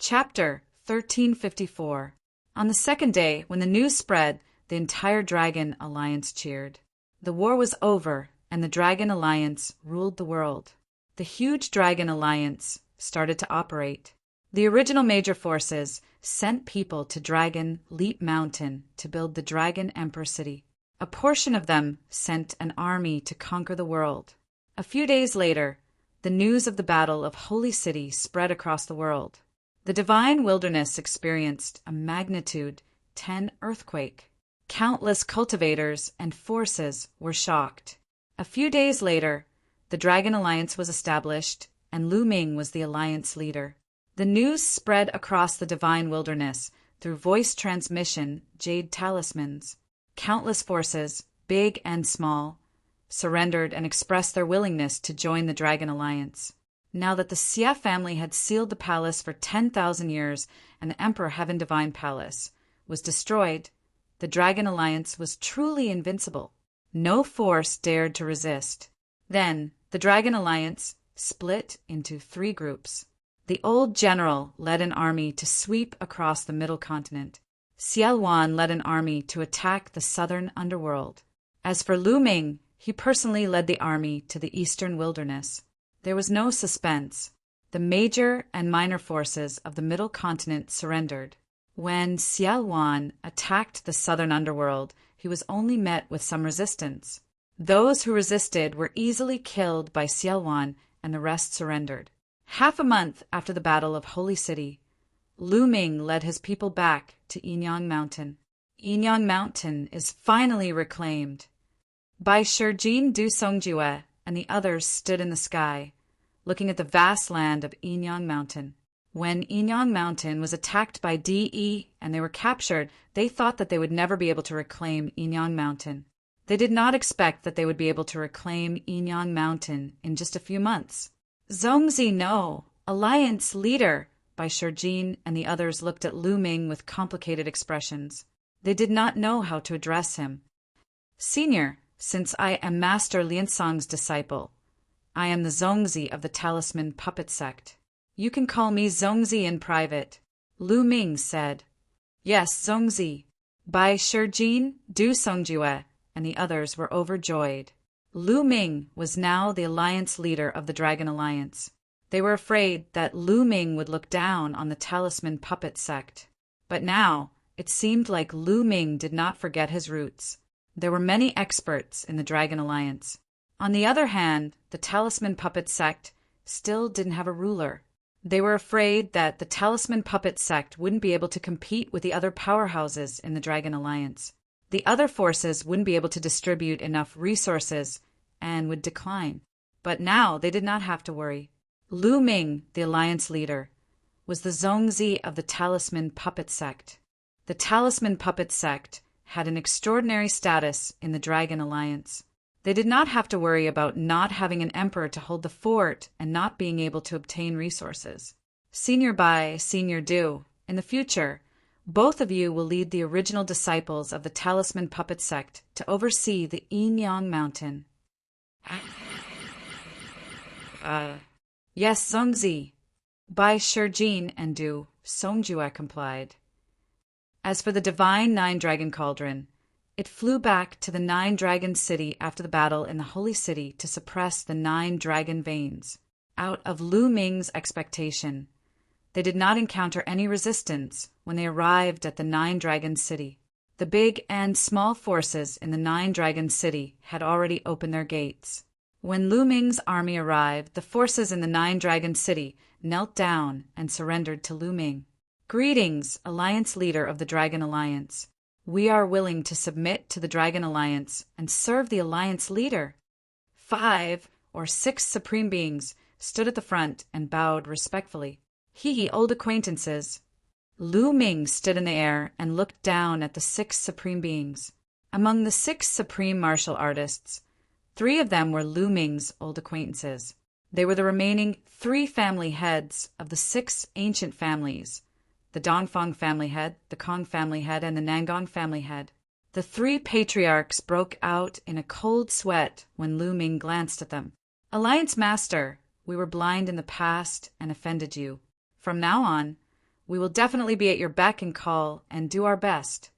Chapter 1354. On the second day, when the news spread, the entire Dragon Alliance cheered. The war was over, and the Dragon Alliance ruled the world. The huge Dragon Alliance started to operate. The original major forces sent people to Dragon Leap Mountain to build the Dragon Emperor City. A portion of them sent an army to conquer the world. A few days later, the news of the Battle of Holy City spread across the world. The divine wilderness experienced a magnitude 10 earthquake. Countless cultivators and forces were shocked. A few days later, the Dragon Alliance was established, and Lu Ming was the alliance leader. The news spread across the divine wilderness through voice transmission jade talismans. Countless forces, big and small, surrendered and expressed their willingness to join the Dragon Alliance. Now that the Xia family had sealed the palace for 10,000 years and the Emperor Heaven Divine Palace was destroyed, the Dragon Alliance was truly invincible. No force dared to resist. Then, the Dragon Alliance split into 3 groups. The old general led an army to sweep across the middle continent. Xia Wan led an army to attack the southern underworld. As for Lu Ming, he personally led the army to the eastern wilderness. There was no suspense. The major and minor forces of the middle continent surrendered. When Xia Wan attacked the southern underworld, he was only met with some resistance. Those who resisted were easily killed by Xia Wan, and the rest surrendered. Half a month after the Battle of Holy City, Lu Ming led his people back to Yinyang Mountain. Yinyang Mountain is finally reclaimed. Bai Shijin Du Songjue and the others stood in the sky, looking at the vast land of Yinyang Mountain. When Yinyang Mountain was attacked by De and they were captured, they thought that they would never be able to reclaim Yinyang Mountain. They did not expect that they would be able to reclaim Yinyang Mountain in just a few months. Zongzi, no! Alliance leader! Bai Shijin and the others looked at Lu Ming with complicated expressions. They did not know how to address him. Senior, since I am Master Liansong's disciple, I am the Zongzi of the Talisman Puppet Sect. You can call me Zongzi in private, Lu Ming said. Yes, Zongzi. Bai Shijin, Du Songjue, and the others were overjoyed. Lu Ming was now the alliance leader of the Dragon Alliance. They were afraid that Lu Ming would look down on the Talisman Puppet Sect. But now, it seemed like Lu Ming did not forget his roots. There were many experts in the Dragon Alliance. On the other hand, the Talisman Puppet Sect still didn't have a ruler. They were afraid that the Talisman Puppet Sect wouldn't be able to compete with the other powerhouses in the Dragon Alliance. The other forces wouldn't be able to distribute enough resources and would decline. But now they did not have to worry. Lu Ming, the alliance leader, was the Zongzi of the Talisman Puppet Sect. The Talisman Puppet Sect had an extraordinary status in the Dragon Alliance. They did not have to worry about not having an emperor to hold the fort and not being able to obtain resources. Senior Bai, Senior Du, in the future, both of you will lead the original disciples of the Talisman Puppet Sect to oversee the Yinyang Mountain. Yes, Zongzi. Bai Shijin and Du Songjue complied. As for the divine 9-dragon cauldron, it flew back to the 9-dragon city after the battle in the Holy City to suppress the 9-dragon veins. Out of Lu Ming's expectation, they did not encounter any resistance when they arrived at the 9-dragon city. The big and small forces in the 9-dragon city had already opened their gates. When Lu Ming's army arrived, the forces in the 9-dragon city knelt down and surrendered to Lu Ming. Greetings, Alliance leader of the Dragon Alliance. We are willing to submit to the Dragon Alliance and serve the Alliance leader. 5 or 6 supreme beings stood at the front and bowed respectfully. Old acquaintances. Lu Ming stood in the air and looked down at the 6 supreme beings. Among the 6 supreme martial artists, 3 of them were Lu Ming's old acquaintances. They were the remaining 3 family heads of the 6 ancient families, the Dongfang family head, the Kong family head, and the Nangong family head. The 3 patriarchs broke out in a cold sweat when Lu Ming glanced at them. Alliance Master, we were blind in the past and offended you. From now on, We will definitely be at your beck and call and do our best,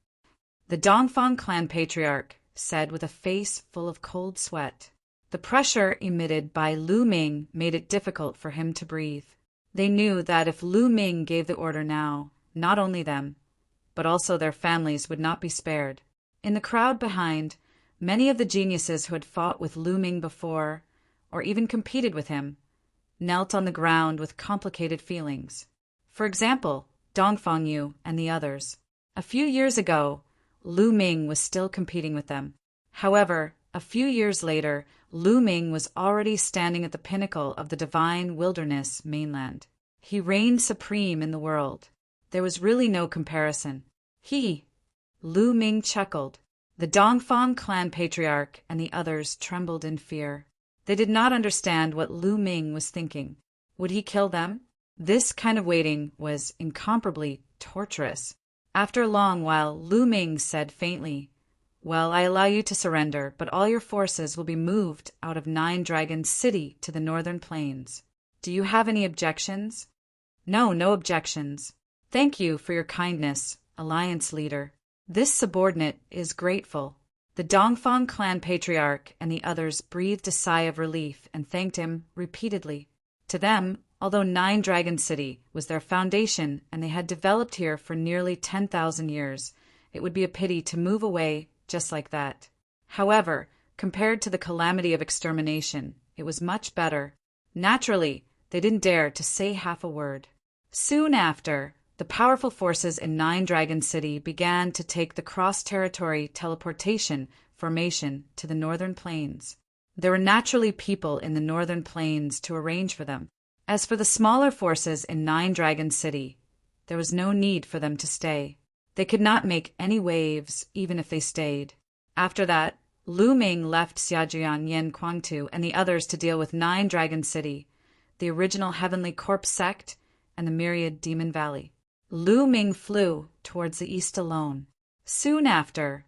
the Dongfang clan patriarch said with a face full of cold sweat. The pressure emitted by Lu Ming made it difficult for him to breathe. They knew that if Lu Ming gave the order now, not only them, but also their families would not be spared. In the crowd behind, many of the geniuses who had fought with Lu Ming before, or even competed with him, knelt on the ground with complicated feelings. For example, Dongfang Yu and the others. A few years ago, Lu Ming was still competing with them. However, a few years later, Lu Ming was already standing at the pinnacle of the divine wilderness mainland. He reigned supreme in the world. There was really no comparison. Lu Ming chuckled. The Dongfang clan patriarch and the others trembled in fear. They did not understand what Lu Ming was thinking. Would he kill them? This kind of waiting was incomparably torturous. After a long while, Lu Ming said faintly, "Well, I allow you to surrender, but all your forces will be moved out of Nine Dragons City to the northern plains. Do you have any objections?" "No, no objections. Thank you for your kindness, Alliance Leader." This subordinate is grateful. The Dongfang clan patriarch and the others breathed a sigh of relief and thanked him repeatedly. To them, although Nine Dragon City was their foundation and they had developed here for nearly 10,000 years, it would be a pity to move away just like that. However, compared to the calamity of extermination, it was much better. Naturally, they didn't dare to say half a word. Soon after, the powerful forces in Nine Dragon City began to take the cross-territory teleportation formation to the northern plains. There were naturally people in the northern plains to arrange for them. As for the smaller forces in Nine Dragon City, there was no need for them to stay. They could not make any waves, even if they stayed. After that, Lu Ming left Xiajian Yen Kuangtu and the others to deal with Nine Dragon City, the original Heavenly Corpse sect, and the myriad Demon Valley. Lu Ming flew towards the east alone. Soon after,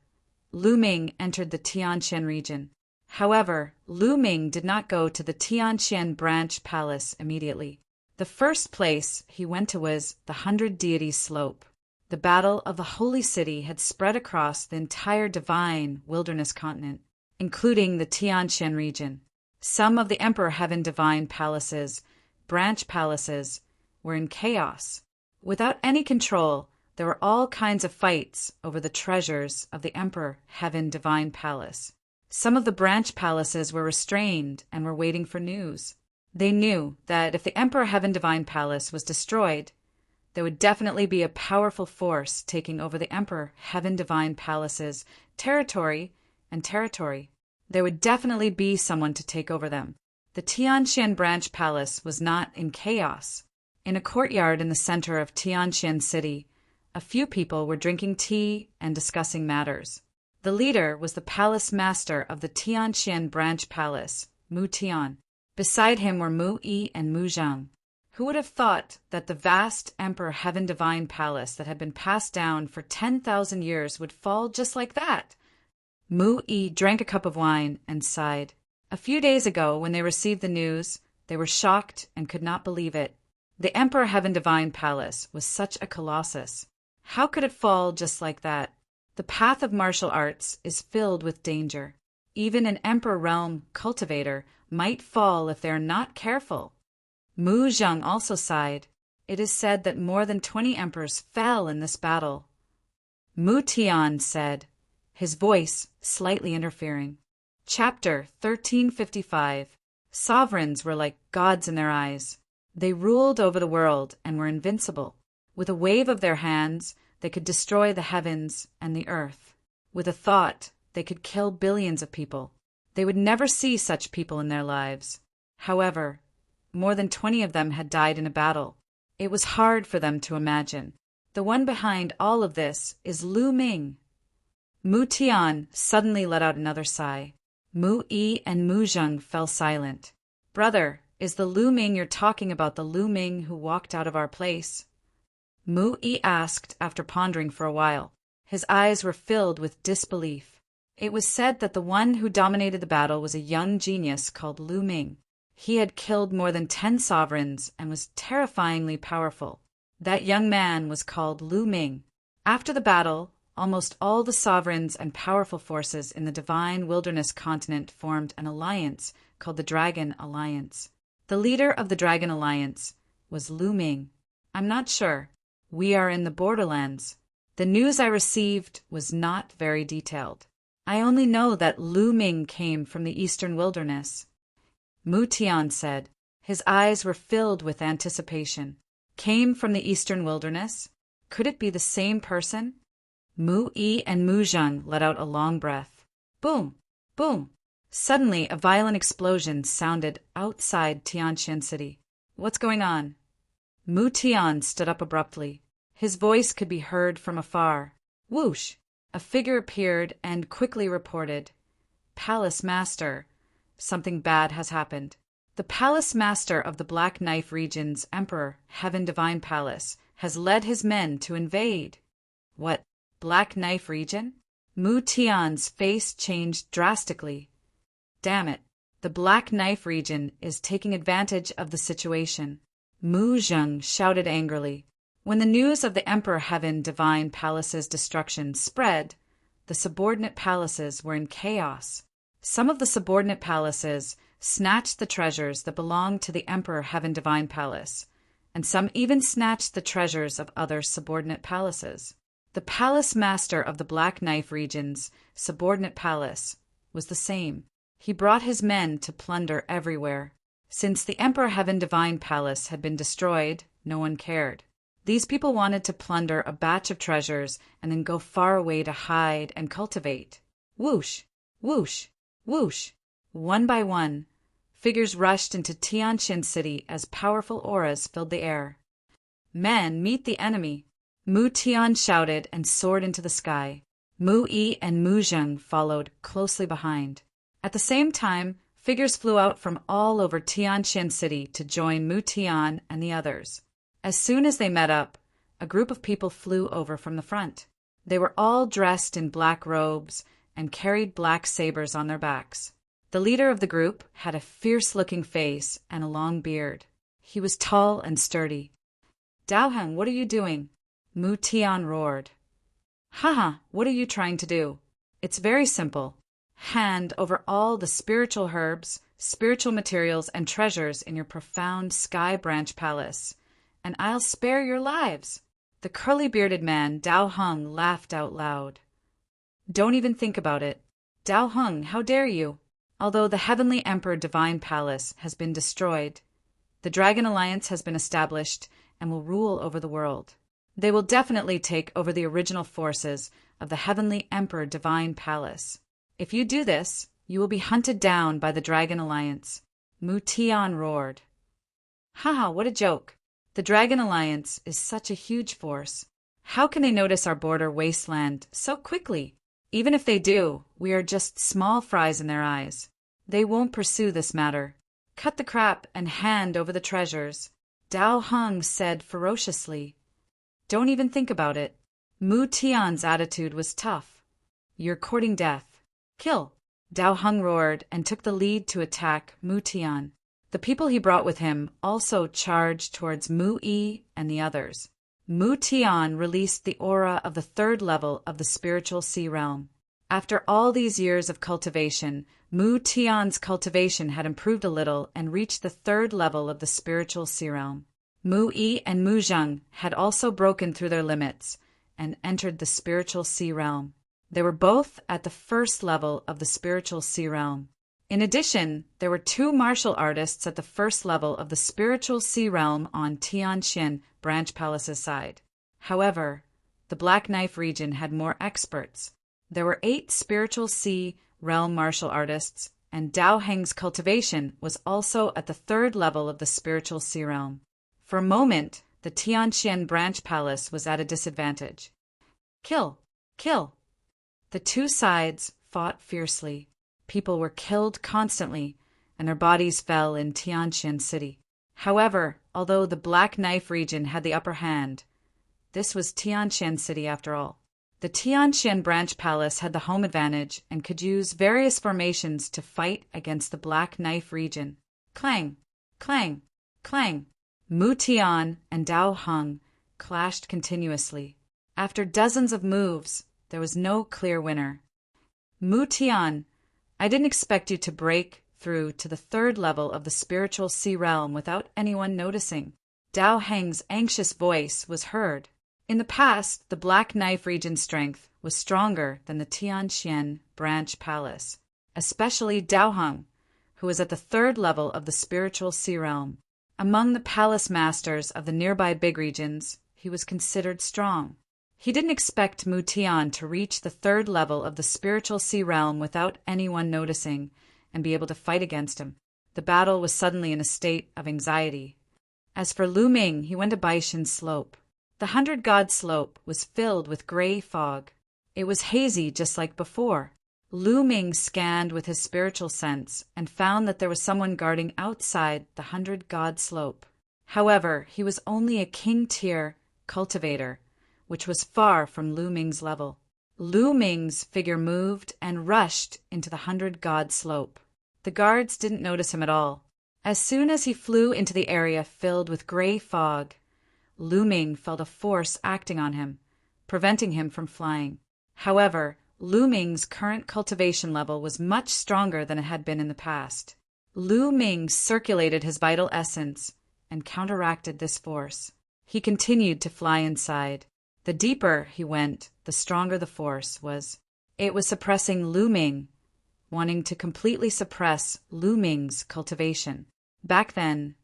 Lu Ming entered the Tianqian region. However, Lu Ming did not go to the Tianqian branch palace immediately. The first place he went to was the 100 Deities Slope. The battle of the Holy City had spread across the entire divine wilderness continent, including the Tianqian region. Some of the Emperor Heaven Divine Palaces, branch palaces, were in chaos. Without any control, there were all kinds of fights over the treasures of the Emperor Heaven Divine Palace. Some of the branch palaces were restrained and were waiting for news. They knew that if the Emperor Heaven Divine Palace was destroyed, there would definitely be a powerful force taking over the Emperor Heaven Divine Palace's territory and territory. There would definitely be someone to take over them. The Tianqian branch palace was not in chaos. In a courtyard in the center of Tianqian City, a few people were drinking tea and discussing matters. The leader was the palace master of the Tianqian branch palace, Mu Tian. Beside him were Mu Yi and Mu Zhang. Who would have thought that the vast Emperor Heaven Divine Palace that had been passed down for 10,000 years would fall just like that? Mu Yi drank a cup of wine and sighed. A few days ago, when they received the news, they were shocked and could not believe it. The Emperor Heaven Divine Palace was such a colossus. How could it fall just like that? The path of martial arts is filled with danger. Even an Emperor Realm cultivator might fall if they are not careful. Mu Zhang also sighed. It is said that more than 20 emperors fell in this battle. Mu Tian said, his voice slightly interfering. Chapter 1355. Sovereigns were like gods in their eyes. They ruled over the world and were invincible. With a wave of their hands, they could destroy the heavens and the earth. With a thought, they could kill billions of people. They would never see such people in their lives. However, more than 20 of them had died in a battle. It was hard for them to imagine. The one behind all of this is Lu Ming. Mu Tian suddenly let out another sigh. Mu Yi and Mu Zheng fell silent. Brother, is the Lu Ming you're talking about the Lu Ming who walked out of our place? Mu Yi asked after pondering for a while. His eyes were filled with disbelief. It was said that the one who dominated the battle was a young genius called Lu Ming. He had killed more than 10 sovereigns and was terrifyingly powerful. That young man was called Lu Ming. After the battle, almost all the sovereigns and powerful forces in the divine wilderness continent formed an alliance called the Dragon Alliance. The leader of the Dragon Alliance was Lu Ming. I'm not sure. We are in the borderlands. The news I received was not very detailed. I only know that Lu Ming came from the eastern wilderness. Mu Tian said. His eyes were filled with anticipation. Came from the eastern wilderness? Could it be the same person? Mu Yi and Mu Zheng let out a long breath. Boom! Boom! Suddenly, a violent explosion sounded outside Tianqian City. What's going on? Mu Tian stood up abruptly. His voice could be heard from afar. Whoosh! A figure appeared and quickly reported. Palace Master, something bad has happened. The Palace Master of the Black Knife Region's Emperor, Heaven Divine Palace, has led his men to invade. What? Black Knife Region? Mu Tian's face changed drastically. Damn it. The Black Knife Region is taking advantage of the situation. Mu Zheng shouted angrily. When the news of the Emperor Heaven Divine Palace's destruction spread, the subordinate palaces were in chaos. Some of the subordinate palaces snatched the treasures that belonged to the Emperor Heaven Divine Palace, and some even snatched the treasures of other subordinate palaces. The Palace Master of the Black Knife Region's subordinate palace was the same. He brought his men to plunder everywhere. Since the Emperor Heaven Divine Palace had been destroyed, no one cared. These people wanted to plunder a batch of treasures and then go far away to hide and cultivate. Whoosh! Whoosh! Whoosh! One by one, figures rushed into Tianqian City as powerful auras filled the air. Men, meet the enemy! Mu Tian shouted and soared into the sky. Mu Yi and Mu Zheng followed closely behind. At the same time, figures flew out from all over Tianqian City to join Mu Tian and the others. As soon as they met up, a group of people flew over from the front. They were all dressed in black robes and carried black sabers on their backs. The leader of the group had a fierce-looking face and a long beard. He was tall and sturdy. Daoheng, what are you doing? Mu Tian roared. Haha, what are you trying to do? It's very simple. Hand over all the spiritual herbs, spiritual materials, and treasures in your profound Sky Branch Palace, and I'll spare your lives. The curly-bearded man, Daoheng, laughed out loud. Don't even think about it. Daoheng, how dare you? Although the Heavenly Emperor Divine Palace has been destroyed, the Dragon Alliance has been established and will rule over the world. They will definitely take over the original forces of the Heavenly Emperor Divine Palace. If you do this, you will be hunted down by the Dragon Alliance. Mu Tian roared. Haha, what a joke. The Dragon Alliance is such a huge force. How can they notice our border wasteland so quickly? Even if they do, we are just small fries in their eyes. They won't pursue this matter. Cut the crap and hand over the treasures. Daoheng said ferociously. Don't even think about it. Mu Tian's attitude was tough. You're courting death. Kill! Daoheng roared and took the lead to attack Mu Tian. The people he brought with him also charged towards Mu Yi and the others. Mu Tian released the aura of the third level of the spiritual sea realm. After all these years of cultivation, Mu Tian's cultivation had improved a little and reached the third level of the spiritual sea realm. Mu Yi and Mu Zheng had also broken through their limits and entered the spiritual sea realm. They were both at the first level of the spiritual sea realm. In addition, there were 2 martial artists at the first level of the spiritual sea realm on Tianqian Branch Palace's side. However, the Black Knife region had more experts. There were 8 spiritual sea realm martial artists, and Daoheng's cultivation was also at the third level of the spiritual sea realm. For a moment, the Tianqian Branch Palace was at a disadvantage. Kill! Kill! The 2 sides fought fiercely. People were killed constantly, and their bodies fell in Tianqian City. However, although the Black Knife region had the upper hand, this was Tianqian City after all. The Tianqian Branch Palace had the home advantage and could use various formations to fight against the Black Knife region. Clang! Clang! Clang! Mu Tian and Daoheng clashed continuously. After dozens of moves, there was no clear winner. Mu Tian, I didn't expect you to break through to the third level of the spiritual sea realm without anyone noticing. Dao Heng's anxious voice was heard. In the past, the Black Knife region's strength was stronger than the Tianxian branch palace, especially Dao Heng, who was at the third level of the spiritual sea realm. Among the palace masters of the nearby big regions, he was considered strong. He didn't expect Mu Tian to reach the third level of the spiritual sea realm without anyone noticing and be able to fight against him. The battle was suddenly in a state of anxiety. As for Lu Ming, he went to Baishan's slope. The 100-god slope was filled with gray fog. It was hazy just like before. Lu Ming scanned with his spiritual sense and found that there was someone guarding outside the 100-god slope. However, he was only a king-tier cultivator, which was far from Lu Ming's level. Lu Ming's figure moved and rushed into the 100-god slope. The guards didn't notice him at all. As soon as he flew into the area filled with gray fog, Lu Ming felt a force acting on him, preventing him from flying. However, Lu Ming's current cultivation level was much stronger than it had been in the past. Lu Ming circulated his vital essence and counteracted this force. He continued to fly inside. The deeper he went, the stronger the force was. It was suppressing Lu Ming, wanting to completely suppress Lu Ming's cultivation. Back then,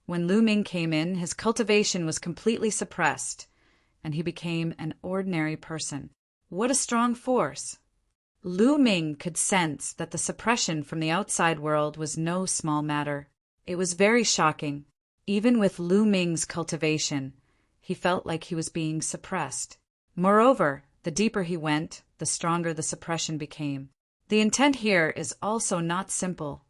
when Lu Ming came in, his cultivation was completely suppressed, and he became an ordinary person. What a strong force! Lu Ming could sense that the suppression from the outside world was no small matter. It was very shocking. Even with Lu Ming's cultivation, he felt like he was being suppressed. Moreover, the deeper he went, the stronger the suppression became. The intent here is also not simple.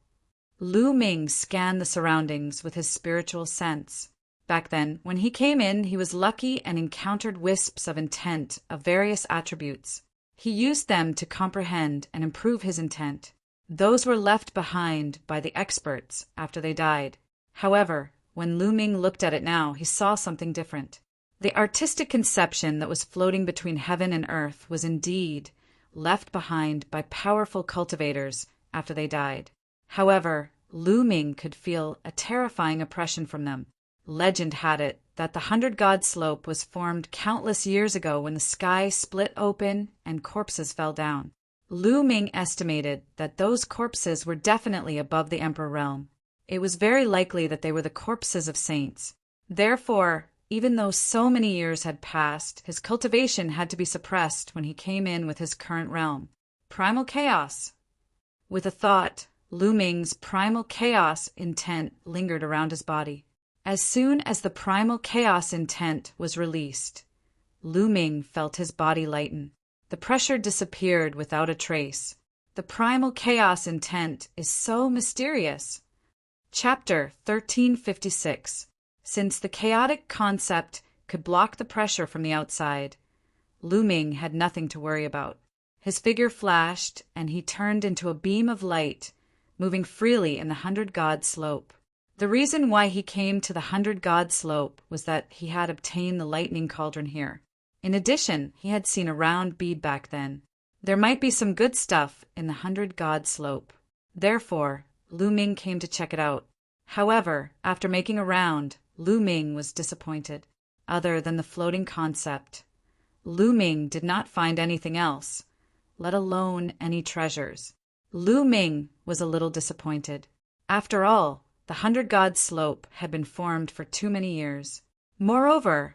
Lu Ming scanned the surroundings with his spiritual sense. Back then, when he came in, he was lucky and encountered wisps of intent of various attributes. He used them to comprehend and improve his intent. Those were left behind by the experts after they died. However, when Lu Ming looked at it now, he saw something different. The artistic conception that was floating between heaven and earth was indeed left behind by powerful cultivators after they died. However, Lu Ming could feel a terrifying oppression from them. Legend had it that the 100-god slope was formed countless years ago when the sky split open and corpses fell down. Lu Ming estimated that those corpses were definitely above the Emperor realm. It was very likely that they were the corpses of saints. Therefore, even though so many years had passed, his cultivation had to be suppressed when he came in with his current realm. Primal chaos. With a thought, Lu Ming's primal chaos intent lingered around his body. As soon as the primal chaos intent was released, Lu Ming felt his body lighten. The pressure disappeared without a trace. The primal chaos intent is so mysterious. Chapter 1356. Since the chaotic concept could block the pressure from the outside, Lu Ming had nothing to worry about. His figure flashed, and he turned into a beam of light, moving freely in the 100-god slope. The reason why he came to the 100-god slope was that he had obtained the lightning cauldron here. In addition, he had seen a round bead back then. There might be some good stuff in the 100-god slope. Therefore, Lu Ming came to check it out. However, after making a round, Lu Ming was disappointed. Other than the floating concept, Lu Ming did not find anything else, let alone any treasures. Lu Ming was a little disappointed. After all, the 100-god slope had been formed for too many years. Moreover,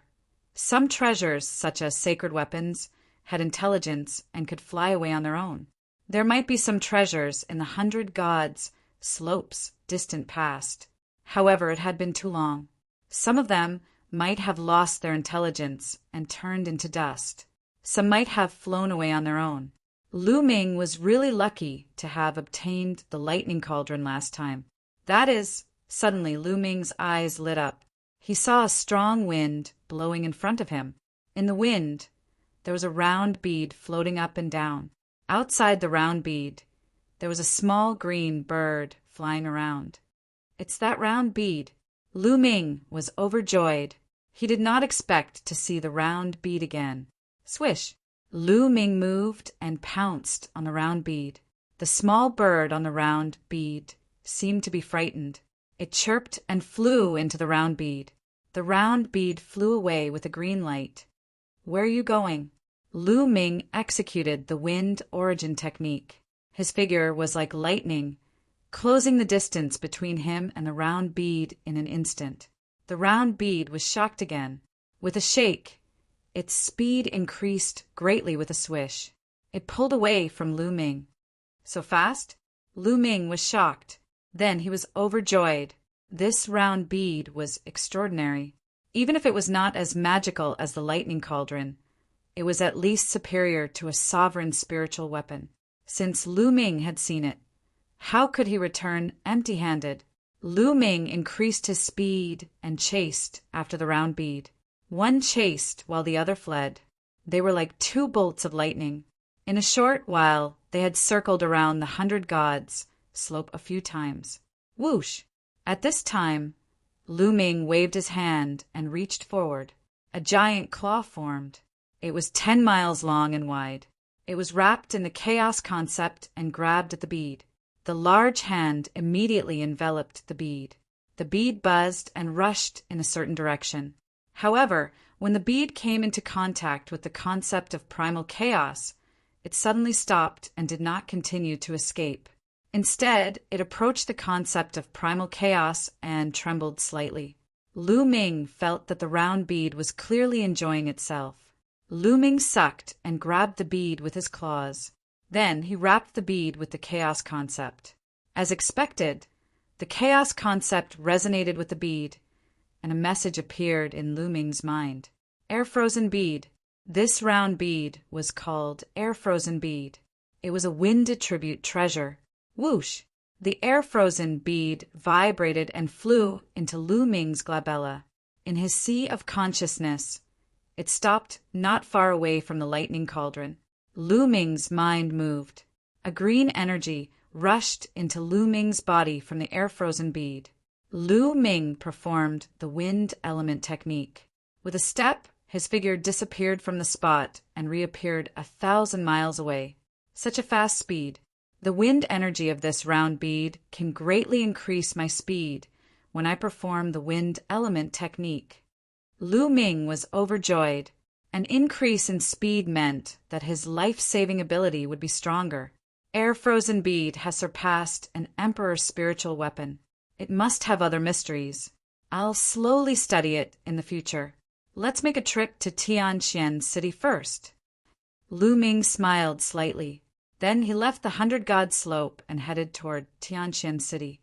some treasures, such as sacred weapons, had intelligence and could fly away on their own. There might be some treasures in the 100 gods' slope's distant past. However, it had been too long. Some of them might have lost their intelligence and turned into dust. Some might have flown away on their own. Lu Ming was really lucky to have obtained the lightning cauldron last time. That is, suddenly Lu Ming's eyes lit up. He saw a strong wind blowing in front of him. In the wind, there was a round bead floating up and down. Outside the round bead, there was a small green bird flying around. It's that round bead. Lu Ming was overjoyed. He did not expect to see the round bead again. Swish! Lu Ming moved and pounced on the round bead. The small bird on the round bead seemed to be frightened. It chirped and flew into the round bead. The round bead flew away with a green light. Where are you going? Lu Ming executed the wind origin technique. His figure was like lightning, closing the distance between him and the round bead in an instant. The round bead was shocked again. With a shake, its speed increased greatly with a swish. It pulled away from Lu Ming. So fast? Lu Ming was shocked. Then he was overjoyed. This round bead was extraordinary. Even if it was not as magical as the lightning cauldron, it was at least superior to a sovereign spiritual weapon. Since Lu Ming had seen it, how could he return empty-handed? Lu Ming increased his speed and chased after the round bead. One chased while the other fled. They were like two bolts of lightning. In a short while, they had circled around the 100 gods' slope a few times. Whoosh! At this time, Lu Ming waved his hand and reached forward. A giant claw formed. It was 10 miles long and wide. It was wrapped in the chaos concept and grabbed at the bead. The large hand immediately enveloped the bead. The bead buzzed and rushed in a certain direction. However, when the bead came into contact with the concept of primal chaos, it suddenly stopped and did not continue to escape. Instead, it approached the concept of primal chaos and trembled slightly. Lu Ming felt that the round bead was clearly enjoying itself. Lu Ming sucked and grabbed the bead with his claws. Then he wrapped the bead with the chaos concept. As expected, the chaos concept resonated with the bead, and a message appeared in Lu Ming's mind. Air-frozen bead. This round bead was called air-frozen bead. It was a wind-attribute treasure. Whoosh! The air-frozen bead vibrated and flew into Lu Ming's glabella. In his sea of consciousness, it stopped not far away from the lightning cauldron. Lu Ming's mind moved. A green energy rushed into Lu Ming's body from the air-frozen bead. Lu Ming performed the wind element technique. With a step, his figure disappeared from the spot and reappeared 1,000 miles away. Such a fast speed. The wind energy of this round bead can greatly increase my speed when I perform the wind element technique. Lu Ming was overjoyed. An increase in speed meant that his life-saving ability would be stronger. Air-frozen bead has surpassed an emperor's spiritual weapon. It must have other mysteries. I'll slowly study it in the future. Let's make a trip to Tianqian City first. Lu Ming smiled slightly. Then he left the 100 God slope and headed toward Tianqian City.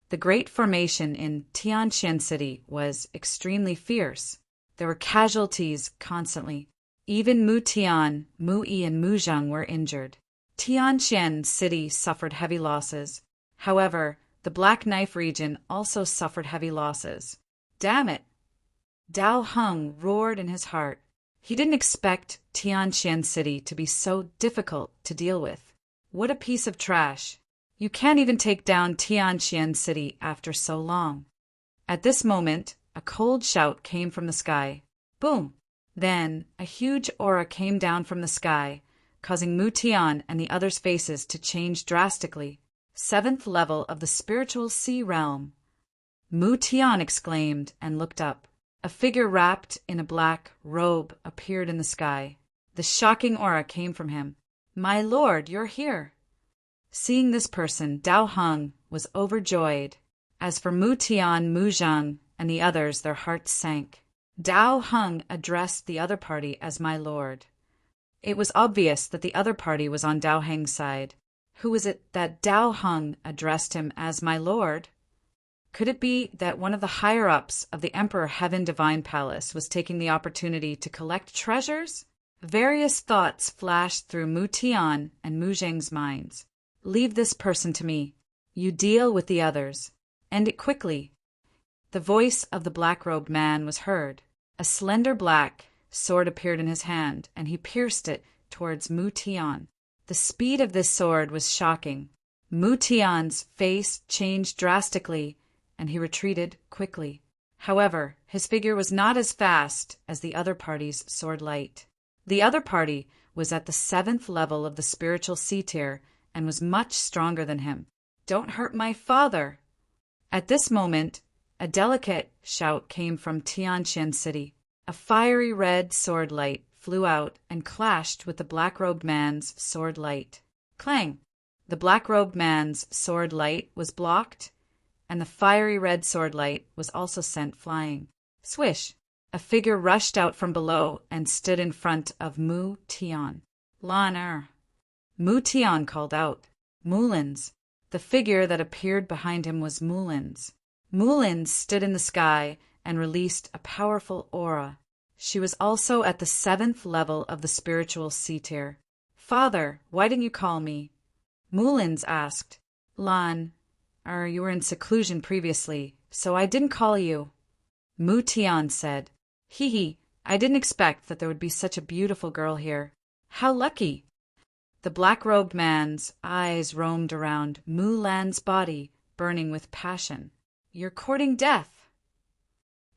The Great Formation in Tianqian City was extremely fierce. There were casualties constantly. Even Mu Tian, Mu Yi, and Mu Zheng were injured. Tianqian City suffered heavy losses. However, the Black Knife region also suffered heavy losses. Damn it! Dao Heng roared in his heart. He didn't expect Tianqian City to be so difficult to deal with. What a piece of trash. You can't even take down Tianqian City after so long. At this moment, a cold shout came from the sky. Boom! Then, a huge aura came down from the sky, causing Mu Tian and the others' faces to change drastically. 7th level of the spiritual sea realm. Mu Tian exclaimed and looked up. A figure wrapped in a black robe appeared in the sky. The shocking aura came from him. My lord, you're here. Seeing this person, Dao Heng was overjoyed. As for Mu Tian, Mu Zheng, and the others, their hearts sank. Dao Heng addressed the other party as my lord. It was obvious that the other party was on Dao Heng's side. Who was it that Dao Heng addressed him as my lord? Could it be that one of the higher-ups of the Emperor Heaven Divine Palace was taking the opportunity to collect treasures? Various thoughts flashed through Mu Tian and Mu Zheng's minds. Leave this person to me. You deal with the others. End it quickly. The voice of the black-robed man was heard. A slender black sword appeared in his hand, and he pierced it towards Mu Tian. The speed of this sword was shocking. Mu Tian's face changed drastically, and he retreated quickly. However, his figure was not as fast as the other party's sword light. The other party was at the 7th level of the spiritual C tier and was much stronger than him. "Don't hurt my father!" At this moment, a delicate shout came from Tianqian City. A fiery red sword light flew out and clashed with the black-robed man's sword light. Clang! The black-robed man's sword light was blocked, and the fiery red sword light was also sent flying. Swish! A figure rushed out from below and stood in front of Mu Tian. "Lan Mu Tian called out. "Mulins." The figure that appeared behind him was Mulins. Mulins stood in the sky and released a powerful aura. She was also at the 7th level of the spiritual C tier. "Father, why didn't you call me?" Mulins asked. "Lan, you were in seclusion previously, so I didn't call you." Mu Tian said. "Hee, I didn't expect that there would be such a beautiful girl here. How lucky!" The black-robed man's eyes roamed around Mu Lan's body, burning with passion. "You're courting death!"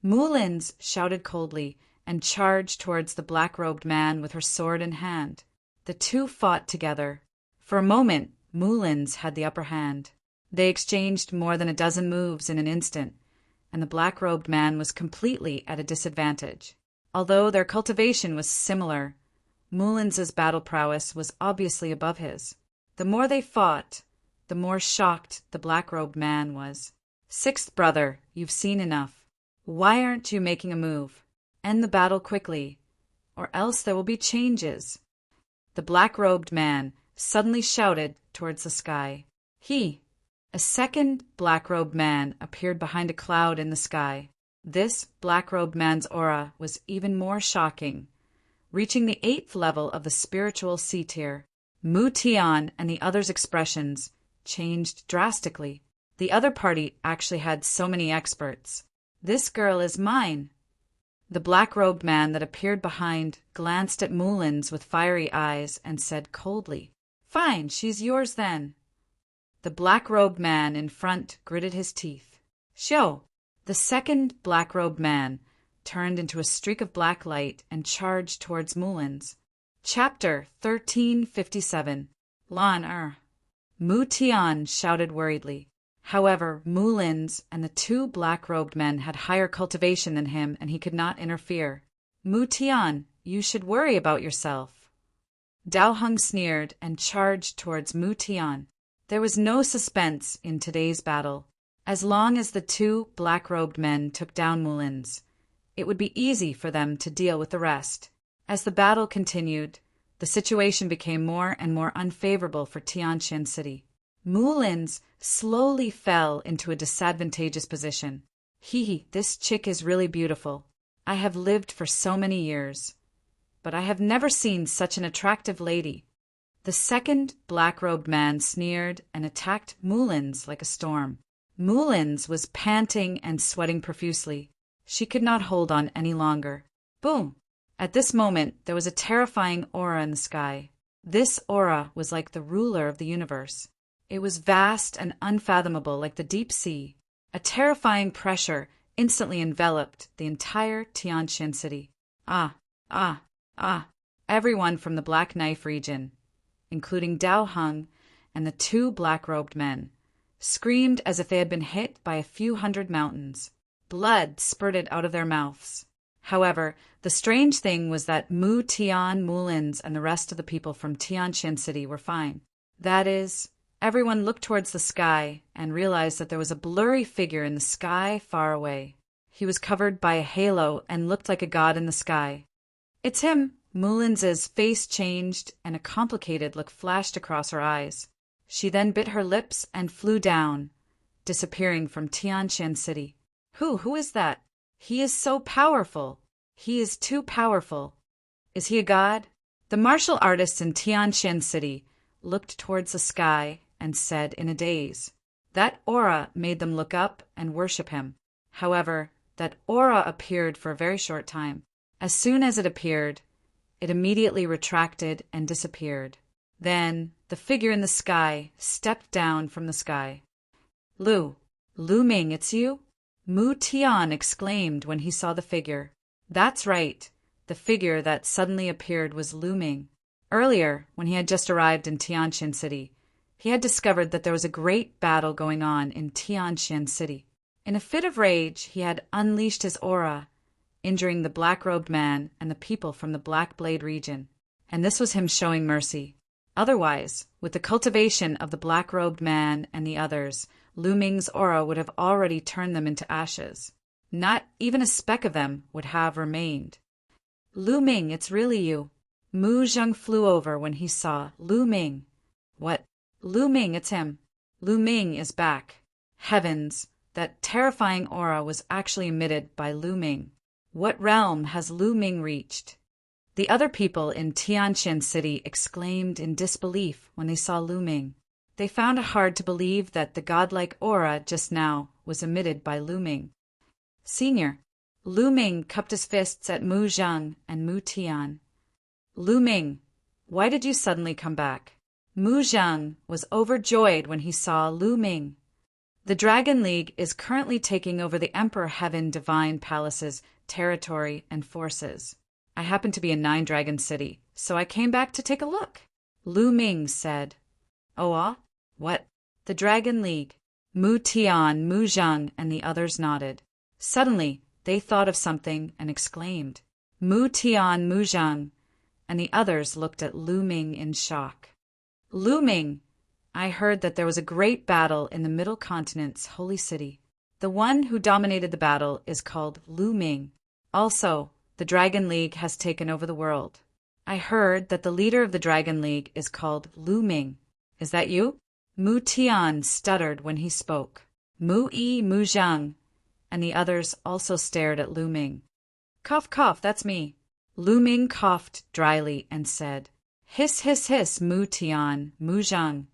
Mulins shouted coldly and charged towards the black-robed man with her sword in hand. The two fought together. For a moment, Mulins had the upper hand. They exchanged more than a dozen moves in an instant, and the black-robed man was completely at a disadvantage. Although their cultivation was similar, Mulins's battle prowess was obviously above his. The more they fought, the more shocked the black-robed man was. "Sixth brother, you've seen enough. Why aren't you making a move? End the battle quickly, or else there will be changes." The black-robed man suddenly shouted towards the sky. A second black-robed man appeared behind a cloud in the sky. This black-robed man's aura was even more shocking. Reaching the 8th level of the spiritual C tier, Mu Tian and the others' expressions changed drastically. The other party actually had so many experts. "This girl is mine." The black-robed man that appeared behind glanced at Mulins with fiery eyes and said coldly, "Fine, she's yours then." The black-robed man in front gritted his teeth. "Show!" The second black-robed man turned into a streak of black light and charged towards Mulins. Chapter 1357. Lan Mu Tian shouted worriedly. However, Mulins and the two black-robed men had higher cultivation than him, and he could not interfere. "Mu Tian, you should worry about yourself." Dao Hung sneered and charged towards Mu Tian. There was no suspense in today's battle. As long as the two black-robed men took down Mulins, it would be easy for them to deal with the rest. As the battle continued, the situation became more and more unfavorable for Tianqian City. Mulins slowly fell into a disadvantageous position. This chick is really beautiful. I have lived for so many years, but I have never seen such an attractive lady." The second black-robed man sneered and attacked Mulins like a storm. Mulins was panting and sweating profusely. She could not hold on any longer. Boom! At this moment, there was a terrifying aura in the sky. This aura was like the ruler of the universe. It was vast and unfathomable like the deep sea. A terrifying pressure instantly enveloped the entire Tianqian City. Everyone from the Black Knife region, including Dao Hung and the two black-robed men, screamed as if they had been hit by a few hundred mountains. Blood spurted out of their mouths. However, the strange thing was that Mu Tian, Mulins, and the rest of the people from Tianqian City were fine. That is, everyone looked towards the sky and realized that there was a blurry figure in the sky far away. He was covered by a halo and looked like a god in the sky. "It's him!" Mulins's face changed and a complicated look flashed across her eyes. She then bit her lips and flew down, disappearing from Tianqian City. Who is that? He is so powerful. He is too powerful. Is he a god?" The martial artists in Tianqian City looked towards the sky and said in a daze. That aura made them look up and worship him. However, that aura appeared for a very short time. As soon as it appeared, it immediately retracted and disappeared. Then the figure in the sky stepped down from the sky. Lu Ming, it's you?" Mu Tian exclaimed when he saw the figure. That's right. The figure that suddenly appeared was Lu Ming. Earlier, when he had just arrived in Tianqian City, he had discovered that there was a great battle going on in Tianqian City. In a fit of rage, he had unleashed his aura, injuring the black-robed man and the people from the Black Blade region. And this was him showing mercy. Otherwise, with the cultivation of the black-robed man and the others, Lu Ming's aura would have already turned them into ashes. Not even a speck of them would have remained. Lu Ming, it's really you. Mu Zheng flew over when he saw Lu Ming. What? Lu Ming, it's him. Lu Ming is back. Heavens, that terrifying aura was actually emitted by Lu Ming. What realm has Lu Ming reached? The other people in Tianqian City exclaimed in disbelief when they saw Lu Ming. They found it hard to believe that the godlike aura just now was emitted by Lu Ming. Senior, Lu Ming cupped his fists at Mu Zheng and Mu Tian. Lu Ming, why did you suddenly come back? Mu Zheng was overjoyed when he saw Lu Ming. The Dragon League is currently taking over the Emperor Heaven Divine Palace's territory and forces. I happen to be in Nine Dragon City, so I came back to take a look. Lu Ming said. Oh, what? The Dragon League. Mu Tian, Mu Zheng, and the others nodded. Suddenly, they thought of something and exclaimed. Mu Tian, Mu Zheng, and the others looked at Lu Ming in shock. Lu Ming, I heard that there was a great battle in the Middle Continent's holy city. The one who dominated the battle is called Lu Ming. Also, the Dragon League has taken over the world. I heard that the leader of the Dragon League is called Lu Ming. Is that you? Mu Tian stuttered when he spoke. Mu Yi, Mu Zheng, and the others also stared at Lu Ming. Cough, cough, that's me. Lu Ming coughed dryly and said, Hiss, hiss, hiss, Mu Tian, Mu Zheng,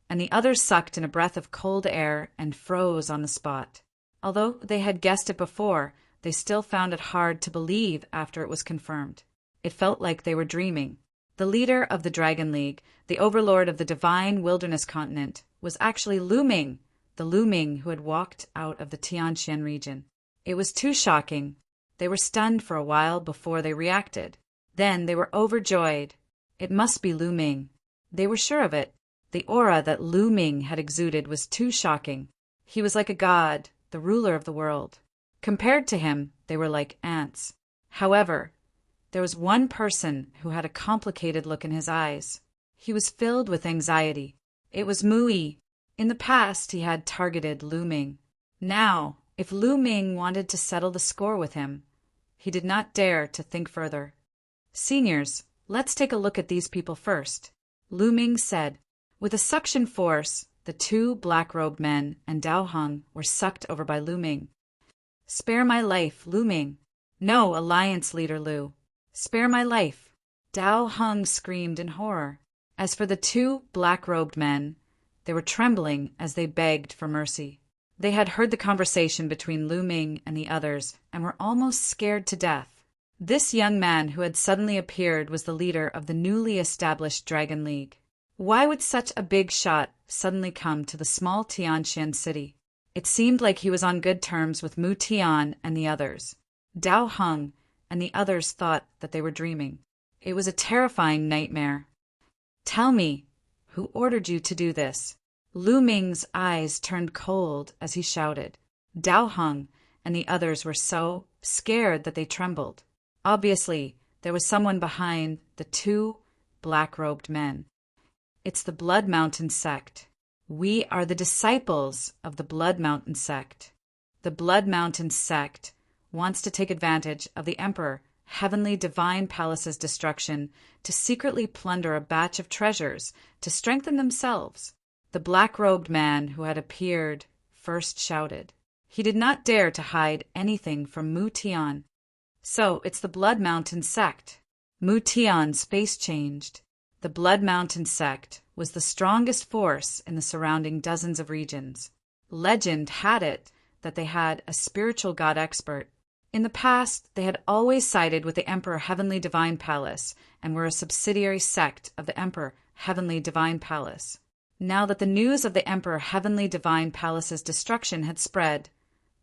and the others sucked in a breath of cold air and froze on the spot. Although they had guessed it before, they still found it hard to believe after it was confirmed. It felt like they were dreaming. The leader of the Dragon League, the overlord of the divine wilderness continent, was actually Lu Ming, the Lu Ming who had walked out of the Tianqian region. It was too shocking. They were stunned for a while before they reacted. Then they were overjoyed. It must be Lu Ming. They were sure of it. The aura that Lu Ming had exuded was too shocking. He was like a god, the ruler of the world. Compared to him, they were like ants. However, there was one person who had a complicated look in his eyes. He was filled with anxiety. It was Mu Yi. In the past, he had targeted Lu Ming. Now, if Lu Ming wanted to settle the score with him, he did not dare to think further. Seniors, let's take a look at these people first, Lu Ming said. With a suction force, the two black-robed men and Dao Heng were sucked over by Lu Ming. Spare my life, Lu Ming. No, Alliance Leader Lu. Spare my life. Dao Heng screamed in horror. As for the two black-robed men, they were trembling as they begged for mercy. They had heard the conversation between Lu Ming and the others and were almost scared to death. This young man who had suddenly appeared was the leader of the newly established Dragon League. Why would such a big shot suddenly come to the small Tianqian city? It seemed like he was on good terms with Mu Tian and the others. Dao Heng and the others thought that they were dreaming. It was a terrifying nightmare. Tell me, who ordered you to do this? Lu Ming's eyes turned cold as he shouted. Dao Heng and the others were so scared that they trembled. Obviously, there was someone behind the two black-robed men. It's the Blood Mountain sect. We are the disciples of the Blood Mountain sect. The Blood Mountain sect wants to take advantage of the Emperor Heavenly Divine Palace's destruction to secretly plunder a batch of treasures to strengthen themselves. The black-robed man who had appeared first shouted. He did not dare to hide anything from Mu Tian. So it's the Blood Mountain sect. Mu Tian's face changed. The Blood Mountain sect was the strongest force in the surrounding dozens of regions. Legend had it that they had a spiritual god expert. In the past, they had always sided with the Emperor Heavenly Divine Palace and were a subsidiary sect of the Emperor Heavenly Divine Palace. Now that the news of the Emperor Heavenly Divine Palace's destruction had spread,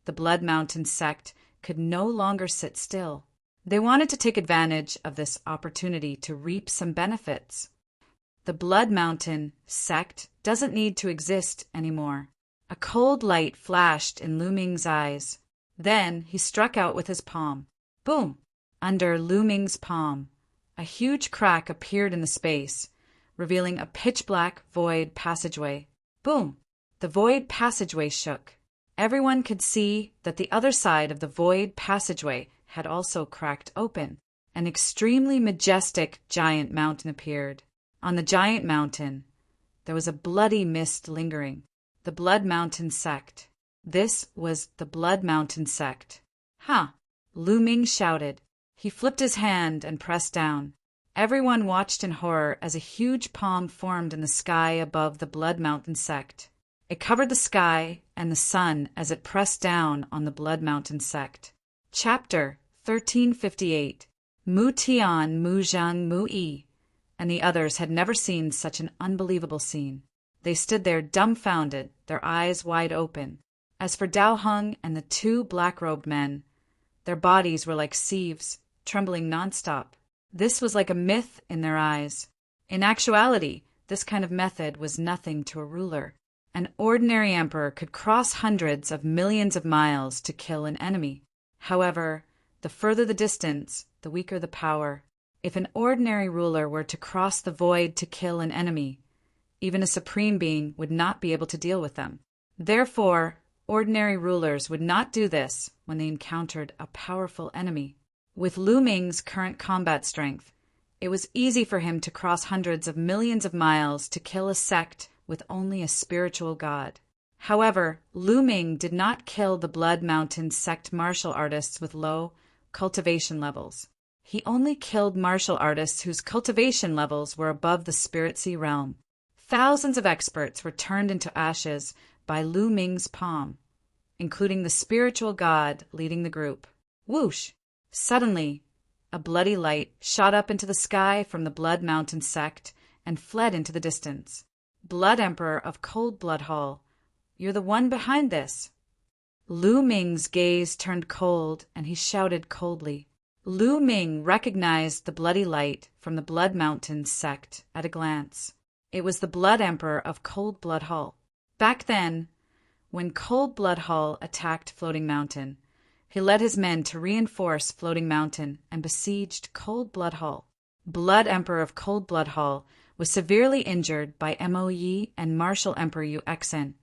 the Blood Mountain sect could no longer sit still. They wanted to take advantage of this opportunity to reap some benefits. The Blood Mountain sect doesn't need to exist anymore. A cold light flashed in Lu Ming's eyes. Then he struck out with his palm. Boom! Under Lu Ming's palm, a huge crack appeared in the space, revealing a pitch-black void passageway. Boom! The void passageway shook. Everyone could see that the other side of the void passageway had also cracked open. An extremely majestic giant mountain appeared. On the giant mountain, there was a bloody mist lingering. The Blood Mountain sect. This was the Blood Mountain sect. Ha! Lu Ming shouted. He flipped his hand and pressed down. Everyone watched in horror as a huge palm formed in the sky above the Blood Mountain sect. It covered the sky and the sun as it pressed down on the Blood Mountain sect. Chapter 1358. Mu Tian, Mu Zhang, Mu Yi, and the others had never seen such an unbelievable scene. They stood there dumbfounded, their eyes wide open. As for Dao Heng and the two black-robed men, their bodies were like sieves, trembling nonstop. This was like a myth in their eyes. In actuality, this kind of method was nothing to a ruler. An ordinary emperor could cross hundreds of millions of miles to kill an enemy. However, the further the distance, the weaker the power. If an ordinary ruler were to cross the void to kill an enemy, even a supreme being would not be able to deal with them. Therefore, ordinary rulers would not do this when they encountered a powerful enemy. With Lu Ming's current combat strength, it was easy for him to cross hundreds of millions of miles to kill a sect with only a spiritual god. However, Lu Ming did not kill the Blood Mountain sect martial artists with low cultivation levels. He only killed martial artists whose cultivation levels were above the Spirit Sea realm. Thousands of experts were turned into ashes by Lu Ming's palm, including the spiritual god leading the group. Whoosh! Suddenly, a bloody light shot up into the sky from the Blood Mountain sect and fled into the distance. Blood Emperor of Cold Blood Hall, you're the one behind this. Lu Ming's gaze turned cold and he shouted coldly. Lu Ming recognized the bloody light from the Blood Mountain sect at a glance. It was the Blood Emperor of Cold Blood Hall. Back then, when Cold Blood Hall attacked Floating Mountain, he led his men to reinforce Floating Mountain and besieged Cold Blood Hall. Blood Emperor of Cold Blood Hall was severely injured by Mo Yi and Martial Emperor Yu Exen,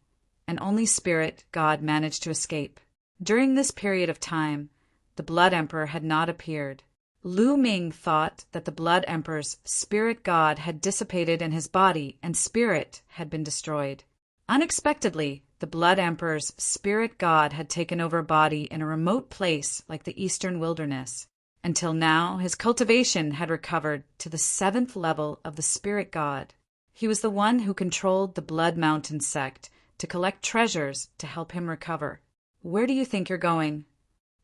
and only Spirit God managed to escape. During this period of time, the Blood Emperor had not appeared. Lu Ming thought that the Blood Emperor's spirit god had dissipated in his body and spirit had been destroyed. Unexpectedly, the Blood Emperor's spirit god had taken over a body in a remote place like the eastern wilderness. Until now, his cultivation had recovered to the 7th level of the spirit god. He was the one who controlled the Blood Mountain sect to collect treasures to help him recover. Where do you think you're going?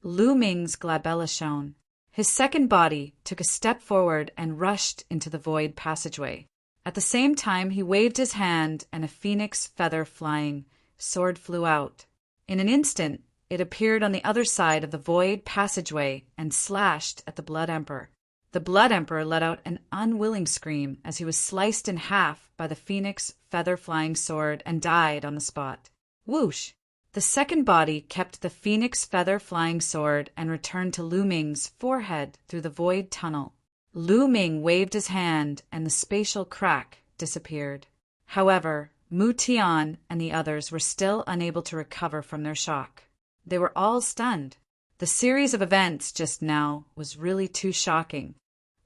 Lu Ming's glabella shone. His second body took a step forward and rushed into the void passageway. At the same time, he waved his hand and a phoenix feather flying sword flew out. In an instant, it appeared on the other side of the void passageway and slashed at the Blood Emperor. The Blood Emperor let out an unwilling scream as he was sliced in half by the phoenix feather flying sword and died on the spot. Whoosh! The second body kept the phoenix feather flying sword and returned to Lu Ming's forehead through the void tunnel. Lu Ming waved his hand and the spatial crack disappeared. However, Mu Tian and the others were still unable to recover from their shock. They were all stunned. The series of events just now was really too shocking.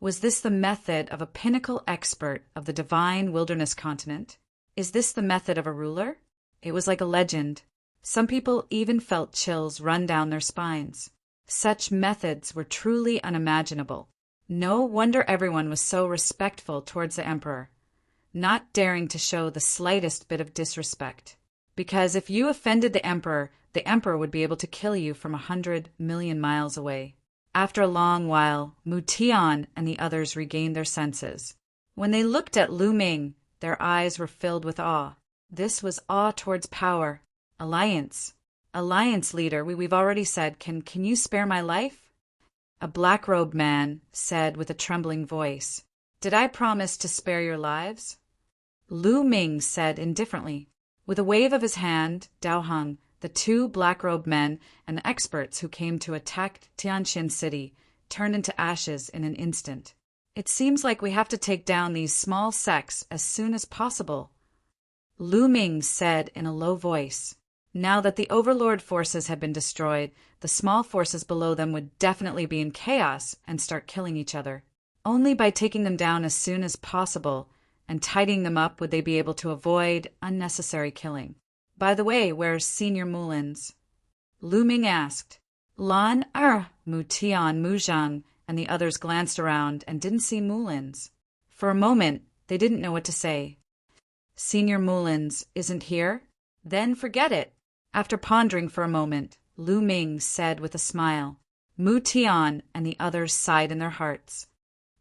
Was this the method of a pinnacle expert of the divine wilderness continent? Is this the method of a ruler? It was like a legend. Some people even felt chills run down their spines. Such methods were truly unimaginable. No wonder everyone was so respectful towards the emperor, not daring to show the slightest bit of disrespect. Because if you offended the emperor would be able to kill you from 100 million miles away. After a long while, Mu Tian and the others regained their senses. When they looked at Lu Ming, their eyes were filled with awe. This was awe towards power, alliance, Alliance leader, we've already said, can you spare my life? A black-robed man said with a trembling voice, Did I promise to spare your lives? Lu Ming said indifferently. With a wave of his hand, Dao Heng, the two black-robed men and the experts who came to attack Tianjin City, turned into ashes in an instant. It seems like we have to take down these small sects as soon as possible, Lu Ming said in a low voice. Now that the overlord forces had been destroyed, the small forces below them would definitely be in chaos and start killing each other. Only by taking them down as soon as possible and tidying them up would they be able to avoid unnecessary killing. By the way, where's Senior Mullins? Lu Ming asked. Lan Mu Tian, Mu Zhang, and the others glanced around and didn't see Mullins. For a moment, they didn't know what to say. Senior Mullins isn't here? Then forget it. After pondering for a moment, Lu Ming said with a smile. Mu Tian and the others sighed in their hearts.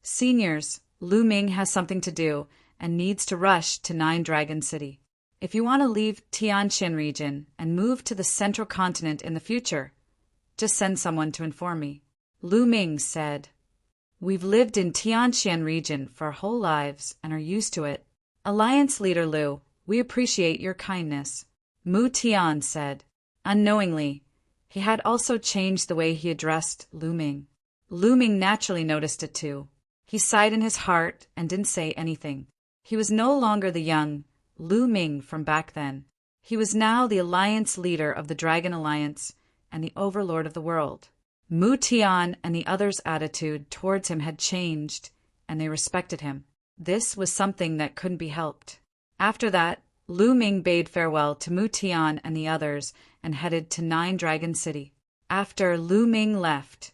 Seniors, Lu Ming has something to do and needs to rush to Nine Dragon City. If you want to leave Tianjin region and move to the central continent in the future, just send someone to inform me. Lu Ming said. We've lived in Tianjin region for our whole lives and are used to it. Alliance leader Lu, we appreciate your kindness. Mu Tian said. Unknowingly, he had also changed the way he addressed Lu Ming. Lu Ming naturally noticed it too. He sighed in his heart and didn't say anything. He was no longer the young Lu Ming from back then. He was now the alliance leader of the Dragon Alliance and the overlord of the world. Mu Tian and the others' attitude towards him had changed, and they respected him. This was something that couldn't be helped. After that, Lu Ming bade farewell to Mu Tian and the others and headed to Nine Dragon City. After Lu Ming left,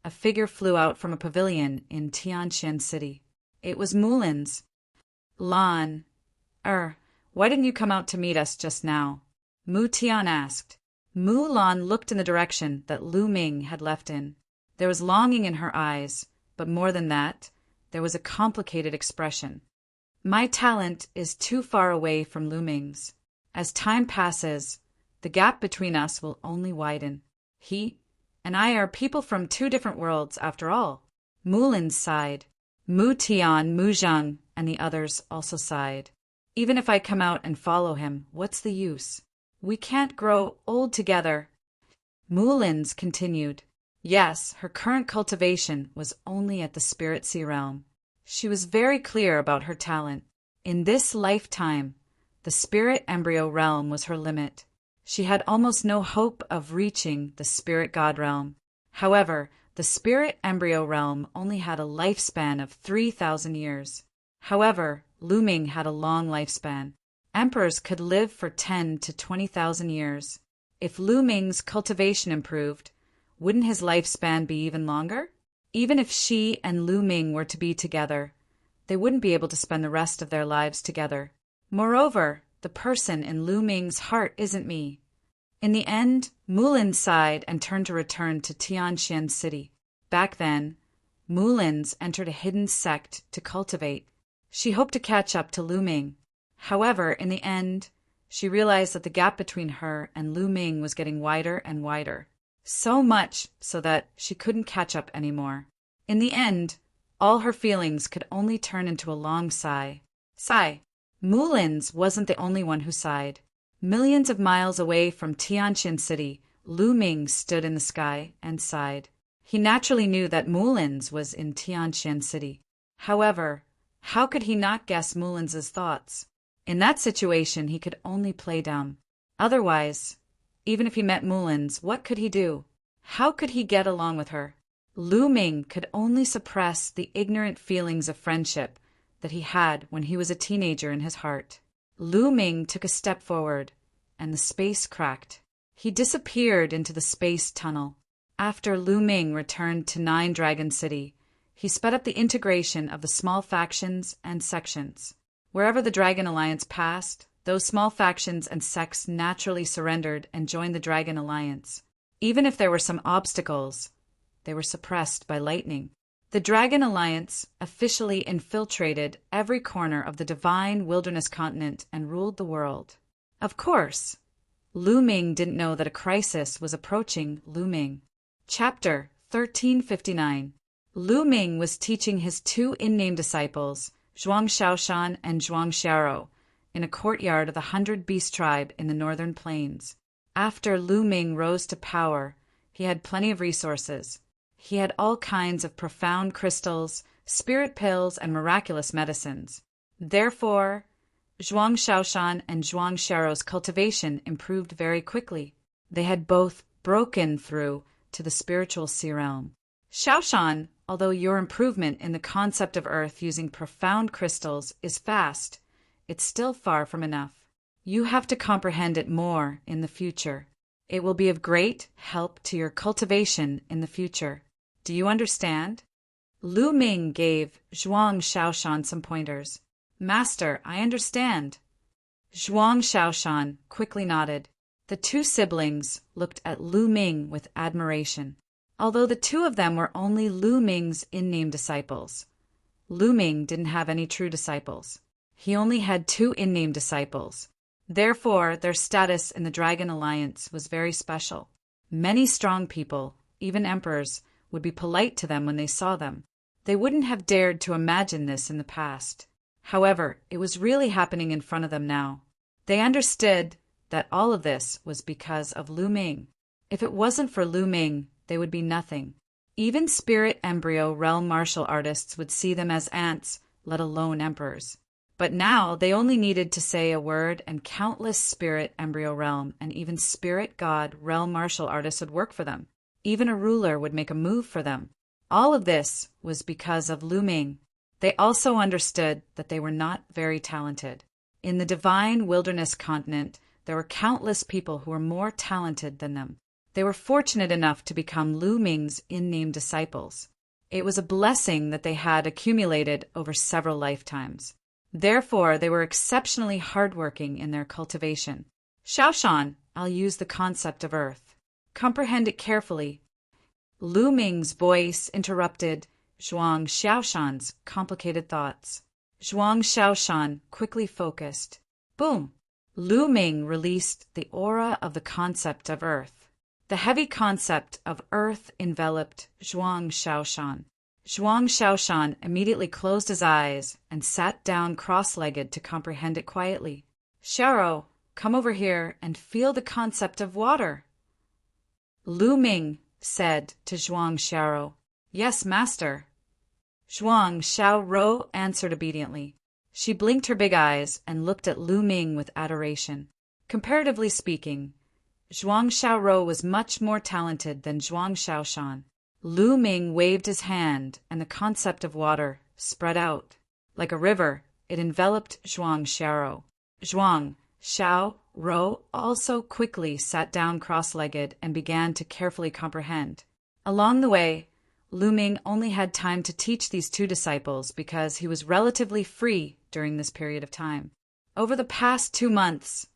a figure flew out from a pavilion in Tianjin City. It was Mullins. Lan, why didn't you come out to meet us just now? Mu Tian asked. Mu Lan looked in the direction that Lu Ming had left in. There was longing in her eyes, but more than that, there was a complicated expression. My talent is too far away from Lu Ming's. As time passes, the gap between us will only widen. He and I are people from two different worlds after all. Mullins sighed. Mu Tian, Mu Zhang, and the others also sighed. Even if I come out and follow him, what's the use? We can't grow old together. Mullins continued. Yes, her current cultivation was only at the Spirit Sea realm. She was very clear about her talent. In this lifetime, the Spirit Embryo realm was her limit. She had almost no hope of reaching the Spirit God realm. However, the Spirit Embryo realm only had a lifespan of 3,000 years. However, Lu Ming had a long lifespan. Emperors could live for 10 to 20,000 years. If Lu Ming's cultivation improved, wouldn't his lifespan be even longer? Even if she and Lu Ming were to be together, they wouldn't be able to spend the rest of their lives together. Moreover, the person in Lu Ming's heart isn't me. In the end, Mullins sighed and turned to return to Tianjin City. Back then, Mullins entered a hidden sect to cultivate. She hoped to catch up to Lu Ming. However, in the end, she realized that the gap between her and Lu Ming was getting wider and wider. So much so that she couldn't catch up anymore. In the end, all her feelings could only turn into a long sigh. Sigh. Mullins wasn't the only one who sighed. Millions of miles away from Tianjin City, Lu Ming stood in the sky and sighed. He naturally knew that Mullins was in Tianjin City. However, how could he not guess Mullins's thoughts? In that situation, he could only play dumb. Otherwise, even if he met Mullins, what could he do? How could he get along with her? Lu Ming could only suppress the ignorant feelings of friendship that he had when he was a teenager in his heart. Lu Ming took a step forward, and the space cracked. He disappeared into the space tunnel. After Lu Ming returned to Nine Dragon City, he sped up the integration of the small factions and sections. Wherever the Dragon Alliance passed, those small factions and sects naturally surrendered and joined the Dragon Alliance. Even if there were some obstacles, they were suppressed by lightning. The Dragon Alliance officially infiltrated every corner of the divine wilderness continent and ruled the world. Of course, Lu Ming didn't know that a crisis was approaching Lu Ming. Chapter 1359. Lu Ming was teaching his two in-name disciples, Zhuang Shaoshan and Zhuang Xiaorou, in a courtyard of the 100-beast tribe in the northern plains. After Lu Ming rose to power, he had plenty of resources. He had all kinds of profound crystals, spirit pills, and miraculous medicines. Therefore, Zhuang Shaoshan and Zhuang Xiaorou's cultivation improved very quickly. They had both broken through to the spiritual sea realm. Shaoshan, although your improvement in the concept of Earth using profound crystals is fast, it's still far from enough. You have to comprehend it more in the future. It will be of great help to your cultivation in the future. Do you understand? Lu Ming gave Zhuang Shaoshan some pointers. Master, I understand. Zhuang Shaoshan quickly nodded. The two siblings looked at Lu Ming with admiration. Although the two of them were only Lu Ming's in-name disciples, Lu Ming didn't have any true disciples. He only had two in-name disciples. Therefore, their status in the Dragon Alliance was very special. Many strong people, even emperors, would be polite to them when they saw them. They wouldn't have dared to imagine this in the past. However, it was really happening in front of them now. They understood that all of this was because of Lu Ming. If it wasn't for Lu Ming, they would be nothing. Even spirit embryo realm martial artists would see them as ants, let alone emperors. But now they only needed to say a word and countless spirit embryo realm and even spirit god realm martial artists would work for them. Even a ruler would make a move for them. All of this was because of Lu Ming. They also understood that they were not very talented. In the divine wilderness continent, there were countless people who were more talented than them. They were fortunate enough to become Lu Ming's in-name disciples. It was a blessing that they had accumulated over several lifetimes. Therefore, they were exceptionally hardworking in their cultivation. Shaoshan, I'll use the concept of Earth. Comprehend it carefully. Lu Ming's voice interrupted Zhuang Xiaoshan's complicated thoughts. Zhuang Xiaoshan quickly focused. Boom! Lu Ming released the aura of the concept of Earth. The heavy concept of Earth enveloped Zhuang Xiaoshan. Zhuang Xiaoshan immediately closed his eyes and sat down cross-legged to comprehend it quietly. Xiaorou, come over here and feel the concept of water. Lu Ming said to Zhuang Xiaorou. Yes, master. Zhuang Xiaorou answered obediently. She blinked her big eyes and looked at Lu Ming with adoration. Comparatively speaking, Zhuang Xiaorou was much more talented than Zhuang Xiaoshan. Lu Ming waved his hand, and the concept of water spread out. Like a river, it enveloped Zhuang Xiaorou. Zhuang Xiaorou also quickly sat down cross-legged and began to carefully comprehend. Along the way, Lu Ming only had time to teach these two disciples because he was relatively free during this period of time. Over the past 2 months,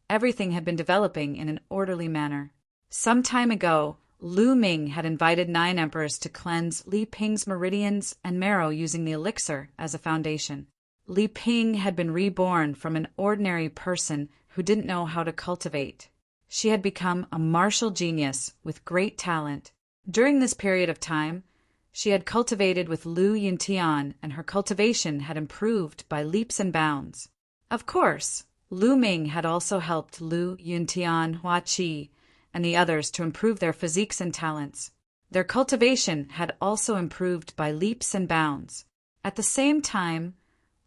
everything had been developing in an orderly manner. Some time ago, Lu Ming had invited 9 emperors to cleanse Li Ping's meridians and marrow using the elixir as a foundation. Li Ping had been reborn from an ordinary person who didn't know how to cultivate. She had become a martial genius with great talent. During this period of time, she had cultivated with Lu Yintian, and her cultivation had improved by leaps and bounds. Of course, Lu Ming had also helped Lu Yintian, Hua Qi, and the others to improve their physiques and talents. Their cultivation had also improved by leaps and bounds. At the same time,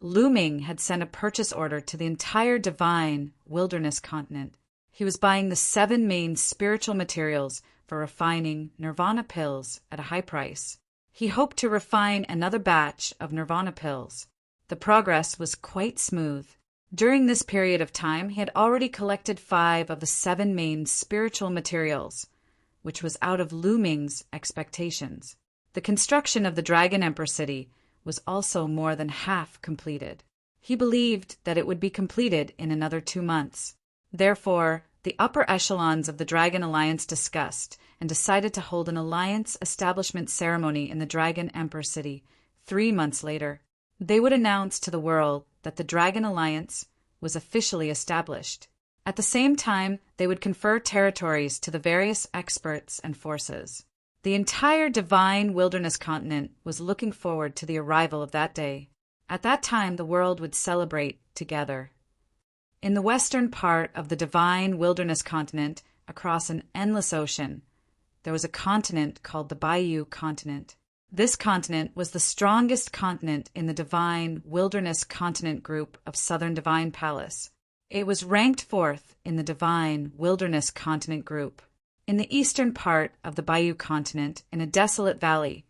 Lu Ming had sent a purchase order to the entire divine wilderness continent. He was buying the 7 main spiritual materials for refining nirvana pills at a high price. He hoped to refine another batch of nirvana pills. The progress was quite smooth. During this period of time, he had already collected 5 of the 7 main spiritual materials, which was out of Lu Ming's expectations. The construction of the Dragon Emperor city was also more than half completed. He believed that it would be completed in another 2 months. Therefore, the upper echelons of the Dragon Alliance discussed and decided to hold an alliance establishment ceremony in the Dragon Emperor city 3 months later. They would announce to the world that the Dragon Alliance was officially established. At the same time, they would confer territories to the various experts and forces. The entire divine wilderness continent was looking forward to the arrival of that day. At that time, the world would celebrate together. In the western part of the divine wilderness continent, across an endless ocean, there was a continent called the Bayou continent. This continent was the strongest continent in the divine wilderness continent group of southern divine palace. It was ranked fourth in the divine wilderness continent group. In the eastern part of the Bayou continent, in a desolate valley,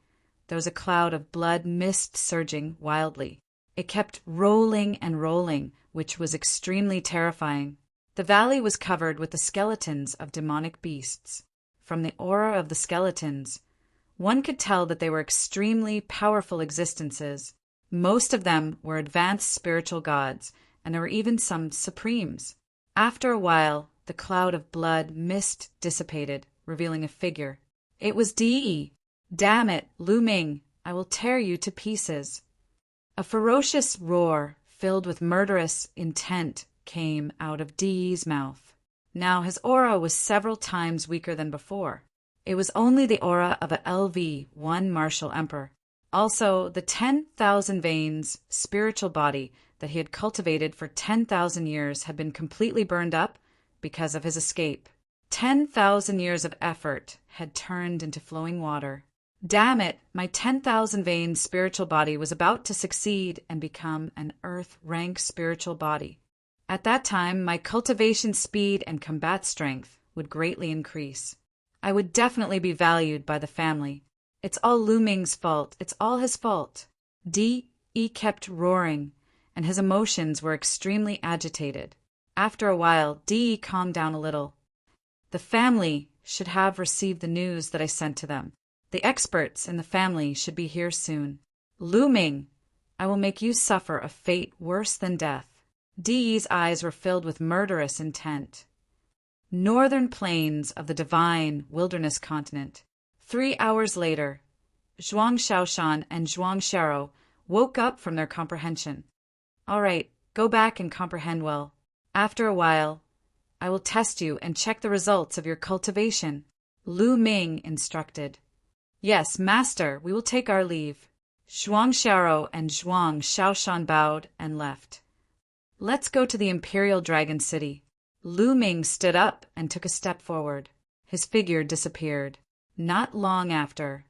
there was a cloud of blood mist surging wildly. It kept rolling and rolling, which was extremely terrifying. The valley was covered with the skeletons of demonic beasts. From the aura of the skeletons, one could tell that they were extremely powerful existences. Most of them were advanced spiritual gods, and there were even some supremes. After a while, the cloud of blood mist dissipated, revealing a figure. It was Di. "Damn it, Lu Ming, I will tear you to pieces." A ferocious roar, filled with murderous intent, came out of Di's mouth. Now his aura was several times weaker than before. It was only the aura of a LV-1 martial emperor. Also, the 10,000 veins spiritual body that he had cultivated for 10,000 years had been completely burned up because of his escape. 10,000 years of effort had turned into flowing water. Damn it, my 10,000 veins spiritual body was about to succeed and become an earth-rank spiritual body. At that time, my cultivation speed and combat strength would greatly increase. I would definitely be valued by the family. It's all Lu Ming's fault. It's all his fault. Di kept roaring, and his emotions were extremely agitated. After a while, Di calmed down a little. The family should have received the news that I sent to them. The experts in the family should be here soon. Lu Ming, I will make you suffer a fate worse than death. Di's eyes were filled with murderous intent. Northern plains of the divine wilderness continent. 3 hours later, Zhuang Shaoshan and Zhuang Sharo woke up from their comprehension. All right, go back and comprehend well. After a while, I will test you and check the results of your cultivation. Lu Ming instructed. Yes, master, we will take our leave. Zhuang Sharo and Zhuang Shaoshan bowed and left. Let's go to the Imperial Dragon City. Lu Ming stood up and took a step forward. His figure disappeared. Not long after,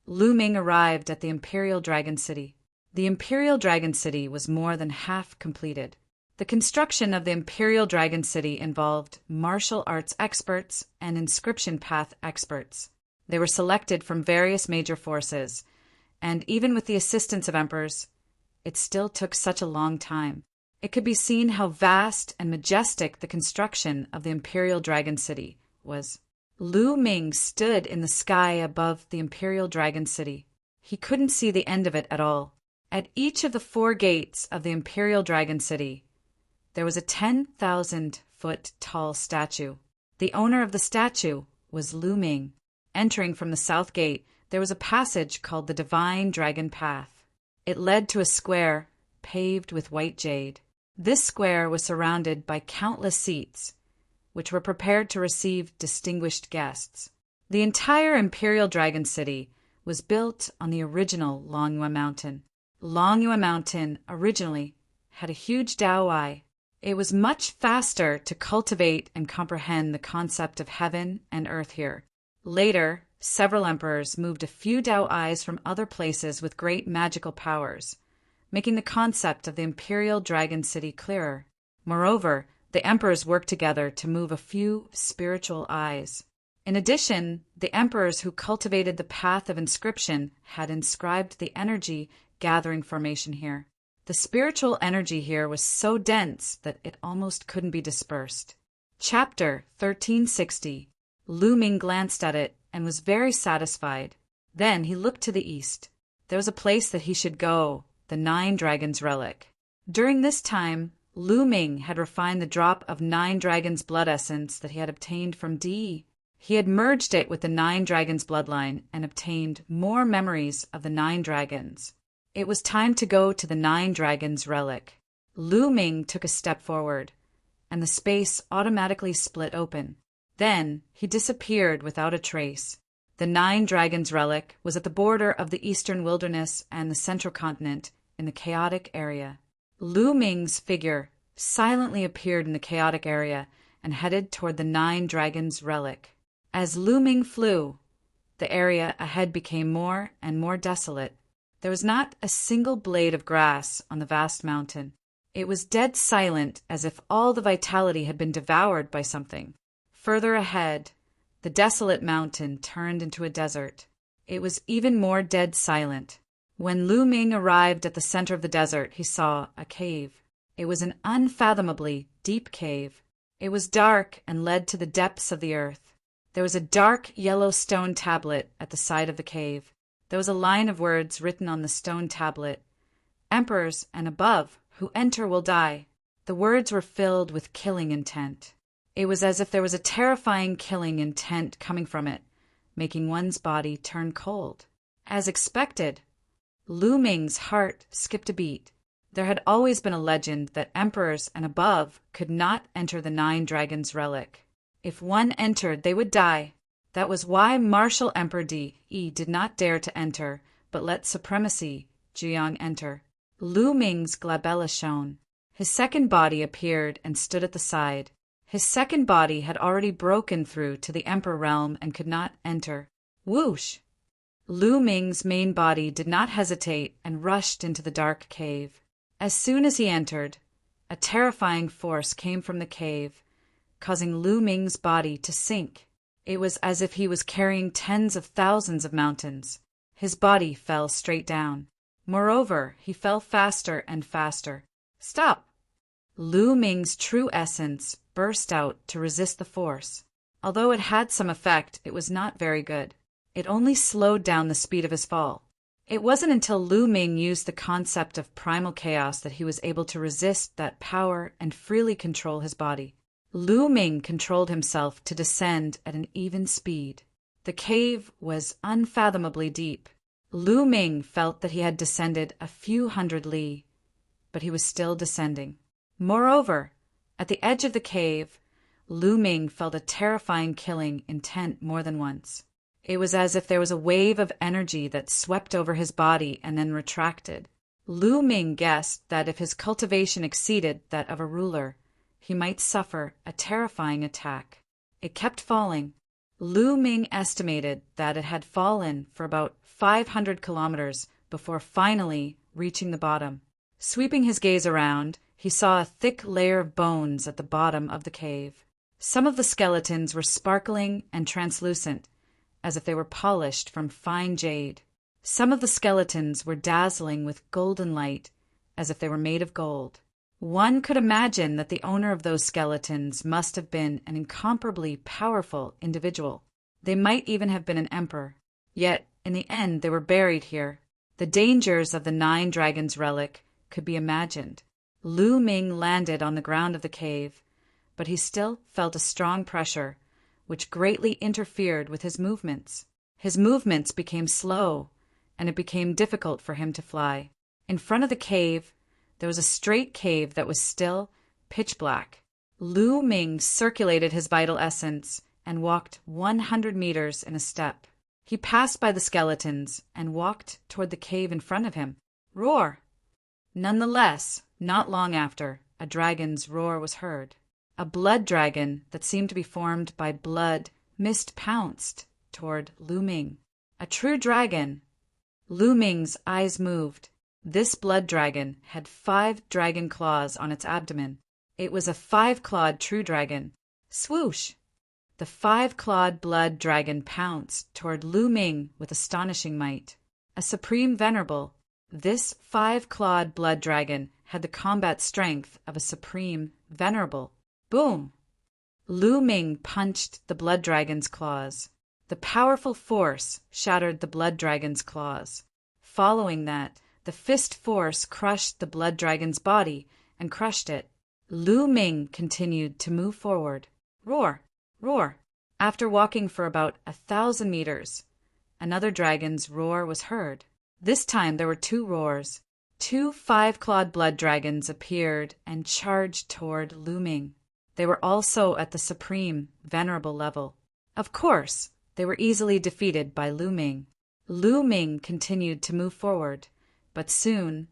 Lu Ming arrived at the Imperial Dragon City. The Imperial Dragon City was more than half completed. The construction of the Imperial Dragon City involved martial arts experts and inscription path experts. They were selected from various major forces, and even with the assistance of emperors, it still took such a long time. It could be seen how vast and majestic the construction of the Imperial Dragon City was. Lu Ming stood in the sky above the Imperial Dragon City. He couldn't see the end of it at all. At each of the 4 gates of the Imperial Dragon City, there was a 10,000-foot tall statue. The owner of the statue was Lu Ming. Entering from the south gate, there was a passage called the Divine Dragon Path. It led to a square paved with white jade. This square was surrounded by countless seats, which were prepared to receive distinguished guests. The entire Imperial Dragon City was built on the original Longyue Mountain. Longyue Mountain originally had a huge Dao Eye. It was much faster to cultivate and comprehend the concept of heaven and earth here. Later, several emperors moved a few Dao Eyes from other places with great magical powers, making the concept of the Imperial Dragon City clearer. Moreover, the emperors worked together to move a few spiritual eyes. In addition, the emperors who cultivated the path of inscription had inscribed the energy gathering formation here. The spiritual energy here was so dense that it almost couldn't be dispersed. Chapter 1360. Lu Ming glanced at it and was very satisfied. Then he looked to the east. There was a place that he should go, the 9 Dragons relic. During this time, Lu Ming had refined the drop of 9 Dragons blood essence that he had obtained from Di. He had merged it with the 9 Dragons bloodline and obtained more memories of the 9 Dragons. It was time to go to the 9 Dragons relic. Lu Ming took a step forward, and the space automatically split open. Then he disappeared without a trace. The 9 Dragons relic was at the border of the eastern wilderness and the central continent in the chaotic area. Lu Ming's figure silently appeared in the chaotic area and headed toward the 9 Dragons relic. As Lu Ming flew, the area ahead became more and more desolate. There was not a single blade of grass on the vast mountain. It was dead silent, as if all the vitality had been devoured by something. Further ahead, the desolate mountain turned into a desert. It was even more dead silent. When Lu Ming arrived at the center of the desert, he saw a cave. It was an unfathomably deep cave. It was dark and led to the depths of the earth. There was a dark yellow stone tablet at the side of the cave. There was a line of words written on the stone tablet. Emperors and above, who enter will die. The words were filled with killing intent. It was as if there was a terrifying killing intent coming from it, making one's body turn cold. As expected, Lu Ming's heart skipped a beat. There had always been a legend that emperors and above could not enter the 9 Dragons relic. If one entered, they would die. That was why Martial Emperor Yi did not dare to enter, but let Supremacy Jiang enter. Lu Ming's glabella shone. His second body appeared and stood at the side. His second body had already broken through to the Emperor realm and could not enter. Whoosh! Lu Ming's main body did not hesitate and rushed into the dark cave. As soon as he entered, a terrifying force came from the cave, causing Lu Ming's body to sink. It was as if he was carrying tens of thousands of mountains. His body fell straight down. Moreover, he fell faster and faster. Stop! Lu Ming's true essence burst out to resist the force. Although it had some effect, it was not very good. It only slowed down the speed of his fall. It wasn't until Lu Ming used the concept of primal chaos that he was able to resist that power and freely control his body. Lu Ming controlled himself to descend at an even speed. The cave was unfathomably deep. Lu Ming felt that he had descended a few hundred li, but he was still descending. Moreover, at the edge of the cave, Lu Ming felt a terrifying killing intent more than once. It was as if there was a wave of energy that swept over his body and then retracted. Lu Ming guessed that if his cultivation exceeded that of a ruler, he might suffer a terrifying attack. It kept falling. Lu Ming estimated that it had fallen for about 500 kilometers before finally reaching the bottom. Sweeping his gaze around, he saw a thick layer of bones at the bottom of the cave. Some of the skeletons were sparkling and translucent, as if they were polished from fine jade. Some of the skeletons were dazzling with golden light, as if they were made of gold. One could imagine that the owner of those skeletons must have been an incomparably powerful individual. They might even have been an emperor. Yet, in the end, they were buried here. The dangers of the 9 Dragons relic could be imagined. Lu Ming landed on the ground of the cave, but he still felt a strong pressure, which greatly interfered with his movements. His movements became slow, and it became difficult for him to fly. In front of the cave, there was a straight cave that was still pitch black. Lu Ming circulated his vital essence and walked 100 meters in a step. He passed by the skeletons and walked toward the cave in front of him. Roar! Nonetheless, not long after, a dragon's roar was heard. A blood dragon that seemed to be formed by blood mist pounced toward Lu Ming. A true dragon. Lu Ming's eyes moved. This blood dragon had 5 dragon claws on its abdomen. It was a 5-clawed true dragon. Swoosh! The 5-clawed blood dragon pounced toward Lu Ming with astonishing might. A supreme venerable. This 5-clawed blood dragon had the combat strength of a supreme venerable. Boom! Lu Ming punched the blood dragon's claws. The powerful force shattered the blood dragon's claws. Following that, the fist force crushed the blood dragon's body and crushed it. Lu Ming continued to move forward. Roar! Roar! After walking for about 1,000 meters, another dragon's roar was heard. This time there were 2 roars. 2 5-clawed blood dragons appeared and charged toward Lu Ming. They were also at the supreme, venerable level. Of course, they were easily defeated by Lu Ming. Lu Ming continued to move forward, but soon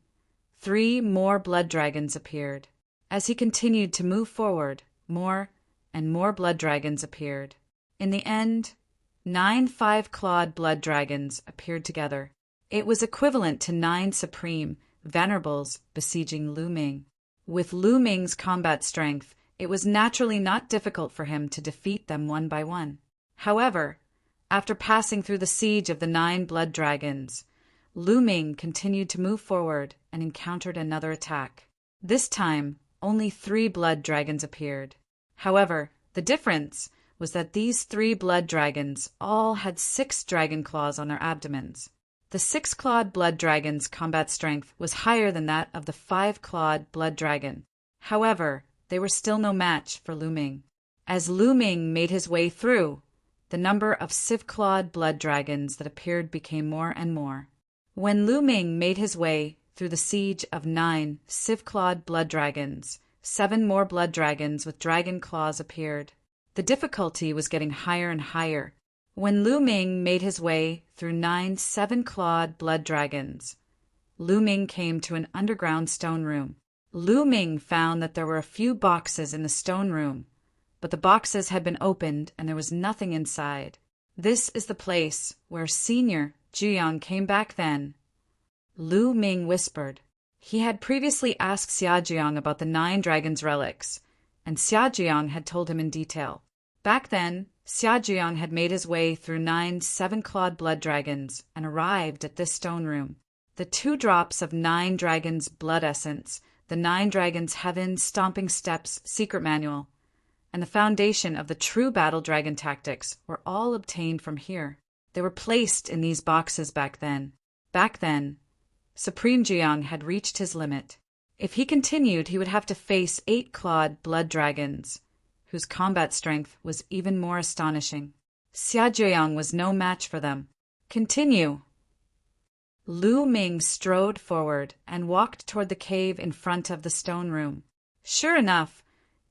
3 more blood dragons appeared. As he continued to move forward, more and more blood dragons appeared. In the end, 9 5-clawed blood dragons appeared together. It was equivalent to 9 supreme venerables besieging Lu Ming. With Lu Ming's combat strength, it was naturally not difficult for him to defeat them one by one. However, after passing through the siege of the 9 blood dragons, Lu Ming continued to move forward and encountered another attack. This time, only 3 blood dragons appeared. However, the difference was that these 3 blood dragons all had 6 dragon claws on their abdomens. The 6-clawed blood dragon's combat strength was higher than that of the 5-clawed blood dragon. However, they were still no match for Lu Ming. As Lu Ming made his way through, the number of sieve-clawed blood dragons that appeared became more and more. When Lu Ming made his way through the siege of 9 sieve-clawed blood dragons, 7 more blood dragons with dragon claws appeared. The difficulty was getting higher and higher. When Lu Ming made his way through 9 7-clawed blood dragons, Lu Ming came to an underground stone room. Lu Ming found that there were a few boxes in the stone room, but the boxes had been opened and there was nothing inside. This is the place where Senior Zhuyang came back then. Lu Ming whispered. He had previously asked Xia Zhuyang about the 9 dragons' relics, and Xia Zhuyang had told him in detail. Back then, Xia Zhuyang had made his way through 9 7-clawed blood dragons and arrived at this stone room. The 2 drops of 9 dragons' blood essence, the 9 dragons' heaven stomping steps secret manual, and the foundation of the true battle dragon tactics were all obtained from here. They were placed in these boxes back then. Back then, Supreme Zhuyang had reached his limit. If he continued, he would have to face 8-clawed blood dragons, whose combat strength was even more astonishing. Xia Zhuyang was no match for them. Continue. Lu Ming strode forward and walked toward the cave in front of the stone room. Sure enough,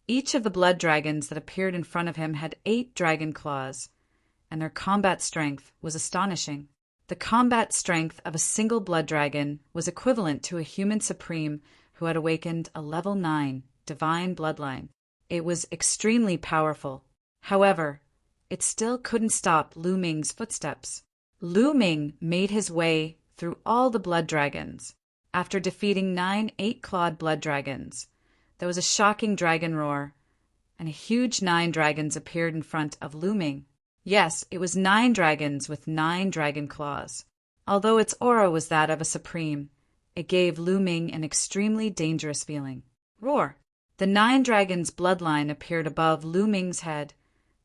each of the blood dragons that appeared in front of him had 8 dragon claws, and their combat strength was astonishing. The combat strength of a single blood dragon was equivalent to a human supreme who had awakened a level 9 divine bloodline. It was extremely powerful. However, it still couldn't stop Lu Ming's footsteps. Lu Ming made his way through all the blood dragons. After defeating 9 8-clawed blood dragons, there was a shocking dragon roar, and a huge 9 dragons appeared in front of Lu Ming. Yes, it was 9 dragons with 9 dragon claws. Although its aura was that of a supreme, it gave Lu Ming an extremely dangerous feeling. Roar! The 9 dragons' bloodline appeared above Lu Ming's head,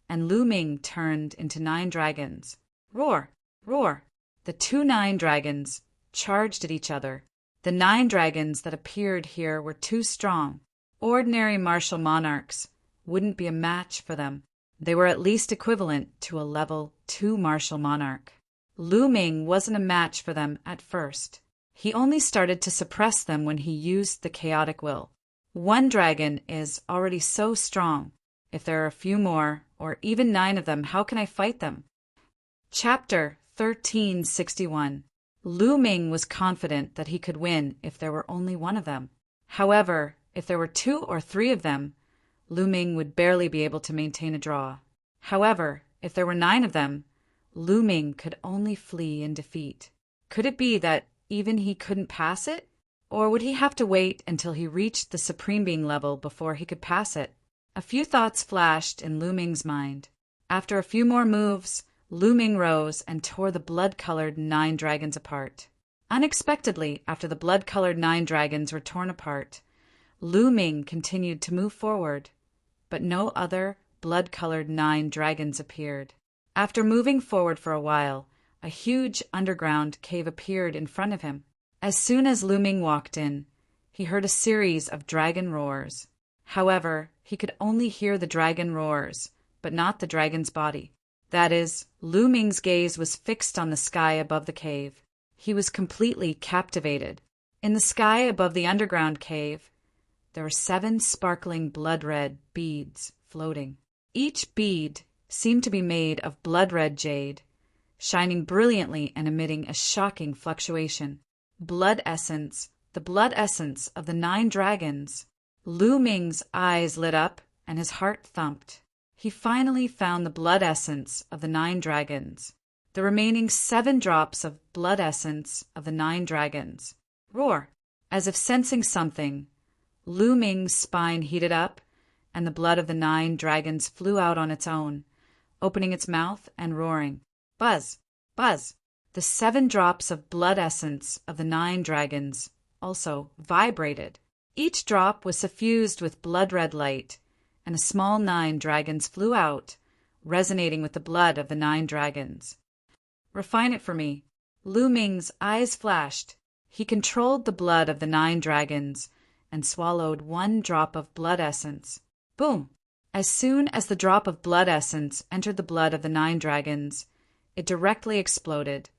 and Lu Ming turned into 9 dragons. Roar! Roar! The 2 9 dragons charged at each other. The 9 dragons that appeared here were too strong. Ordinary martial monarchs wouldn't be a match for them. They were at least equivalent to a level 2 martial monarch. Lu Ming wasn't a match for them at first. He only started to suppress them when he used the chaotic will. 1 dragon is already so strong. If there are a few more, or even 9 of them, how can I fight them? Chapter 1361. Lu Ming was confident that he could win if there were only 1 of them. However, if there were 2 or 3 of them, Lu Ming would barely be able to maintain a draw. However, if there were 9 of them, Lu Ming could only flee in defeat. Could it be that even he couldn't pass it? Or would he have to wait until he reached the Supreme Being level before he could pass it? A few thoughts flashed in Lu Ming's mind. After a few more moves, Lu Ming rose and tore the blood-colored 9 dragons apart. Unexpectedly, after the blood-colored 9 dragons were torn apart, Lu Ming continued to move forward, but no other blood-colored 9 dragons appeared. After moving forward for a while, a huge underground cave appeared in front of him. As soon as Lu Ming walked in, he heard a series of dragon roars. However, he could only hear the dragon roars, but not the dragon's body. That is, Lu Ming's gaze was fixed on the sky above the cave. He was completely captivated. In the sky above the underground cave, there were 7 sparkling blood-red beads floating. Each bead seemed to be made of blood-red jade, shining brilliantly and emitting a shocking fluctuation. Blood essence, the blood essence of the 9 dragons. Lu Ming's eyes lit up and his heart thumped. He finally found the blood essence of the 9 dragons. The remaining 7 drops of blood essence of the 9 dragons. Roar! As if sensing something, Lu Ming's spine heated up, and the blood of the 9 dragons flew out on its own, opening its mouth and roaring. Buzz! Buzz! The 7 drops of blood essence of the 9 dragons also vibrated. Each drop was suffused with blood-red light, and a small 9 dragons flew out, resonating with the blood of the 9 dragons. Refine it for me. Lu Ming's eyes flashed. He controlled the blood of the 9 dragons and swallowed 1 drop of blood essence. Boom! As soon as the drop of blood essence entered the blood of the 9 dragons, it directly exploded,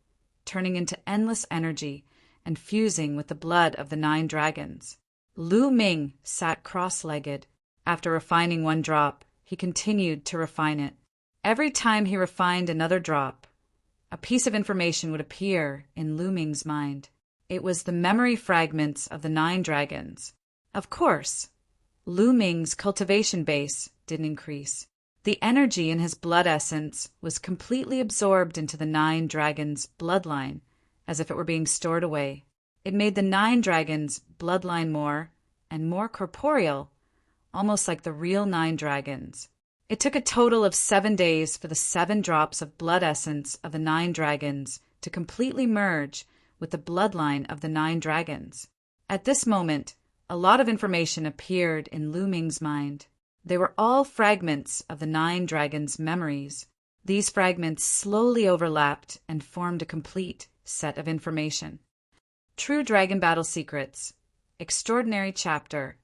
turning into endless energy and fusing with the blood of the 9 dragons. Lu Ming sat cross-legged. After refining 1 drop, he continued to refine it. Every time he refined another drop, a piece of information would appear in Lu Ming's mind. It was the memory fragments of the 9 dragons. Of course, Lu Ming's cultivation base didn't increase. The energy in his blood essence was completely absorbed into the 9 dragons' bloodline, as if it were being stored away. It made the 9 dragons' bloodline more and more corporeal, almost like the real 9 dragons. It took a total of 7 days for the 7 drops of blood essence of the 9 dragons to completely merge with the bloodline of the 9 dragons. At this moment, a lot of information appeared in Lu Ming's mind. They were all fragments of the 9 dragons' memories. These fragments slowly overlapped and formed a complete set of information. True Dragon Battle Secrets. Extraordinary Chapter.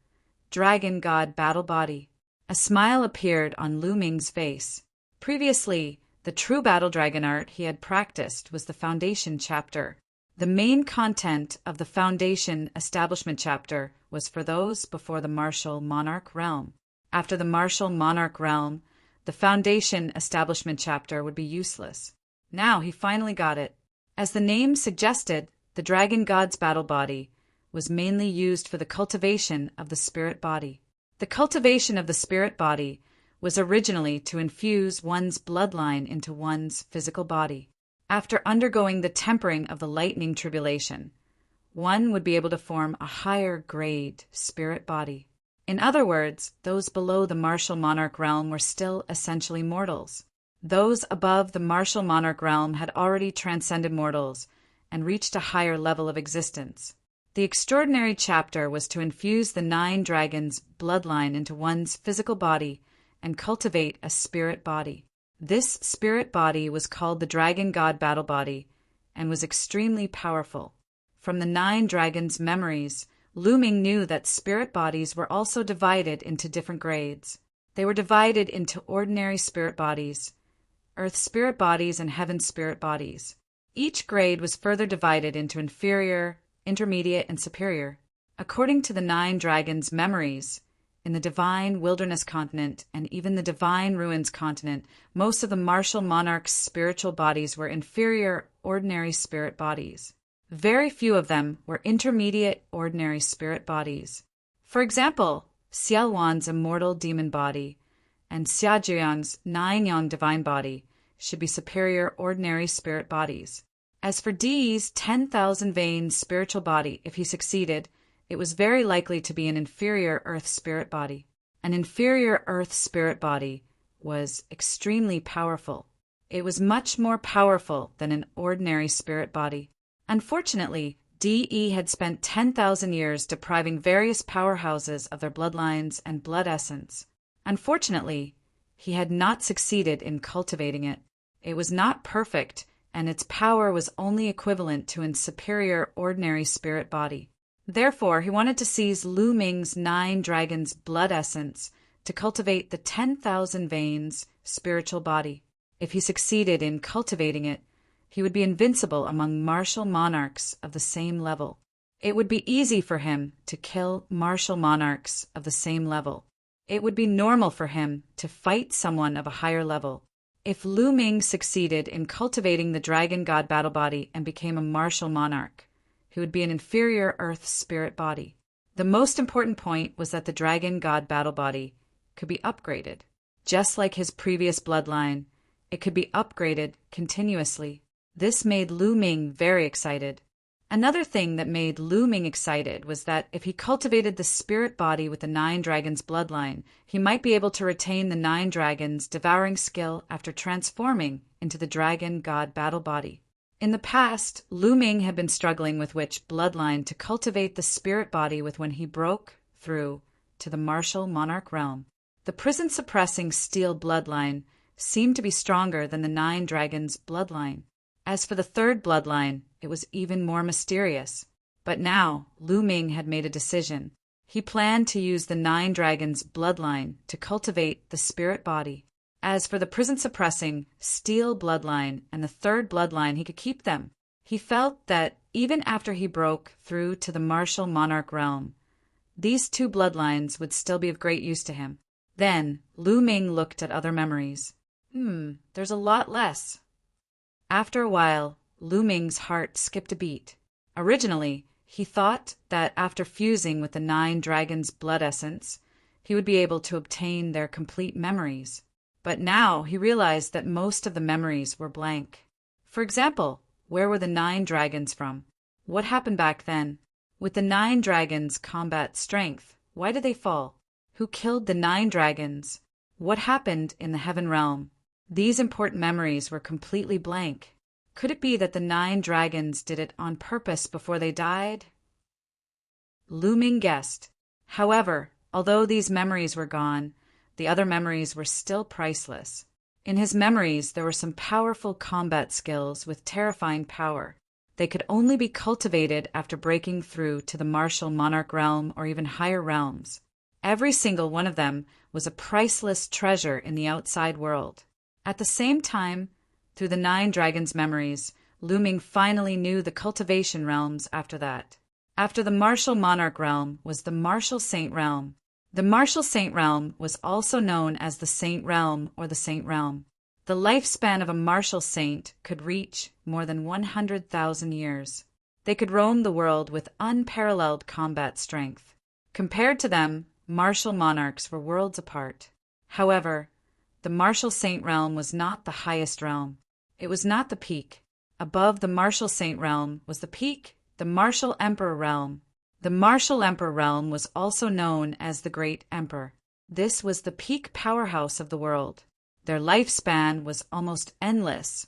Dragon God Battle Body. A smile appeared on Lu Ming's face. Previously, the true battle dragon art he had practiced was the Foundation Chapter. The main content of the Foundation Establishment Chapter was for those before the Martial Monarch Realm. After the Martial Monarch Realm, the Foundation Establishment Chapter would be useless. Now he finally got it. As the name suggested, the Dragon God's battle body was mainly used for the cultivation of the spirit body. The cultivation of the spirit body was originally to infuse one's bloodline into one's physical body. After undergoing the tempering of the lightning tribulation, one would be able to form a higher grade spirit body. In other words, those below the Martial Monarch Realm were still essentially mortals. Those above the Martial Monarch Realm had already transcended mortals and reached a higher level of existence. The extraordinary chapter was to infuse the 9 dragons' bloodline into one's physical body and cultivate a spirit body. This spirit body was called the Dragon God Battle Body and was extremely powerful. From the 9 dragons' memories, Lu Ming knew that spirit bodies were also divided into different grades. They were divided into ordinary spirit bodies, earth spirit bodies, and heaven spirit bodies. Each grade was further divided into inferior, intermediate, and superior. According to the 9 dragons' memories, in the Divine Wilderness Continent and even the Divine Ruins Continent, most of the Martial Monarch's spiritual bodies were inferior, ordinary spirit bodies. Very few of them were intermediate, ordinary spirit bodies. For example, Xiaowan's immortal demon body and Xiajian's 9-yang divine body should be superior, ordinary spirit bodies. As for Di's 10,000 veins spiritual body, if he succeeded, it was very likely to be an inferior earth spirit body. An inferior earth spirit body was extremely powerful. It was much more powerful than an ordinary spirit body. Unfortunately, D.E. had spent 10,000 years depriving various powerhouses of their bloodlines and blood essence. Unfortunately, he had not succeeded in cultivating it. It was not perfect, and its power was only equivalent to a superior ordinary spirit body. Therefore, he wanted to seize Lu Ming's 9 dragons' blood essence to cultivate the 10,000 veins spiritual body. If he succeeded in cultivating it, he would be invincible among martial monarchs of the same level. It would be easy for him to kill martial monarchs of the same level. It would be normal for him to fight someone of a higher level. If Lu Ming succeeded in cultivating the dragon god battle body and became a martial monarch, he would be an inferior earth spirit body. The most important point was that the dragon god battle body could be upgraded. Just like his previous bloodline, it could be upgraded continuously. This made Lu Ming very excited. Another thing that made Lu Ming excited was that if he cultivated the spirit body with the 9 dragons bloodline, he might be able to retain the 9 dragons devouring skill after transforming into the dragon god battle body. In the past, Lu Ming had been struggling with which bloodline to cultivate the spirit body with when he broke through to the martial monarch realm. The prison-suppressing steel bloodline seemed to be stronger than the 9 dragons bloodline. As for the 3rd bloodline, it was even more mysterious. But now, Lu Ming had made a decision. He planned to use the 9 dragons bloodline to cultivate the spirit body. As for the prison-suppressing steel bloodline and the 3rd bloodline, he could keep them. He felt that even after he broke through to the martial monarch realm, these 2 bloodlines would still be of great use to him. Then, Lu Ming looked at other memories. There's a lot less. After a while, Lu Ming's heart skipped a beat. Originally, he thought that after fusing with the 9 dragons' blood essence, he would be able to obtain their complete memories. But now he realized that most of the memories were blank. For example, where were the 9 dragons from? What happened back then? With the 9 dragons' combat strength, why did they fall? Who killed the 9 dragons? What happened in the heaven realm? These important memories were completely blank. Could it be that the 9 dragons did it on purpose before they died? Lu Ming guessed. However, although these memories were gone, the other memories were still priceless. In his memories, there were some powerful combat skills with terrifying power. They could only be cultivated after breaking through to the martial monarch realm or even higher realms. Every single one of them was a priceless treasure in the outside world. At the same time, through the 9 dragons' memories, Lu Ming finally knew the cultivation realms after that. After the martial monarch realm was the martial saint realm. The martial saint realm was also known as the saint realm or the saint realm. The lifespan of a martial saint could reach more than 100,000 years. They could roam the world with unparalleled combat strength. Compared to them, martial monarchs were worlds apart. However, the martial saint realm was not the highest realm. It was not the peak. Above the martial saint realm was the peak, the martial emperor realm. The martial emperor realm was also known as the Great Emperor. This was the peak powerhouse of the world. Their lifespan was almost endless,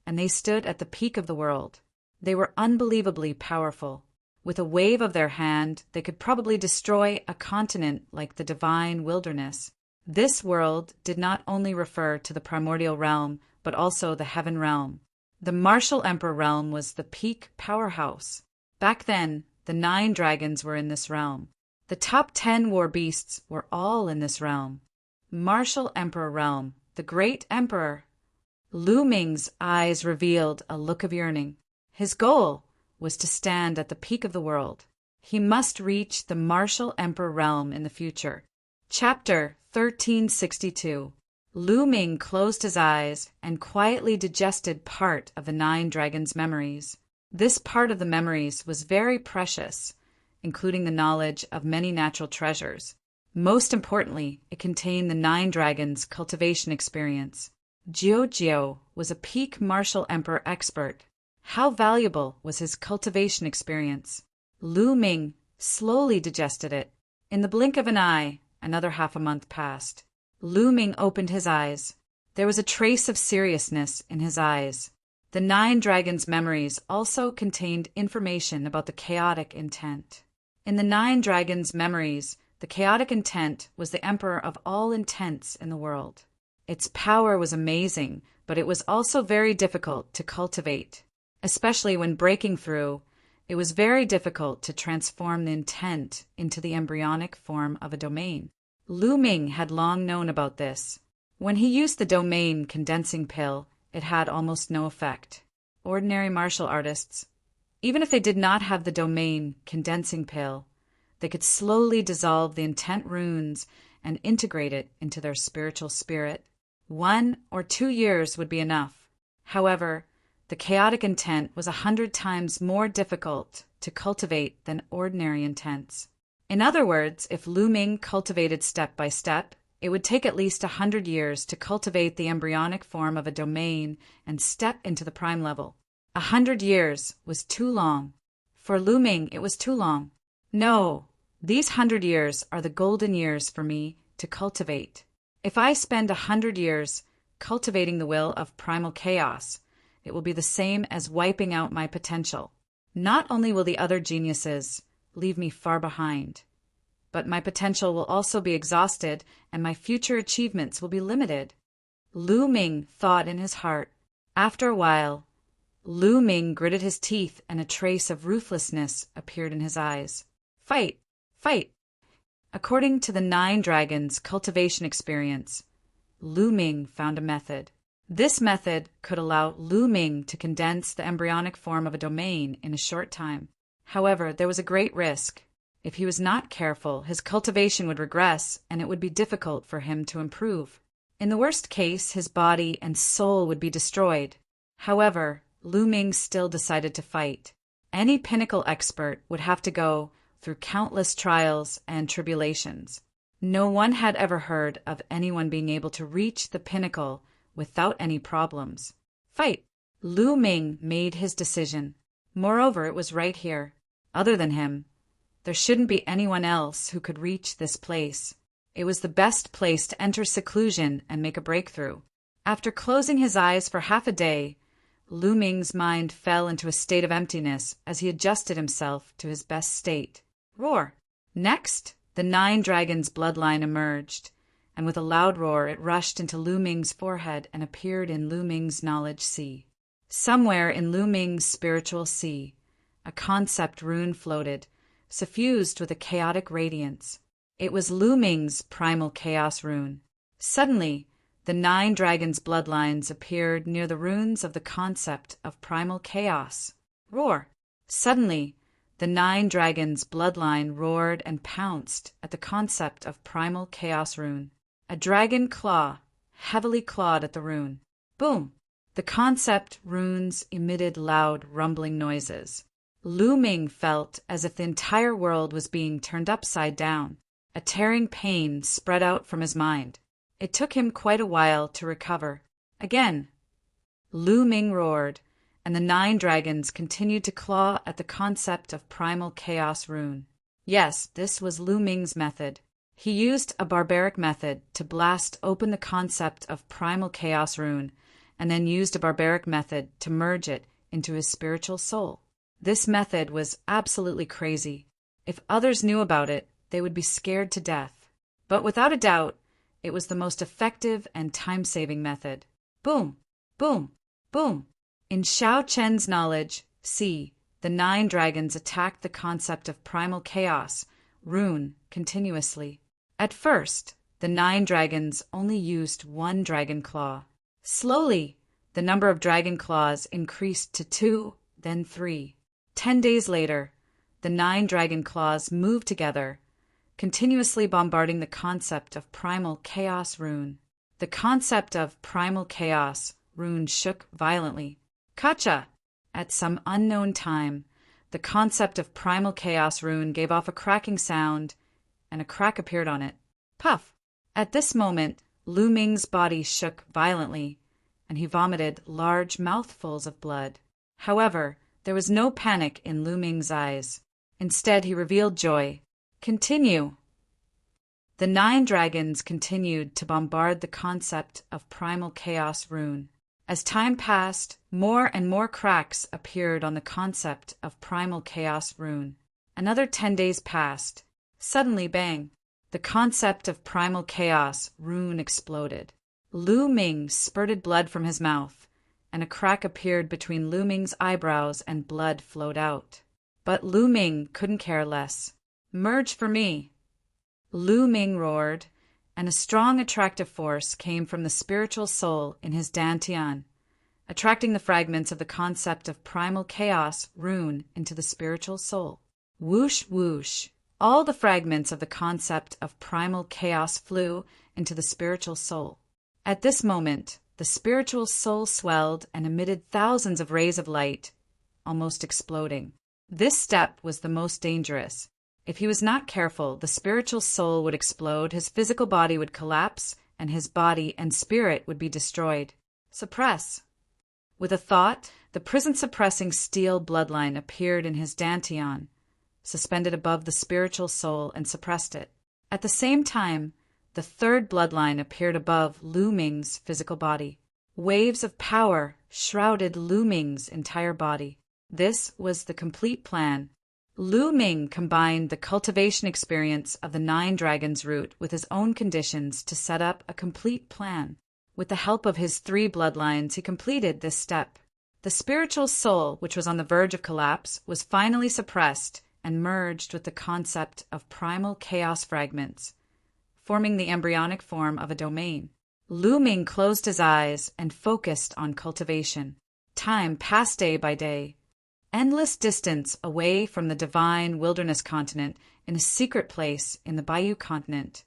and they stood at the peak of the world. They were unbelievably powerful. With a wave of their hand, they could probably destroy a continent like the divine wilderness. This world did not only refer to the primordial realm, but also the heaven realm. The martial emperor realm was the peak powerhouse. Back then, the 9 dragons were in this realm. The top 10 war beasts were all in this realm. Martial emperor realm, the great emperor. Lu Ming's eyes revealed a look of yearning. His goal was to stand at the peak of the world. He must reach the martial emperor realm in the future. Chapter 1362. Lu Ming closed his eyes and quietly digested part of the 9 dragons' memories. This part of the memories was very precious, including the knowledge of many natural treasures. Most importantly, it contained the 9 dragons' cultivation experience. Jiao was a peak martial emperor expert. How valuable was his cultivation experience? Lu Ming slowly digested it. In the blink of an eye, another half a month passed. Lu Ming opened his eyes. There was a trace of seriousness in his eyes. The 9 dragons' memories also contained information about the chaotic intent. In the 9 dragons' memories, the chaotic intent was the emperor of all intents in the world. Its power was amazing, but it was also very difficult to cultivate. Especially when breaking through, it was very difficult to transform the intent into the embryonic form of a domain. Lu Ming had long known about this. When he used the domain condensing pill, it had almost no effect. Ordinary martial artists Even if they did not have the domain condensing pill, they could slowly dissolve the intent runes and integrate it into their spiritual spirit. 1 or 2 years would be enough. However, the chaotic intent was 100 times more difficult to cultivate than ordinary intents. In other words, if Lu Ming cultivated step by step, it would take at least 100 years to cultivate the embryonic form of a domain and step into the prime level. 100 years was too long. For Lu Ming, it was too long. No, these 100 years are the golden years for me to cultivate. If I spend 100 years cultivating the will of primal chaos, it will be the same as wiping out my potential. Not only will the other geniuses leave me far behind, but my potential will also be exhausted and my future achievements will be limited. Lu Ming thought in his heart. After a while, Lu Ming gritted his teeth and a trace of ruthlessness appeared in his eyes. Fight! Fight! According to the 9 dragons' cultivation experience, Lu Ming found a method. This method could allow Lu Ming to condense the embryonic form of a domain in a short time. However, there was a great risk. If he was not careful, his cultivation would regress and it would be difficult for him to improve. In the worst case, his body and soul would be destroyed. However, Lu Ming still decided to fight. Any pinnacle expert would have to go through countless trials and tribulations. No one had ever heard of anyone being able to reach the pinnacle without any problems. Fight! Lu Ming made his decision. Moreover, it was right here. Other than him, there shouldn't be anyone else who could reach this place. It was the best place to enter seclusion and make a breakthrough. After closing his eyes for half a day, Lu Ming's mind fell into a state of emptiness as he adjusted himself to his best state. Roar! Next, the 9 dragons' bloodline emerged, and with a loud roar it rushed into Lu Ming's forehead and appeared in Lu Ming's knowledge sea. Somewhere in Lu Ming's spiritual sea, a concept rune floated, suffused with a chaotic radiance. It was Lu Ming's primal chaos rune. Suddenly, the 9 dragons' bloodlines appeared near the runes of the concept of primal chaos. Roar! Suddenly, the 9 dragons' bloodline roared and pounced at the concept of primal chaos rune. A dragon claw heavily clawed at the rune. Boom! The concept runes emitted loud, rumbling noises. Lu Ming felt as if the entire world was being turned upside down. A tearing pain spread out from his mind. It took him quite a while to recover. Again, Lu Ming roared, and the 9 dragons continued to claw at the concept of primal chaos rune. Yes, this was Lu Ming's method. He used a barbaric method to blast open the concept of primal chaos rune, and then used a barbaric method to merge it into his spiritual soul. This method was absolutely crazy. If others knew about it, they would be scared to death. But without a doubt, it was the most effective and time-saving method. Boom! Boom! Boom! In Xiao Chen's knowledge, see, the 9 dragons attacked the concept of primal chaos rune continuously. At first, the 9 dragons only used 1 dragon claw. Slowly, the number of dragon claws increased to 2, then 3. 10 days later, the 9 dragon claws moved together, continuously bombarding the concept of primal chaos rune. The concept of primal chaos rune shook violently. Kacha! At some unknown time, the concept of primal chaos rune gave off a cracking sound, and a crack appeared on it. Puff! At this moment, Lu Ming's body shook violently, and he vomited large mouthfuls of blood. However, there was no panic in Lu Ming's eyes. Instead, he revealed joy. Continue. The 9 dragons continued to bombard the concept of primal chaos rune. As time passed, more and more cracks appeared on the concept of primal chaos rune. Another 10 days passed. Suddenly, bang! The concept of primal chaos rune exploded. Lu Ming spurted blood from his mouth, and a crack appeared between Lu Ming's eyebrows and blood flowed out. But Lu Ming couldn't care less. Merge for me! Lu Ming roared, and a strong attractive force came from the spiritual soul in his dantian. attracting the fragments of the concept of primal chaos rune into the spiritual soul. Whoosh, whoosh. All the fragments of the concept of primal chaos flew into the spiritual soul. At this moment, the spiritual soul swelled and emitted thousands of rays of light, almost exploding. This step was the most dangerous. If he was not careful, the spiritual soul would explode, his physical body would collapse, and his body and spirit would be destroyed. Suppress. With a thought, the prison-suppressing steel bloodline appeared in his dantian, suspended above the spiritual soul, and suppressed it. At the same time, the third bloodline appeared above Lu Ming's physical body. Waves of power shrouded Lu Ming's entire body. This was the complete plan. Lu Ming combined the cultivation experience of the 9 Dragons root with his own conditions to set up a complete plan. With the help of his 3 bloodlines, he completed this step. The spiritual soul, which was on the verge of collapse, was finally suppressed and merged with the concept of primal chaos fragments, forming the embryonic form of a domain. Lu Ming closed his eyes and focused on cultivation. Time passed day by day. Endless distance away from the divine wilderness continent, in a secret place in the Bayou continent,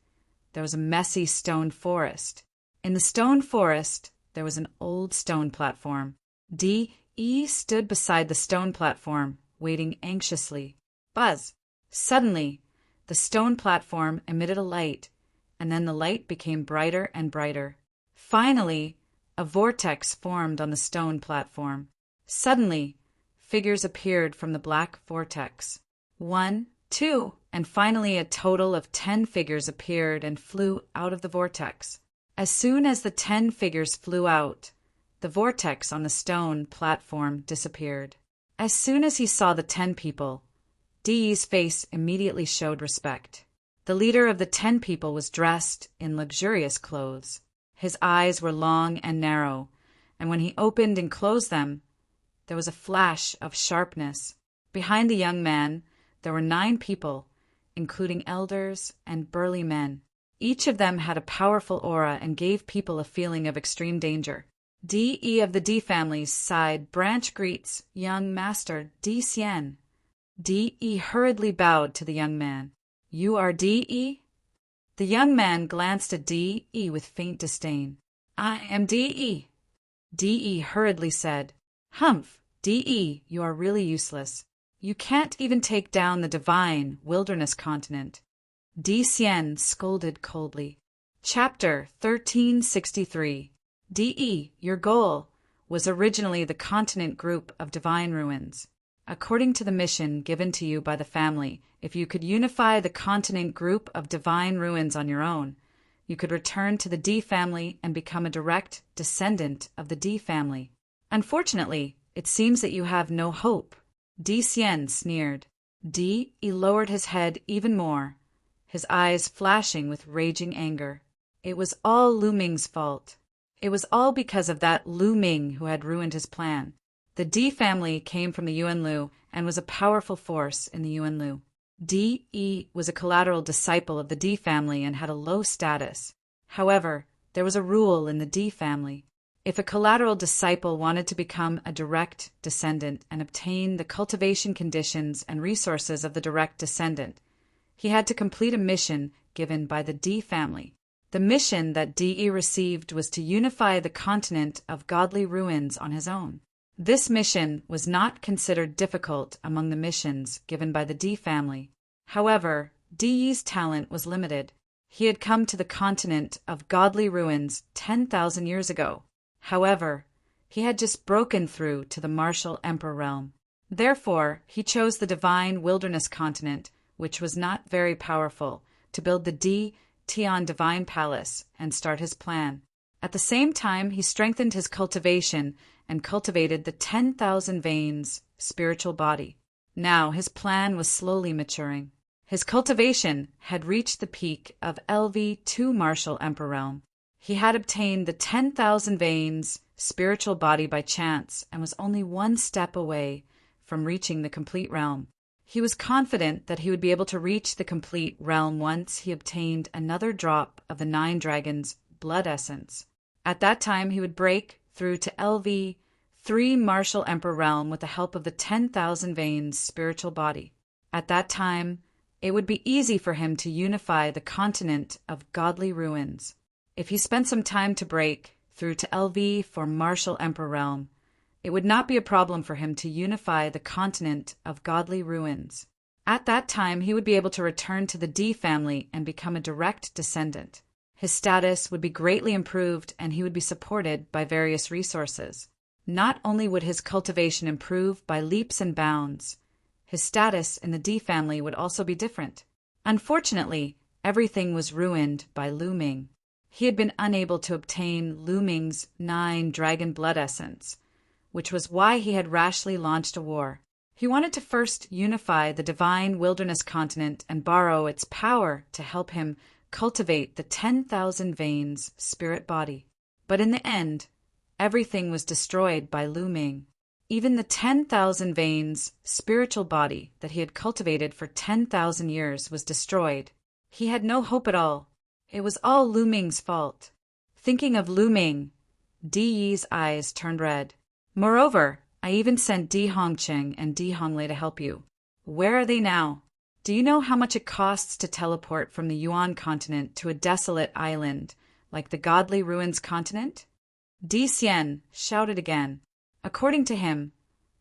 there was a messy stone forest. In the stone forest, there was an old stone platform. D.E. stood beside the stone platform, waiting anxiously. Buzz! Suddenly, the stone platform emitted a light, and then the light became brighter and brighter. Finally, a vortex formed on the stone platform. Suddenly, figures appeared from the black vortex. 1, 2, and finally a total of 10 figures appeared and flew out of the vortex. As soon as the 10 figures flew out, the vortex on the stone platform disappeared. As soon as he saw the 10 people, Dee's face immediately showed respect. The leader of the 10 people was dressed in luxurious clothes. His eyes were long and narrow, and when he opened and closed them, there was a flash of sharpness. Behind the young man, there were 9 people, including elders and burly men. Each of them had a powerful aura and gave people a feeling of extreme danger. D.E. of the D family's side branch greets young master D. Xian. D.E. hurriedly bowed to the young man. "You are D.E.?" The young man glanced at D.E. with faint disdain. "I am D.E." D.E. hurriedly said, "Humph, D.E., you are really useless. You can't even take down the divine wilderness continent." D. Xian scolded coldly. Chapter 1363. D.E., your goal was originally the continent group of divine ruins. According to the mission given to you by the family, if you could unify the continent group of divine ruins on your own, you could return to the D family and become a direct descendant of the D family. Unfortunately, it seems that you have no hope. D. Xian sneered. D.E. lowered his head even more, his eyes flashing with raging anger. It was all Lu Ming's fault. It was all because of that Lu Ming who had ruined his plan. The D family came from the Yuan Lu and was a powerful force in the Yuan Lu. D.E. was a collateral disciple of the D family and had a low status. However, there was a rule in the D family. If a collateral disciple wanted to become a direct descendant and obtain the cultivation conditions and resources of the direct descendant, he had to complete a mission given by the D family. The mission that D.E. received was to unify the continent of godly ruins on his own. This mission was not considered difficult among the missions given by the D family. However, D.E.'s talent was limited. He had come to the continent of godly ruins 10,000 years ago. However, he had just broken through to the martial emperor realm. Therefore, he chose the divine wilderness continent, which was not very powerful, to build the D. Tian Divine Palace and start his plan. At the same time, he strengthened his cultivation and cultivated the 10,000 veins spiritual body. Now his plan was slowly maturing. His cultivation had reached the peak of LV2 Martial Emperor Realm. He had obtained the 10,000 veins spiritual body by chance and was only one step away from reaching the complete realm. He was confident that he would be able to reach the complete realm once he obtained another drop of the 9 dragons' blood essence. At that time, he would break through to LV 3 Martial Emperor realm with the help of the 10,000 veins spiritual body. At that time, it would be easy for him to unify the continent of godly ruins. If he spent some time to break through to LV for Martial Emperor realm, it would not be a problem for him to unify the continent of godly ruins. At that time, he would be able to return to the D family and become a direct descendant. His status would be greatly improved and he would be supported by various resources. Not only would his cultivation improve by leaps and bounds, his status in the D family would also be different. Unfortunately, everything was ruined by Lu Ming. He had been unable to obtain Lu Ming's 9 dragon blood essence, which was why he had rashly launched a war. He wanted to first unify the divine wilderness continent and borrow its power to help him cultivate the 10,000 veins spirit body. But in the end, everything was destroyed by Lu Ming. Even the 10,000 veins spiritual body that he had cultivated for 10,000 years was destroyed. He had no hope at all. It was all Lu Ming's fault. Thinking of Lu Ming, Di Yi's eyes turned red. Moreover, I even sent Di Hongqing and Di Honglei to help you. Where are they now? Do you know how much it costs to teleport from the Yuan continent to a desolate island like the Godly Ruins continent? Di Xian shouted again. According to him,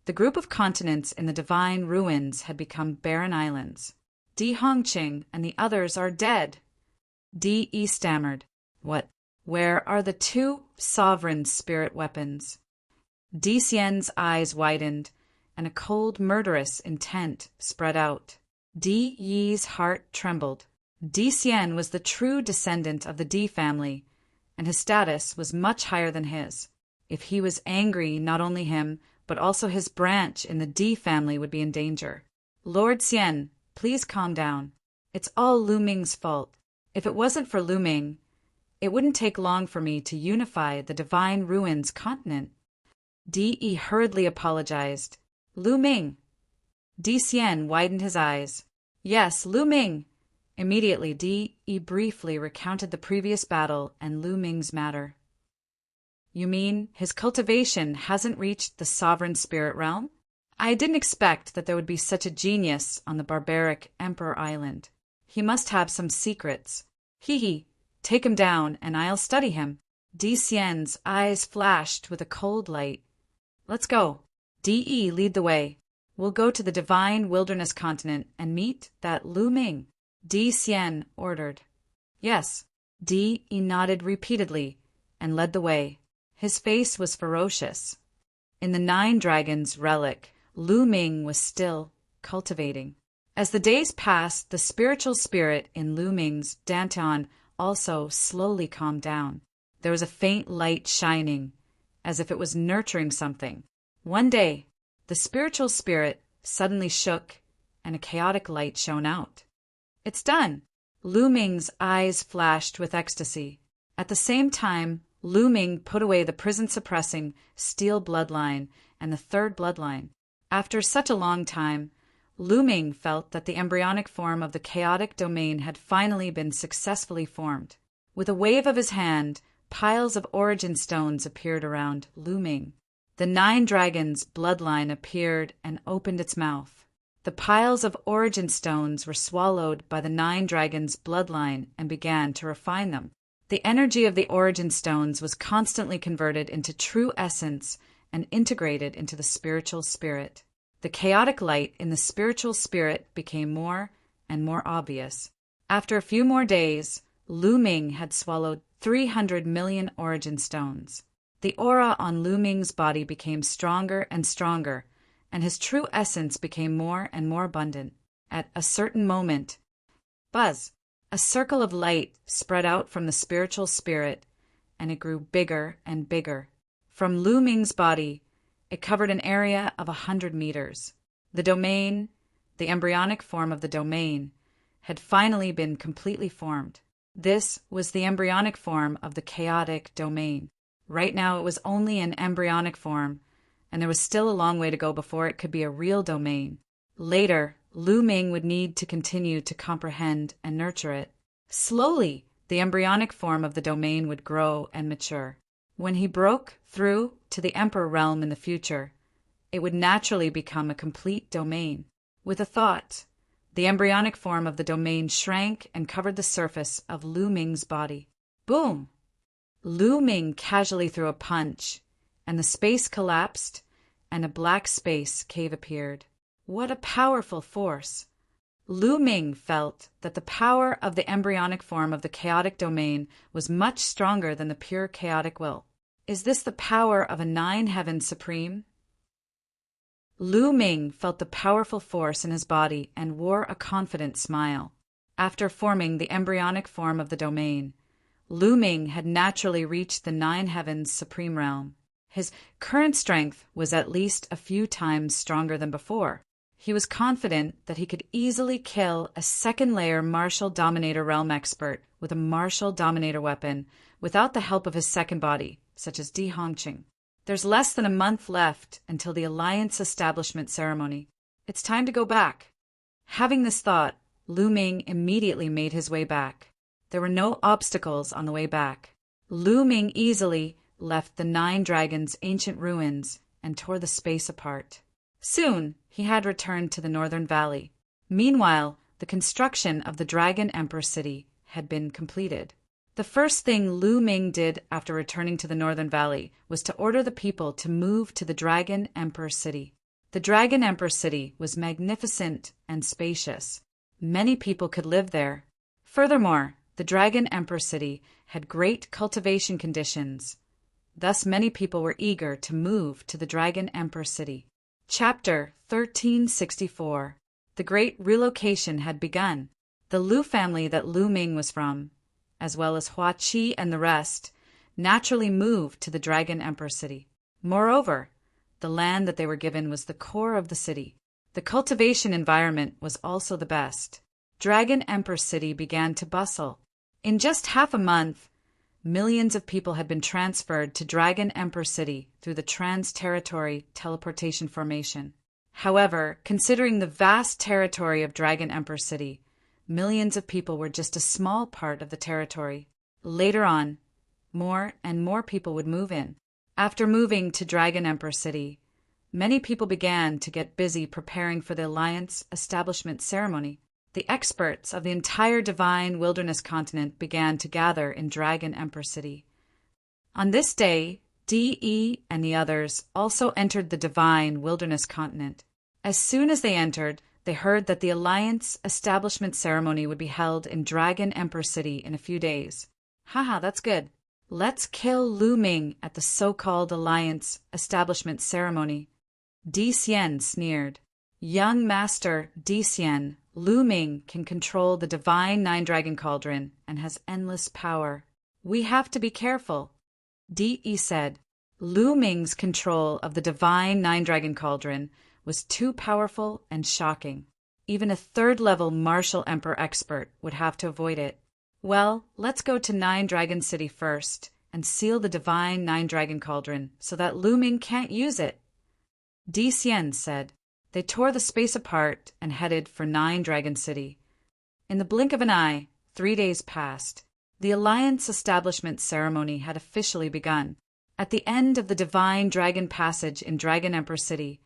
the group of continents in the divine ruins had become barren islands. Di Hongqing and the others are dead. Di Yi stammered. What? Where are the 2 sovereign spirit weapons? Di Xian's eyes widened, and a cold, murderous intent spread out. Di Yi's heart trembled. Di Xian was the true descendant of the Di family, and his status was much higher than his. If he was angry, not only him, but also his branch in the Di family would be in danger. Lord Xian, please calm down. It's all Lu Ming's fault. If it wasn't for Lu Ming, it wouldn't take long for me to unify the divine ruins continent. Di Yi hurriedly apologized. Lu Ming. Di Xian widened his eyes. Yes, Lu Ming. Immediately, Di Yi briefly recounted the previous battle and Lu Ming's matter. You mean his cultivation hasn't reached the sovereign spirit realm? I didn't expect that there would be such a genius on the barbaric Emperor Island. He must have some secrets. Hee, take him down and I'll study him. Di Xian's eyes flashed with a cold light. Let's go. Di Yi, lead the way. We'll go to the divine wilderness continent and meet that Lu Ming. Di Xian ordered. Yes. Di Yi nodded repeatedly and led the way. His face was ferocious. In the 9 dragons relic, Lu Ming was still cultivating. As the days passed, the spiritual spirit in Lu Ming's Dantian also slowly calmed down. There was a faint light shining, as if it was nurturing something. One day, the spiritual spirit suddenly shook, and a chaotic light shone out. It's done! Lu Ming's eyes flashed with ecstasy. At the same time, Lu Ming put away the prison-suppressing steel bloodline and the 3rd bloodline. After such a long time, Lu Ming felt that the embryonic form of the chaotic domain had finally been successfully formed. With a wave of his hand, piles of origin stones appeared around Lu Ming. The 9 dragons' bloodline appeared and opened its mouth. The piles of origin stones were swallowed by the 9 dragons' bloodline and began to refine them. The energy of the origin stones was constantly converted into true essence and integrated into the spiritual spirit. The chaotic light in the spiritual spirit became more and more obvious. After a few more days, Lu Ming had swallowed 300 million origin stones. The aura on Lu Ming's body became stronger and stronger, and his true essence became more and more abundant. At a certain moment, buzz! A circle of light spread out from the spiritual spirit, and it grew bigger and bigger. From Lu Ming's body, it covered an area of 100 meters. The domain, the embryonic form of the domain, had finally been completely formed. This was the embryonic form of the chaotic domain. Right now it was only an embryonic form, and there was still a long way to go before it could be a real domain. Later, Lu Ming would need to continue to comprehend and nurture it. Slowly, the embryonic form of the domain would grow and mature. When he broke through to the Emperor realm in the future, it would naturally become a complete domain. With a thought, the embryonic form of the domain shrank and covered the surface of Lu Ming's body. Boom! Lu Ming casually threw a punch, and the space collapsed, and a black space cave appeared. What a powerful force! Lu Ming felt that the power of the embryonic form of the chaotic domain was much stronger than the pure chaotic will. Is this the power of a nine heavens supreme? Lu Ming felt the powerful force in his body and wore a confident smile. After forming the embryonic form of the domain, Lu Ming had naturally reached the nine heavens supreme realm. His current strength was at least a few times stronger than before. He was confident that he could easily kill a second-layer Martial Dominator realm expert with a Martial Dominator weapon without the help of his second body, such as Di Hongqing. There's less than a month left until the Alliance establishment ceremony. It's time to go back. Having this thought, Lu Ming immediately made his way back. There were no obstacles on the way back. Lu Ming easily left the Nine Dragons' ancient ruins and tore the space apart. Soon, he had returned to the Northern Valley. Meanwhile, the construction of the Dragon Emperor City had been completed. The first thing Lu Ming did after returning to the Northern Valley was to order the people to move to the Dragon Emperor City. The Dragon Emperor City was magnificent and spacious. Many people could live there. Furthermore, the Dragon Emperor City had great cultivation conditions. Thus, many people were eager to move to the Dragon Emperor City. Chapter 1364. The Great Relocation had begun. The Lu family that Lu Ming was from, as well as Hua Qi and the rest, naturally moved to the Dragon Emperor City. Moreover, the land that they were given was the core of the city. The cultivation environment was also the best. Dragon Emperor City began to bustle. In just half a month, millions of people had been transferred to Dragon Emperor City through the trans-territory teleportation formation. However, considering the vast territory of Dragon Emperor City, millions of people were just a small part of the territory. Later on, more and more people would move in. After moving to Dragon Emperor City, many people began to get busy preparing for the Alliance establishment ceremony. The experts of the entire Divine Wilderness continent began to gather in Dragon Emperor City. On this day, D.E. and the others also entered the Divine Wilderness continent. As soon as they entered, they heard that the Alliance establishment ceremony would be held in Dragon Emperor City in a few days. Haha, that's good. Let's kill Lu Ming at the so-called Alliance establishment ceremony. Di Xian sneered. Young Master Di Xian, Lu Ming can control the divine Nine-Dragon Cauldron and has endless power. We have to be careful. Di said. Lu Ming's control of the divine Nine-Dragon Cauldron was too powerful and shocking. Even a third-level Martial Emperor expert would have to avoid it. Well, let's go to Nine Dragon City first and seal the divine Nine-Dragon Cauldron so that Lu Ming can't use it. Di Xian said. They tore the space apart and headed for Nine Dragon City. In the blink of an eye, 3 days passed. The Alliance establishment ceremony had officially begun. At the end of the Divine Dragon Passage in Dragon Emperor City,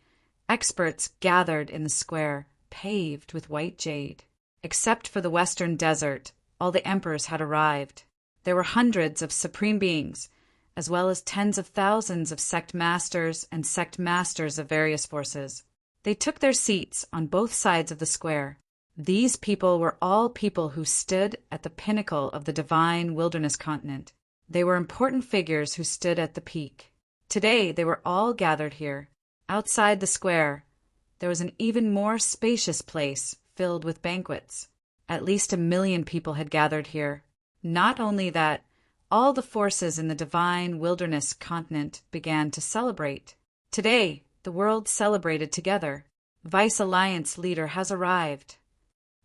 experts gathered in the square, paved with white jade. Except for the Western Desert, all the emperors had arrived. There were hundreds of supreme beings, as well as tens of thousands of sect masters and sect masters of various forces. They took their seats on both sides of the square. These people were all people who stood at the pinnacle of the Divine Wilderness continent. They were important figures who stood at the peak. Today they were all gathered here. Outside the square, there was an even more spacious place filled with banquets. At least 1 million people had gathered here. Not only that, all the forces in the Divine Wilderness continent began to celebrate. Today, the world celebrated together. Vice Alliance leader has arrived.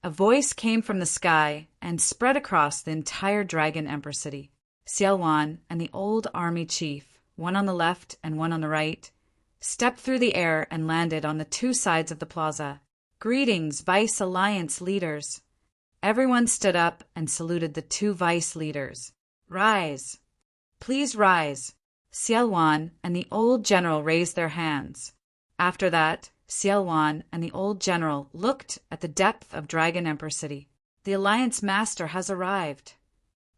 A voice came from the sky and spread across the entire Dragon Emperor City. Xiaowan and the old army chief, one on the left and one on the right, stepped through the air and landed on the 2 sides of the plaza. Greetings, Vice Alliance leaders. Everyone stood up and saluted the 2 vice leaders. Rise. Please rise. Xiaowan and the old general raised their hands. After that, Xiaowan and the old general looked at the depth of Dragon Emperor City. The Alliance Master has arrived.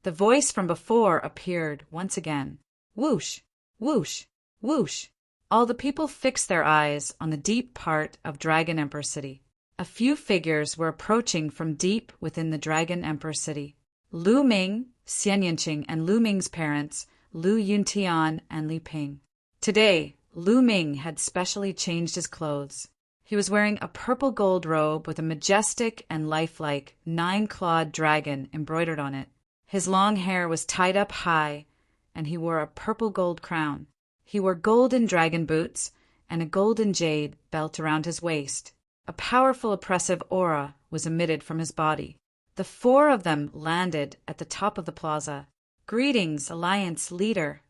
The voice from before appeared once again. Whoosh, whoosh, whoosh. All the people fixed their eyes on the deep part of Dragon Emperor City. A few figures were approaching from deep within the Dragon Emperor City. Lu Ming, Xian Yinqing, and Lu Ming's parents, Lu Yuntian and Li Ping. Today, Lu Ming had specially changed his clothes. He was wearing a purple gold robe with a majestic and lifelike 9-clawed dragon embroidered on it. His long hair was tied up high, and he wore a purple gold crown. He wore golden dragon boots and a golden jade belt around his waist. A powerful oppressive aura was emitted from his body. The 4 of them landed at the top of the plaza. Greetings, Alliance Leader.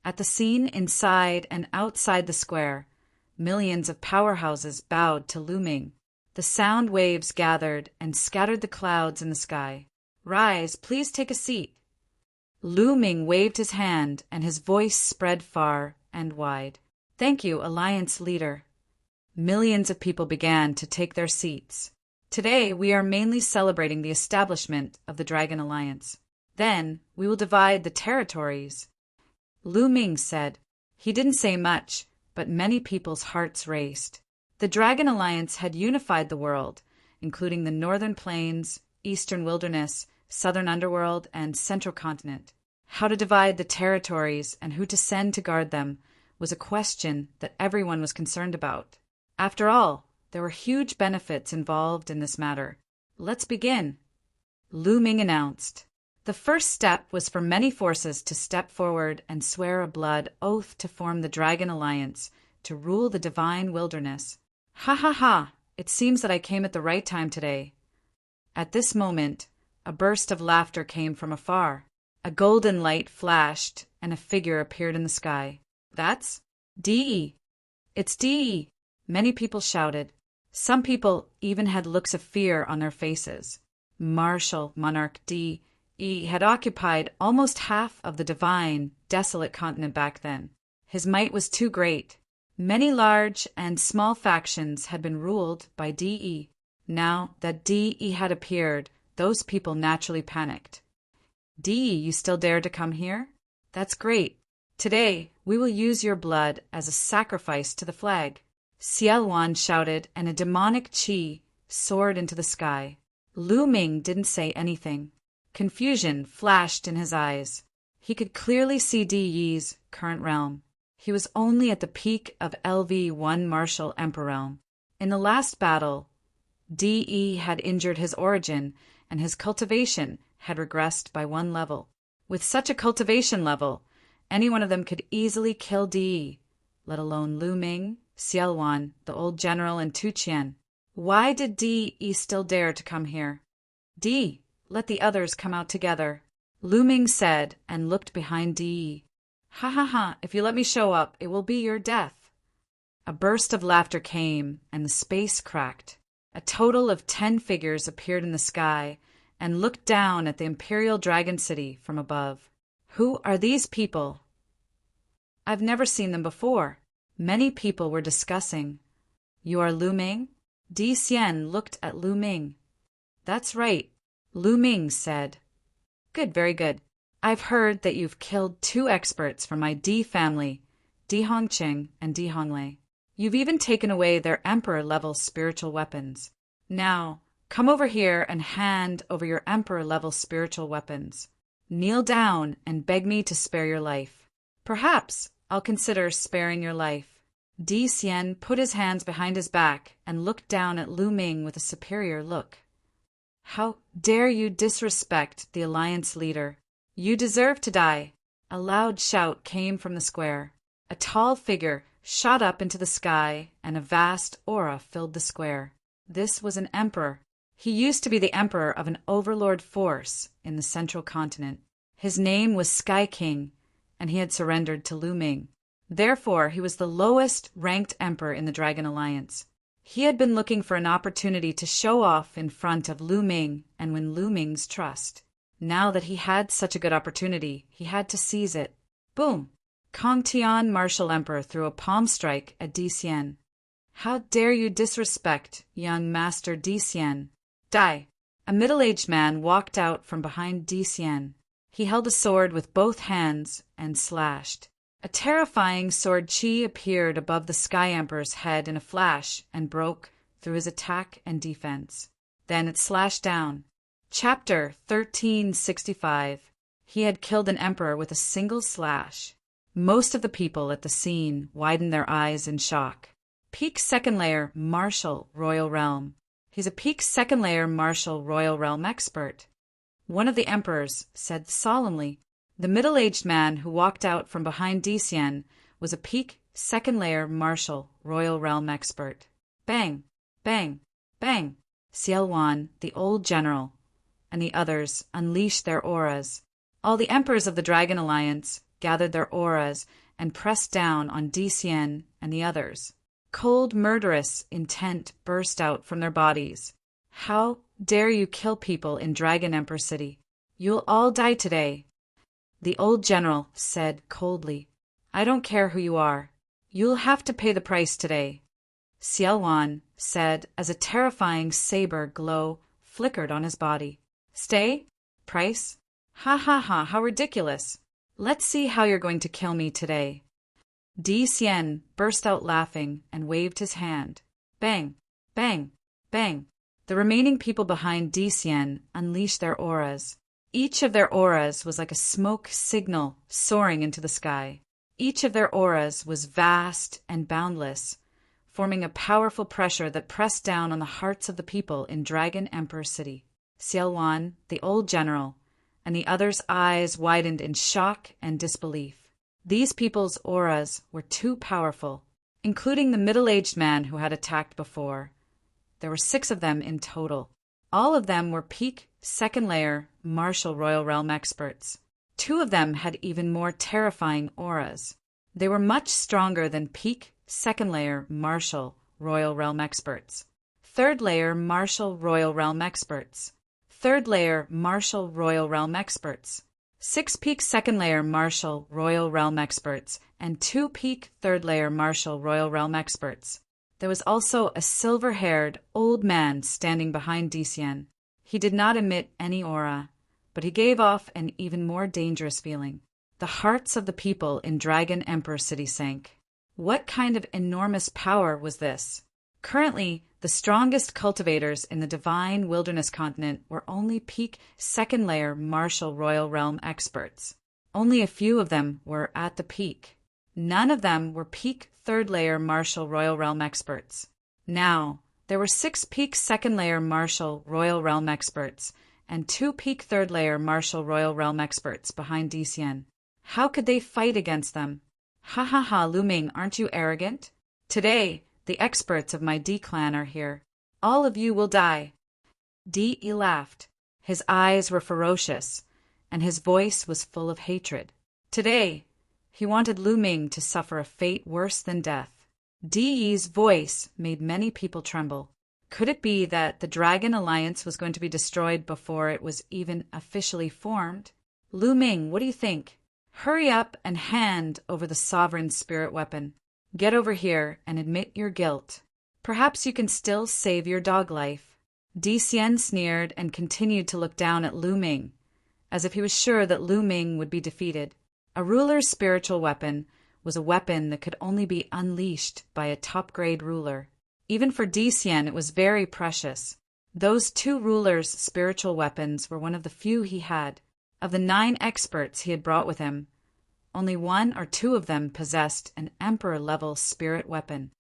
At the scene inside and outside the square, millions of powerhouses bowed to Lu Ming. The sound waves gathered and scattered the clouds in the sky. Rise, please take a seat. Lu Ming waved his hand and his voice spread far and wide. Thank you, Alliance Leader. Millions of people began to take their seats. Today, we are mainly celebrating the establishment of the Dragon Alliance. Then, we will divide the territories. Lu Ming said. He didn't say much, but many people's hearts raced. The Dragon Alliance had unified the world, including the Northern Plains, Eastern Wilderness, Southern Underworld, and Central Continent. How to divide the territories and who to send to guard them was a question that everyone was concerned about. After all, there were huge benefits involved in this matter. Let's begin, Lu Ming announced. The first step was for many forces to step forward and swear a blood oath to form the Dragon Alliance, to rule the divine wilderness. Ha ha ha! It seems that I came at the right time today. At this moment, a burst of laughter came from afar. A golden light flashed, and a figure appeared in the sky. That's Di. It's Di. Many people shouted. Some people even had looks of fear on their faces. Martial monarch Di had occupied almost half of the divine, desolate continent back then. His might was too great. Many large and small factions had been ruled by Di. Now that Di had appeared, those people naturally panicked. Di, you still dare to come here? That's great. Today, we will use your blood as a sacrifice to the flag. Xiaowan shouted, and a demonic qi soared into the sky. Lu Ming didn't say anything. Confusion flashed in his eyes. He could clearly see Di Yi's current realm. He was only at the peak of LV1 martial emperor realm. In the last battle, Di had injured his origin, and his cultivation had regressed by 1 level. With such a cultivation level, any one of them could easily kill Di, let alone Lu Ming, Xiaowan, the old general, and Tu Qian. Why did Di still dare to come here? Di, let the others come out together, Lu Ming said, and looked behind Di. Ha ha ha, if you let me show up, it will be your death. A burst of laughter came, and the space cracked. A total of 10 figures appeared in the sky and looked down at the Imperial Dragon City from above. Who are these people? I've never seen them before. Many people were discussing. You are Lu Ming? Di Xian looked at Lu Ming. That's right, Lu Ming said. Good, very good. I've heard that you've killed 2 experts from my Di family, Di Hongqing and Di Honglei. You've even taken away their emperor-level spiritual weapons. Now, come over here and hand over your emperor-level spiritual weapons. Kneel down and beg me to spare your life. Perhaps I'll consider sparing your life. Di Xian put his hands behind his back and looked down at Lu Ming with a superior look. How dare you disrespect the Alliance leader? You deserve to die. A loud shout came from the square. A tall figure shot up into the sky, and a vast aura filled the square. This was an emperor. He used to be the emperor of an overlord force in the central continent. His name was Sky King, and he had surrendered to Lu Ming. Therefore, he was the lowest ranked emperor in the Dragon Alliance. He had been looking for an opportunity to show off in front of Lu Ming and win Lu Ming's trust. Now that he had such a good opportunity, he had to seize it. Boom! Kong Tian, martial emperor, threw a palm strike at Di Xian. How dare you disrespect young Master Di Xian? Die! A middle-aged man walked out from behind Di Xian. He held a sword with both hands and slashed. A terrifying sword chi appeared above the Sky Emperor's head in a flash and broke through his attack and defense. Then it slashed down. Chapter 1365. He had killed an emperor with a single slash. Most of the people at the scene widened their eyes in shock. Peak second layer martial royal realm. He's a peak second layer martial royal realm expert. One of the emperors said solemnly. The middle-aged man who walked out from behind Di Xian was a peak second layer martial royal realm expert. Bang, bang, bang. Xiao Wan, the old general, and the others unleashed their auras. All the emperors of the Dragon Alliance gathered their auras and pressed down on Di Xian and the others. Cold, murderous intent burst out from their bodies. How dare you kill people in Dragon Emperor City? You'll all die today. The old general said coldly, I don't care who you are. You'll have to pay the price today. Xiao Wan said as a terrifying saber glow flickered on his body. Stay? Price? Ha ha ha, how ridiculous. Let's see how you're going to kill me today. Di Xian burst out laughing and waved his hand. Bang, bang, bang. The remaining people behind Di Xian unleashed their auras. Each of their auras was like a smoke signal soaring into the sky. Each of their auras was vast and boundless, forming a powerful pressure that pressed down on the hearts of the people in Dragon Emperor City. Xiao Wan, the old general, and the others' eyes widened in shock and disbelief. These people's auras were too powerful, including the middle-aged man who had attacked before. There were 6 of them in total. All of them were peak second layer martial royal realm experts. 2 of them had even more terrifying auras. They were much stronger than peak second layer martial royal realm experts. Third layer martial royal realm experts. Third layer martial royal realm experts. 6 peak second layer martial royal realm experts and 2 peak third layer martial royal realm experts. There was also a silver-haired old man standing behind Di Xian. He did not emit any aura, but he gave off an even more dangerous feeling. The hearts of the people in Dragon Emperor City sank. What kind of enormous power was this? Currently, the strongest cultivators in the Divine Wilderness continent were only peak second layer martial royal realm experts. Only a few of them were at the peak. None of them were peak third layer martial royal realm experts. Now, there were 6 peak second layer martial royal realm experts and 2 peak third layer martial royal realm experts behind Di Xian. How could they fight against them? Ha ha ha, Lu Ming, aren't you arrogant? Today, the experts of my Di clan are here. All of you will die. Di laughed. His eyes were ferocious, and his voice was full of hatred. Today, he wanted Lu Ming to suffer a fate worse than death. Di's voice made many people tremble. Could it be that the Dragon Alliance was going to be destroyed before it was even officially formed? Lu Ming, what do you think? Hurry up and hand over the sovereign spirit weapon. Get over here and admit your guilt. Perhaps you can still save your dog life. Di Xian sneered and continued to look down at Lu Ming, as if he was sure that Lu Ming would be defeated. A ruler's spiritual weapon was a weapon that could only be unleashed by a top-grade ruler. Even for Di Xian, it was very precious. Those 2 rulers' spiritual weapons were one of the few he had. Of the 9 experts he had brought with him, only 1 or 2 of them possessed an emperor-level spirit weapon.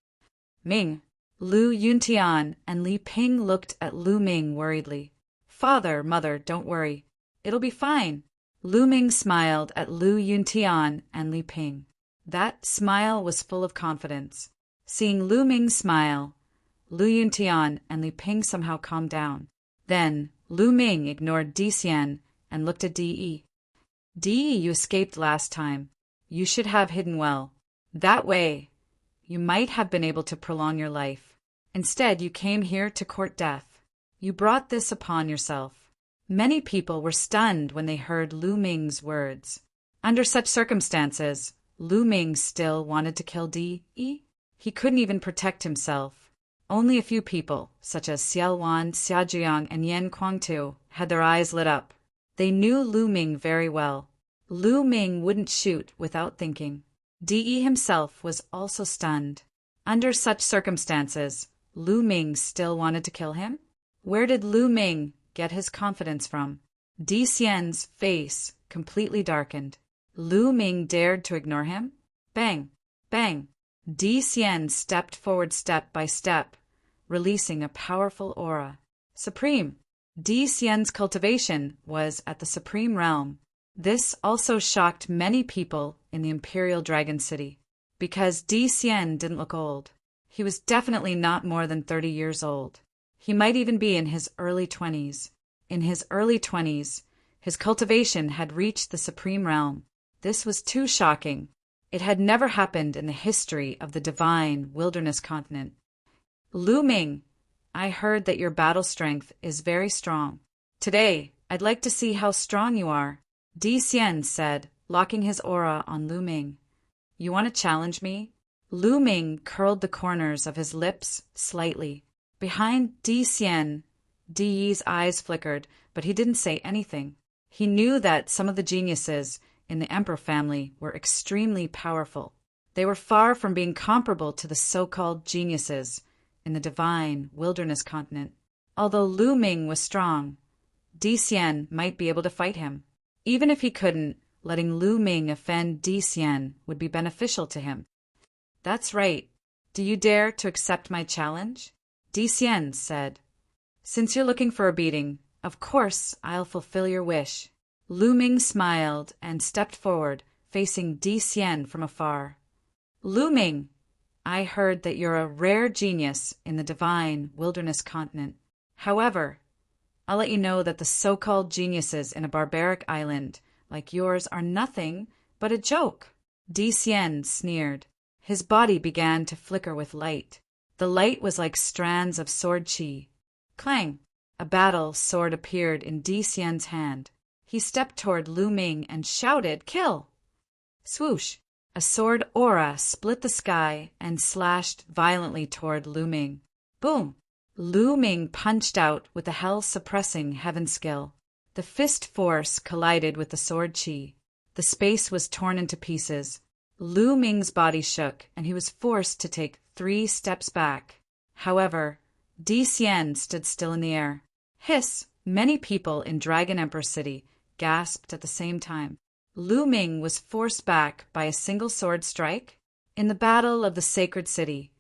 Ming, Lu Yuntian, and Li Ping looked at Lu Ming worriedly. Father, mother, don't worry. It'll be fine. Lu Ming smiled at Lu Yuntian and Li Ping. That smile was full of confidence. Seeing Lu Ming smile, Lu Yuntian and Li Ping somehow calmed down. Then Lu Ming ignored Di Xian and looked at Di. Di, you escaped last time. You should have hidden well. That way, you might have been able to prolong your life. Instead, you came here to court death. You brought this upon yourself. Many people were stunned when they heard Lu Ming's words. Under such circumstances, Lu Ming still wanted to kill Di. He couldn't even protect himself. Only a few people, such as Xiao Wan, Xia Jiang, and Yan Kuangtu, had their eyes lit up. They knew Lu Ming very well. Lu Ming wouldn't shoot without thinking. Di himself was also stunned. Under such circumstances, Lu Ming still wanted to kill him? Where did Lu Ming get his confidence from? Di Xian's face completely darkened. Lu Ming dared to ignore him? Bang! Bang! Di Xian stepped forward step by step, releasing a powerful aura. Supreme! Di Xian's cultivation was at the Supreme Realm. This also shocked many people in the Imperial Dragon City, because Di Xian didn't look old. He was definitely not more than 30 years old. He might even be in his early 20s. In his early 20s, his cultivation had reached the Supreme Realm. This was too shocking. It had never happened in the history of the divine wilderness continent. Lu Ming, I heard that your battle strength is very strong. Today, I'd like to see how strong you are, Di Xian said, locking his aura on Lu Ming. You want to challenge me? Lu Ming curled the corners of his lips slightly. Behind Di Xian, Di Yi's eyes flickered, but he didn't say anything. He knew that some of the geniuses in the Emperor family were extremely powerful. They were far from being comparable to the so-called geniuses in the divine wilderness continent. Although Lu Ming was strong, Di Xian might be able to fight him. Even if he couldn't, letting Lu Ming offend Di Xian would be beneficial to him. That's right. Do you dare to accept my challenge? Di Xian said. Since you're looking for a beating, of course I'll fulfill your wish. Lu Ming smiled and stepped forward, facing Di Xian from afar. Lu Ming, I heard that you're a rare genius in the divine wilderness continent. However, I'll let you know that the so-called geniuses in a barbaric island like yours are nothing but a joke. Di Xian sneered. His body began to flicker with light. The light was like strands of sword chi. Clang! A battle sword appeared in Di Xian's hand. He stepped toward Lu Ming and shouted, "Kill!" Swoosh! A sword aura split the sky and slashed violently toward Lu Ming. Boom! Lu Ming punched out with the hell-suppressing heaven skill. The fist force collided with the sword chi. The space was torn into pieces. Lu Ming's body shook, and he was forced to take 3 steps back. However, Di Xian stood still in the air. Hiss! Many people in Dragon Emperor City gasped at the same time. Lu Ming was forced back by a single sword strike. In the Battle of the Sacred City,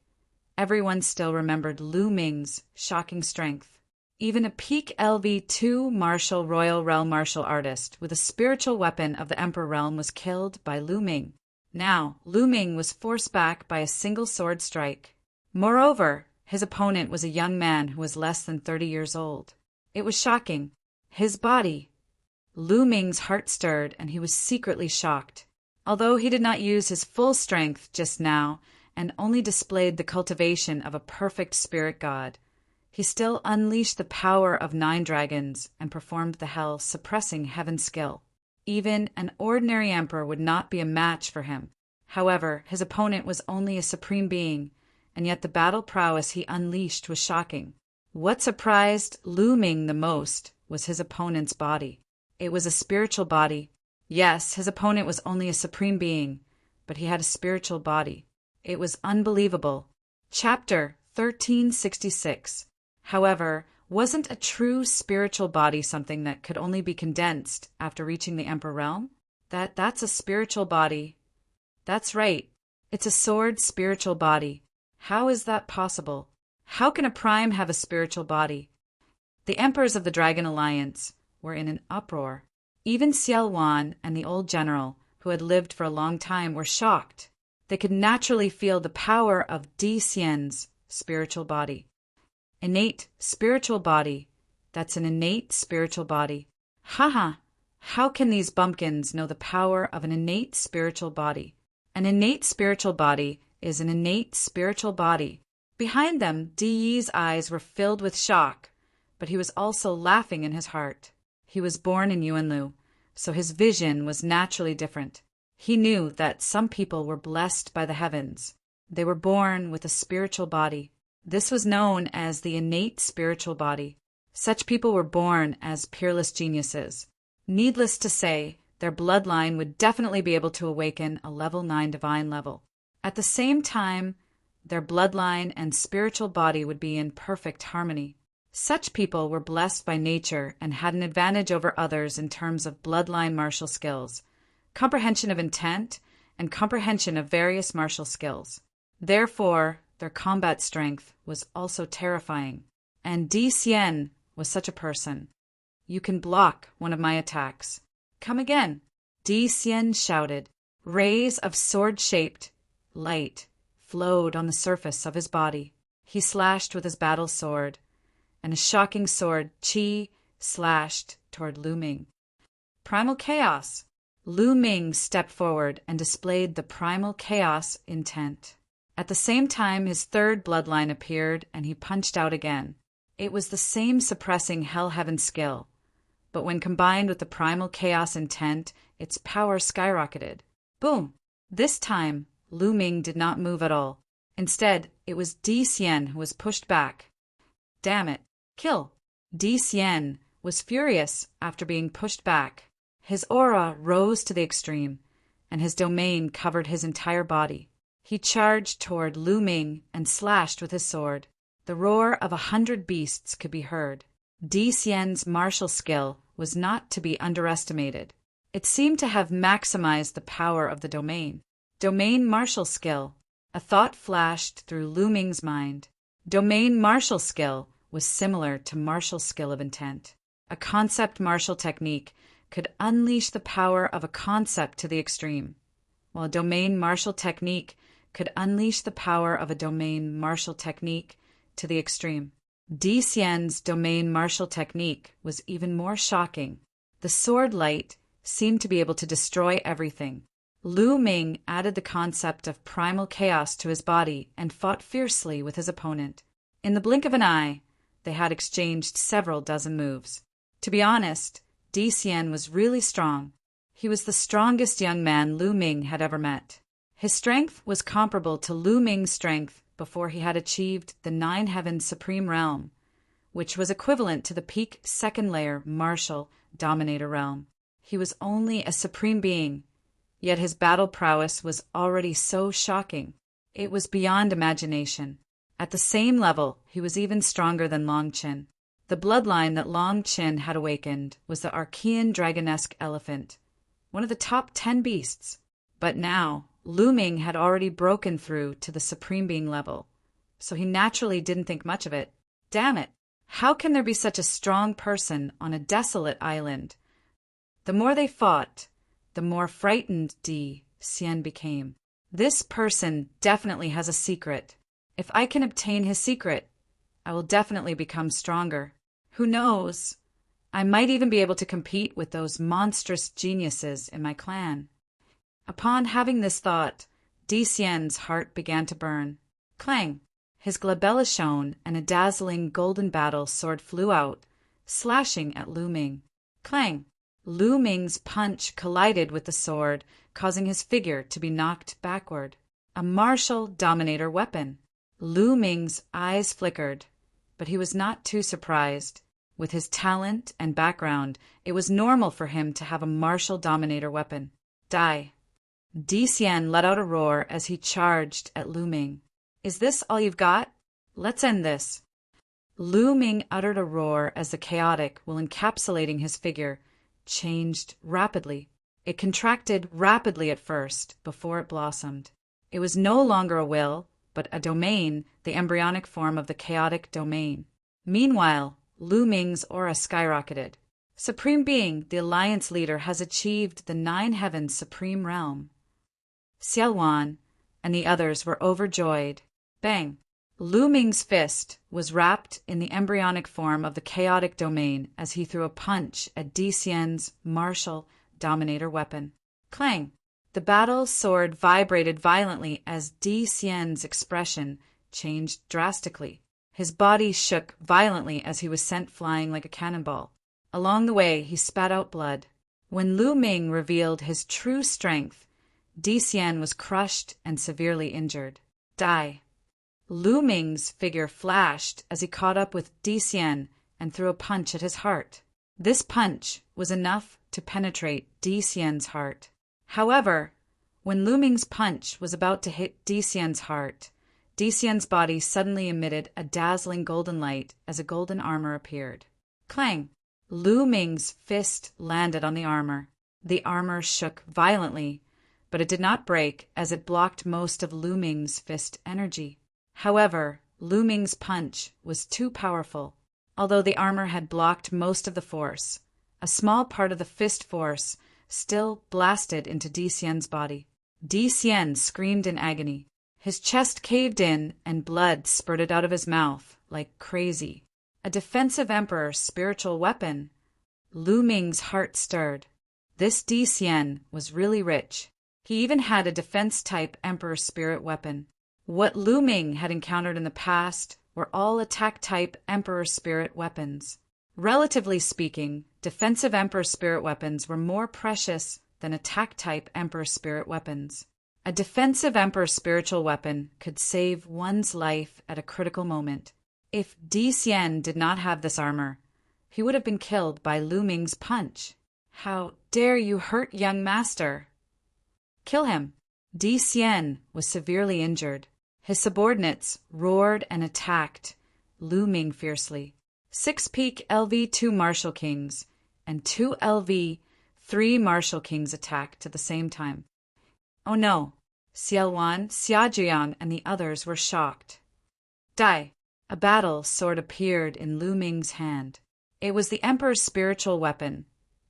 everyone still remembered Lu Ming's shocking strength. Even a peak LV2 martial royal realm martial artist with a spiritual weapon of the Emperor realm was killed by Lu Ming. Now, Lu Ming was forced back by a single sword strike. Moreover, his opponent was a young man who was less than 30 years old. It was shocking. His body. Lu Ming's heart stirred, and he was secretly shocked. Although he did not use his full strength just now, and only displayed the cultivation of a perfect spirit god, he still unleashed the power of 9 dragons and performed the hell-suppressing heaven skill. Even an ordinary emperor would not be a match for him. However, his opponent was only a supreme being, and yet the battle prowess he unleashed was shocking. What surprised Lu Ming the most was his opponent's body. It was a spiritual body. Yes, his opponent was only a supreme being, but he had a spiritual body. It was unbelievable. Chapter 1366. However, wasn't a true spiritual body something that could only be condensed after reaching the Emperor realm? That's a spiritual body. That's right. It's a sword spiritual body. How is that possible? How can a prime have a spiritual body? The emperors of the Dragon Alliance were in an uproar. Even Xiao Wan and the old general, who had lived for a long time, were shocked. They could naturally feel the power of Di Xian's spiritual body. Innate spiritual body. That's an innate spiritual body. Haha! How can these bumpkins know the power of an innate spiritual body? An innate spiritual body is an innate spiritual body. Behind them, Di Yi's eyes were filled with shock, but he was also laughing in his heart. He was born in Yuanlu, so his vision was naturally different. He knew that some people were blessed by the heavens. They were born with a spiritual body. This was known as the innate spiritual body. Such people were born as peerless geniuses. Needless to say, their bloodline would definitely be able to awaken a level 9 divine level. At the same time, their bloodline and spiritual body would be in perfect harmony. Such people were blessed by nature and had an advantage over others in terms of bloodline martial skills, comprehension of intent, and comprehension of various martial skills. Therefore, their combat strength was also terrifying. And Di Xian was such a person. You can block one of my attacks. Come again. Di Xian shouted. Rays of sword-shaped light flowed on the surface of his body. He slashed with his battle sword, and a shocking sword qi slashed toward Lu Ming. Primal chaos! Lu Ming stepped forward and displayed the primal chaos intent. At the same time, his third bloodline appeared, and he punched out again. It was the same suppressing Hell Heaven skill, but when combined with the primal chaos intent, its power skyrocketed. Boom! This time, Lu Ming did not move at all. Instead, it was Di Xian who was pushed back. Damn it! Kill! Di Xian was furious after being pushed back. His aura rose to the extreme, and his domain covered his entire body. He charged toward Lu Ming and slashed with his sword. The roar of 100 beasts could be heard. Di Xian's martial skill was not to be underestimated. It seemed to have maximized the power of the domain. Domain martial skill. A thought flashed through Lu Ming's mind. Domain martial skill was similar to martial skill of intent. A concept martial technique could unleash the power of a concept to the extreme, while a domain martial technique could unleash the power of a domain martial technique to the extreme. Di Xian's domain martial technique was even more shocking. The sword light seemed to be able to destroy everything. Lu Ming added the concept of primal chaos to his body and fought fiercely with his opponent. In the blink of an eye, they had exchanged several dozen moves. To be honest, Di Xian was really strong. He was the strongest young man Lu Ming had ever met. His strength was comparable to Lu Ming's strength before he had achieved the 9 Heavens Supreme Realm, which was equivalent to the peak second layer martial dominator realm. He was only a supreme being, yet his battle prowess was already so shocking. It was beyond imagination. At the same level, he was even stronger than Long Qin. The bloodline that Long Qin had awakened was the Archean dragonesque elephant, one of the top 10 beasts. But now, Lu Ming had already broken through to the Supreme Being level, so he naturally didn't think much of it. Damn it! How can there be such a strong person on a desolate island? The more they fought, the more frightened Di Xian became. This person definitely has a secret. If I can obtain his secret, I will definitely become stronger. Who knows? I might even be able to compete with those monstrous geniuses in my clan. Upon having this thought, Di Xian's heart began to burn. Clang! His glabella shone, and a dazzling golden battle sword flew out, slashing at Lu Ming. Clang! Lu Ming's punch collided with the sword, causing his figure to be knocked backward. A martial dominator weapon. Lu Ming's eyes flickered, but he was not too surprised. With his talent and background, it was normal for him to have a martial dominator weapon. Die! Di Xian let out a roar as he charged at Lu Ming. Is this all you've got? Let's end this. Lu Ming uttered a roar as the chaotic, while encapsulating his figure, changed rapidly. It contracted rapidly at first, before it blossomed. It was no longer a will, but a domain, the embryonic form of the chaotic domain. Meanwhile, Lu Ming's aura skyrocketed. Supreme Being, the Alliance leader, has achieved the 9 Heavens Supreme Realm. Xiaowan and the others were overjoyed. Bang! Lu Ming's fist was wrapped in the embryonic form of the chaotic domain as he threw a punch at Di Xian's martial dominator weapon. Clang! The battle sword vibrated violently as Di Xian's expression changed drastically. His body shook violently as he was sent flying like a cannonball. Along the way, he spat out blood. When Lu Ming revealed his true strength, Xian was crushed and severely injured. Die. Lu Ming's figure flashed as he caught up with Xian and threw a punch at his heart. This punch was enough to penetrate Xian's heart. However, when Lu Ming's punch was about to hit Xian's heart, Xian's body suddenly emitted a dazzling golden light as a golden armor appeared. Clang! Lu Ming's fist landed on the armor. The armor shook violently, but it did not break as it blocked most of Lu Ming's fist energy. However, Lu Ming's punch was too powerful. Although the armor had blocked most of the force, a small part of the fist force still blasted into Xian's body. Xian screamed in agony. His chest caved in and blood spurted out of his mouth like crazy. A defensive emperor's spiritual weapon. Lu Ming's heart stirred. This Xian was really rich. He even had a defense-type emperor spirit weapon. What Lu Ming had encountered in the past were all attack-type emperor spirit weapons. Relatively speaking, defensive emperor spirit weapons were more precious than attack-type emperor spirit weapons. A defensive emperor spiritual weapon could save one's life at a critical moment. If Xian did not have this armor, he would have been killed by Lu Ming's punch. How dare you hurt young master? Kill him. Xian was severely injured. His subordinates roared and attacked Lu Ming fiercely. 6 peak LV2 Martial Kings and 2 LV3 Martial Kings attacked at the same time. Oh no! Xiaowan, Xiajiang, and the others were shocked. Die! A battle sword appeared in Lu Ming's hand. It was the Emperor's spiritual weapon,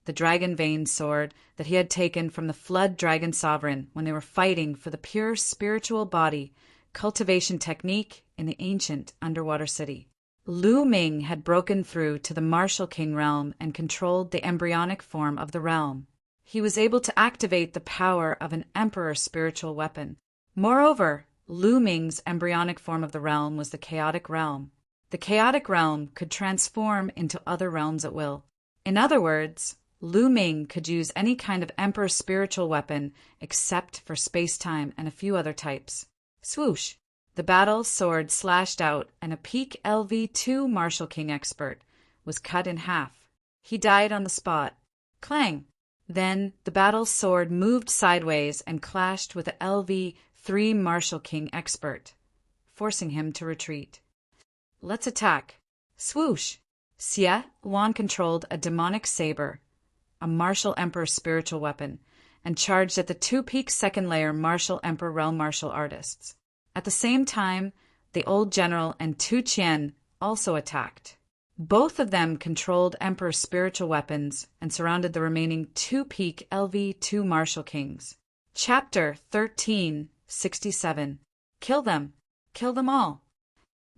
the Dragon Vein sword that he had taken from the Flood Dragon Sovereign when they were fighting for the pure spiritual body cultivation technique in the ancient underwater city. Lu Ming had broken through to the Martial King realm and controlled the embryonic form of the realm. He was able to activate the power of an Emperor's spiritual weapon. Moreover, Lu Ming's embryonic form of the realm was the Chaotic Realm. The Chaotic Realm could transform into other realms at will. In other words, Lu Ming could use any kind of Emperor's spiritual weapon except for space-time and a few other types. Swoosh! The battle sword slashed out and a peak LV2 Martial King expert was cut in half. He died on the spot. Clang! Then the battle sword moved sideways and clashed with the LV3 Martial King expert, forcing him to retreat. Let's attack. Swoosh! Xie Wan controlled a demonic saber, a Martial Emperor spiritual weapon, and charged at the 2-peak second layer Martial Emperor realm martial artists. At the same time, the old general and Tu Qian also attacked. Both of them controlled Emperor's spiritual weapons and surrounded the remaining 2-peak LV2 Martial Kings. Chapter 1367. Kill them! Kill them all!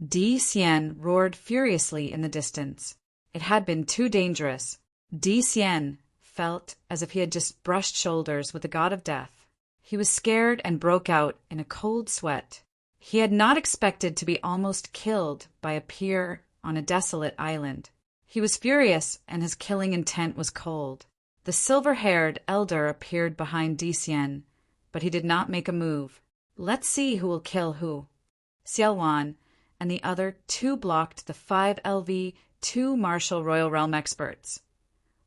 Xian roared furiously in the distance. It had been too dangerous. Xian felt as if he had just brushed shoulders with the god of death. He was scared and broke out in a cold sweat. He had not expected to be almost killed by a peer on a desolate island. He was furious, and his killing intent was cold. The silver-haired elder appeared behind Xian, but he did not make a move. Let's see who will kill who. Xiaowan and the other 2 blocked the 5 LV2 Martial Royal Realm experts,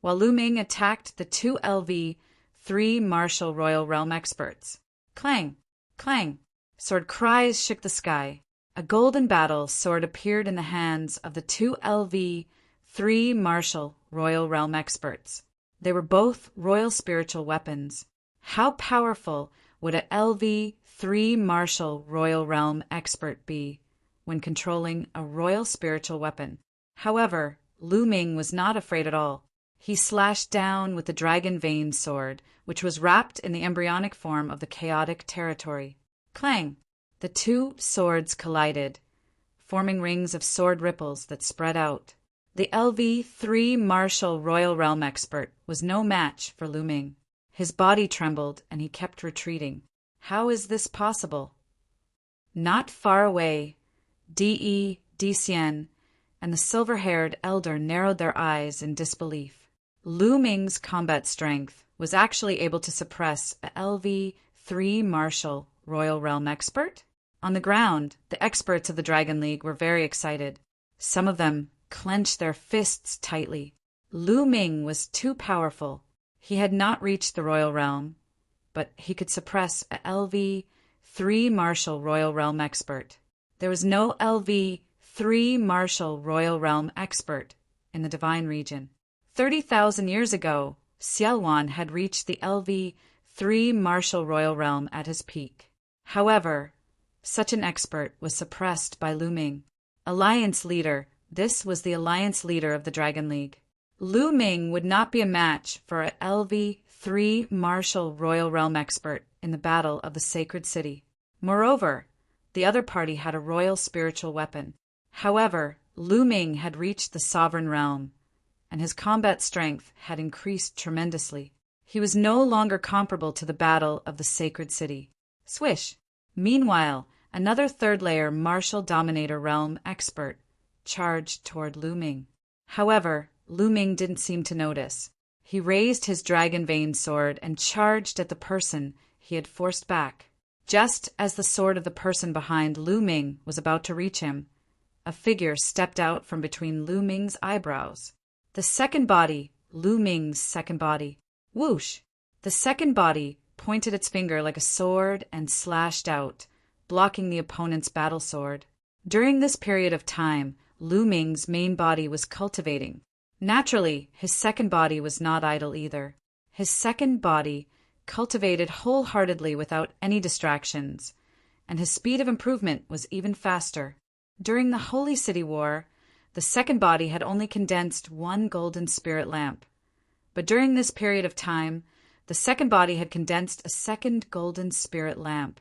while Lu Ming attacked the 2 LV3 Martial Royal Realm experts. Clang! Clang! Sword cries shook the sky. A golden battle sword appeared in the hands of the 2 LV3 Martial Royal Realm experts. They were both royal spiritual weapons. How powerful would a LV3 Martial Royal Realm expert be when controlling a royal spiritual weapon? However, Lu Ming was not afraid at all. He slashed down with the Dragon Vein sword, which was wrapped in the embryonic form of the chaotic territory. Clang! The 2 swords collided, forming rings of sword ripples that spread out. The LV3 Martial Royal Realm expert was no match for Lu Ming. His body trembled and he kept retreating. How is this possible? Not far away, Xian and the silver-haired elder narrowed their eyes in disbelief. Lu Ming's combat strength was actually able to suppress a LV3 3 martial Royal Realm expert? On the ground, the experts of the Dragon League were very excited. Some of them clenched their fists tightly. Lu Ming was too powerful. He had not reached the Royal Realm, but he could suppress a LV-3 Martial Royal Realm expert. There was no LV-3 Martial Royal Realm expert in the Divine Region. 30,000 years ago, Xiaowan had reached the LV-3 Martial Royal Realm at his peak. However, such an expert was suppressed by Lu Ming. Alliance leader, this was the alliance leader of the Dragon League. Lu Ming would not be a match for a LV-3 Martial Royal Realm expert in the Battle of the Sacred City. Moreover, the other party had a royal spiritual weapon. However, Lu Ming had reached the Sovereign Realm, and his combat strength had increased tremendously. He was no longer comparable to the Battle of the Sacred City. Swish! Meanwhile, another third-layer Martial Dominator Realm expert charged toward Lu Ming. However, Lu Ming didn't seem to notice. He raised his dragon vein sword and charged at the person he had forced back. Just as the sword of the person behind Lu Ming was about to reach him, a figure stepped out from between Lu Ming's eyebrows. The second body, Lu Ming's second body. Whoosh! The second body pointed its finger like a sword and slashed out, blocking the opponent's battle sword. During this period of time, Lu Ming's main body was cultivating. Naturally, his second body was not idle either. His second body cultivated wholeheartedly without any distractions, and his speed of improvement was even faster. During the Holy City War, the second body had only condensed 1 golden spirit lamp. But during this period of time, the second body had condensed a second golden spirit lamp,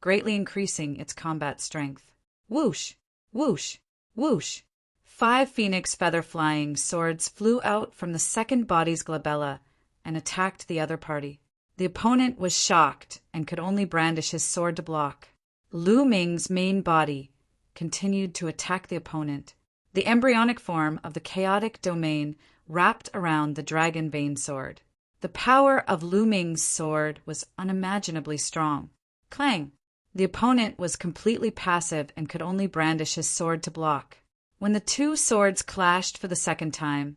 greatly increasing its combat strength. Whoosh! Whoosh! Whoosh! 5 phoenix feather-flying swords flew out from the second body's glabella and attacked the other party. The opponent was shocked and could only brandish his sword to block. Lu Ming's main body continued to attack the opponent. The embryonic form of the chaotic domain wrapped around the dragon vein sword. The power of Lu Ming's sword was unimaginably strong. Clang! The opponent was completely passive and could only brandish his sword to block. When the 2 swords clashed for the second time,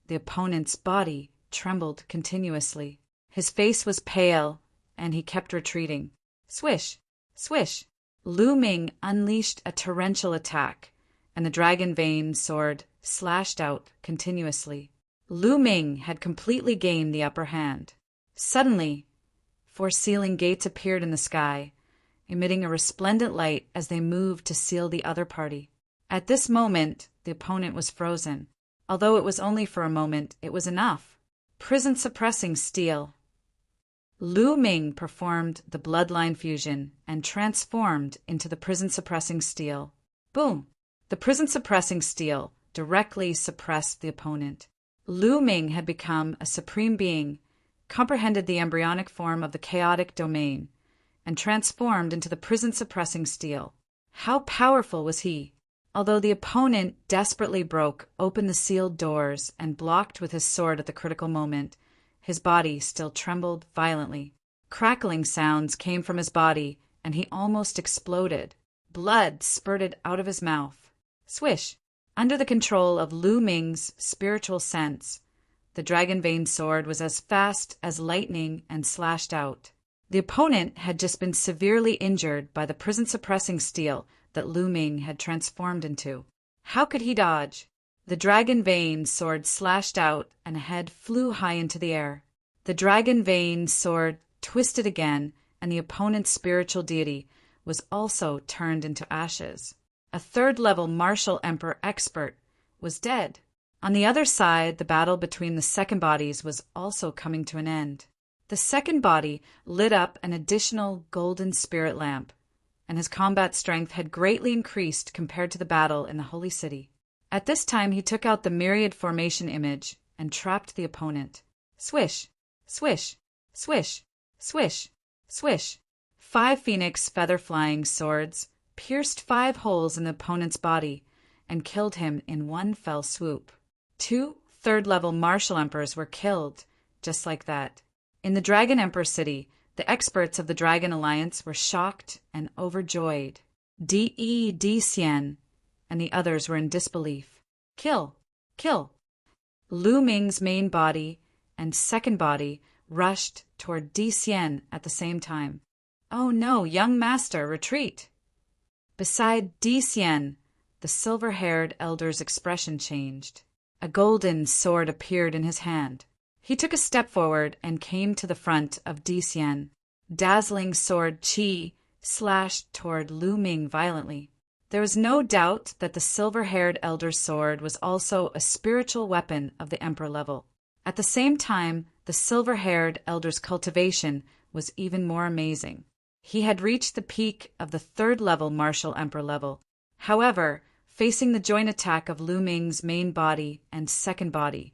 the opponent's body trembled continuously. His face was pale, and he kept retreating. Swish! Swish! Lu Ming unleashed a torrential attack, and the dragon vein sword slashed out continuously. Lu Ming had completely gained the upper hand. Suddenly, 4 sealing gates appeared in the sky, emitting a resplendent light as they moved to seal the other party. At this moment, the opponent was frozen. Although it was only for a moment, it was enough. Prison-suppressing steel. Lu Ming performed the bloodline fusion and transformed into the prison-suppressing steel. Boom! The prison-suppressing steel directly suppressed the opponent. Lu Ming had become a supreme being, comprehended the embryonic form of the chaotic domain, and transformed into the prison-suppressing steel. How powerful was he? Although the opponent desperately broke open the sealed doors and blocked with his sword at the critical moment, his body still trembled violently. Crackling sounds came from his body, and he almost exploded. Blood spurted out of his mouth. Swish! Under the control of Lu Ming's spiritual sense, the dragon vein sword was as fast as lightning and slashed out. The opponent had just been severely injured by the prison-suppressing steel that Lu Ming had transformed into. How could he dodge? The dragon vein sword slashed out and a head flew high into the air. The dragon vein sword twisted again, and the opponent's spiritual deity was also turned into ashes. A third-level martial emperor expert was dead. On the other side, the battle between the second bodies was also coming to an end. The second body lit up an additional golden spirit lamp, and his combat strength had greatly increased compared to the battle in the Holy City. At this time, he took out the myriad formation image and trapped the opponent. Swish! Swish! Swish! Swish! Swish! 5 phoenix feather-flying swords pierced 5 holes in the opponent's body and killed him in one fell swoop. 2 third-level martial emperors were killed, just like that. In the Dragon Emperor City, The experts of the Dragon Alliance were shocked and overjoyed. D.E. Xian and the others were in disbelief. Kill! Kill! Lu Ming's main body and second body rushed toward Xian at the same time. Oh no, young master, retreat! Beside Xian, the silver-haired elder's expression changed. A golden sword appeared in his hand. He took a step forward and came to the front of Xian. Dazzling sword qi slashed toward Lu Ming violently. There was no doubt that the silver-haired elder's sword was also a spiritual weapon of the emperor level. At the same time, the silver-haired elder's cultivation was even more amazing. He had reached the peak of the third-level martial emperor level. However, facing the joint attack of Lu Ming's main body and second body,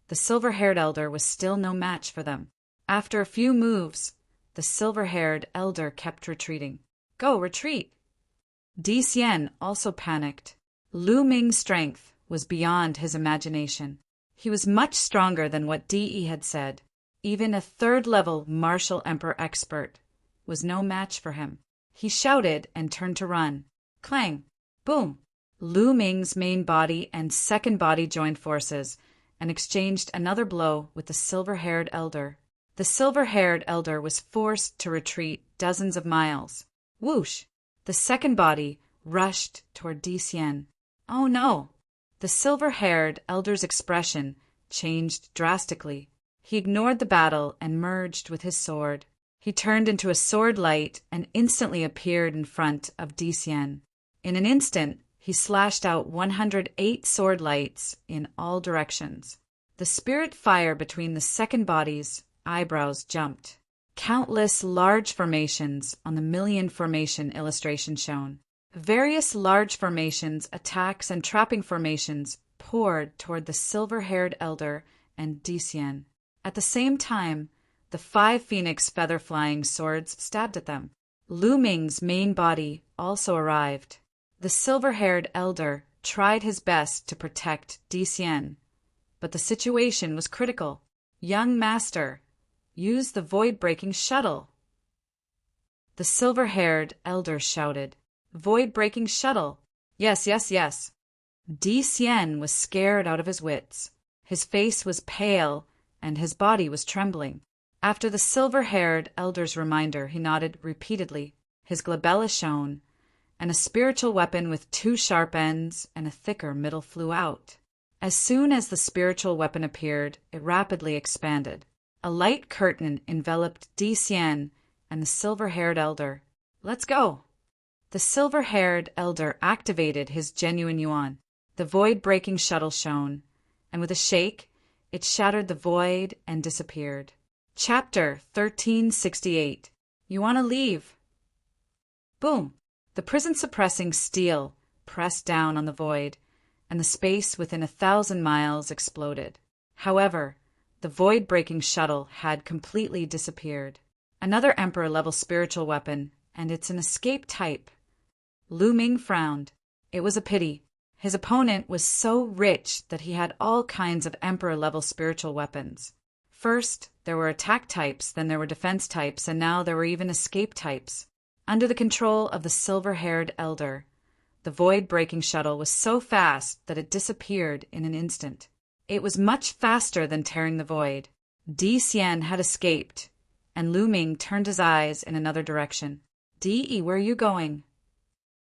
the silver-haired elder was still no match for them. After a few moves, the silver-haired elder kept retreating. Go, retreat! Xian also panicked. Lu Ming's strength was beyond his imagination. He was much stronger than what De had said. Even a third-level martial emperor expert was no match for him. He shouted and turned to run. Clang! Boom! Lu Ming's main body and second body joined forces and exchanged another blow with the silver-haired elder. The silver-haired elder was forced to retreat dozens of miles. Whoosh! The second body rushed toward Xian. Oh no! The silver-haired elder's expression changed drastically. He ignored the battle and merged with his sword. He turned into a sword light and instantly appeared in front of Xian. In an instant, he slashed out 108 sword lights in all directions. The spirit fire between the second body's eyebrows jumped. Countless large formations on the million formation illustration shown. Various large formations, attacks, and trapping formations poured toward the silver-haired elder and Xian. At the same time, the 5 phoenix feather-flying swords stabbed at them. Lu Ming's main body also arrived. The silver-haired elder tried his best to protect Xian, but the situation was critical. Young master, use the void-breaking shuttle. The silver-haired elder shouted. Void-breaking shuttle. Yes, yes, yes. Xian was scared out of his wits. His face was pale and his body was trembling. After the silver-haired elder's reminder, he nodded repeatedly. His glabella shone, and a spiritual weapon with 2 sharp ends and a thicker middle flew out. As soon as the spiritual weapon appeared, it rapidly expanded. A light curtain enveloped Xian and the silver-haired elder. Let's go! The silver-haired elder activated his genuine yuan. The void-breaking shuttle shone, and with a shake, it shattered the void and disappeared. Chapter 1368. You want to leave? Boom! The prison-suppressing steel pressed down on the void, and the space within 1,000 miles exploded. However, the void-breaking shuttle had completely disappeared. Another Emperor-level spiritual weapon, and it's an escape type. Lu Ming frowned. It was a pity. His opponent was so rich that he had all kinds of Emperor-level spiritual weapons. First, there were attack types, then there were defense types, and now there were even escape types. Under the control of the silver-haired elder, the void-breaking shuttle was so fast that it disappeared in an instant. It was much faster than tearing the void. Xian had escaped, and Lu Ming turned his eyes in another direction. De, where are you going?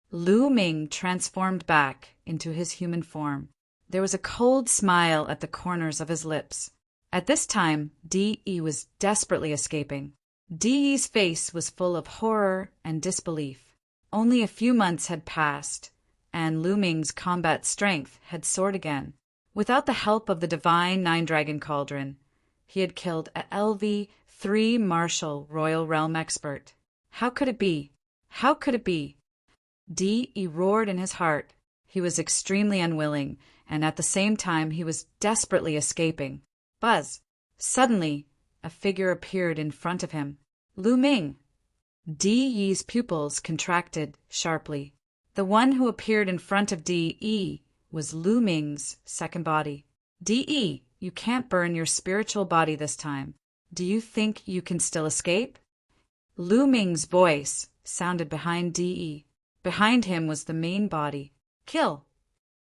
Lu Ming transformed back into his human form. There was a cold smile at the corners of his lips. At this time, De was desperately escaping. De's face was full of horror and disbelief. Only a few months had passed, and Lu Ming's combat strength had soared again. Without the help of the divine Nine-Dragon Cauldron, he had killed a LV3 Martial Royal Realm expert. How could it be? How could it be? De roared in his heart. He was extremely unwilling, and at the same time he was desperately escaping. Buzz! Suddenly, a figure appeared in front of him. Lu Ming! De's pupils contracted sharply. The one who appeared in front of De was Lu Ming's second body. De, you can't burn your spiritual body this time. Do you think you can still escape? Lu Ming's voice sounded behind De. Behind him was the main body. Kill!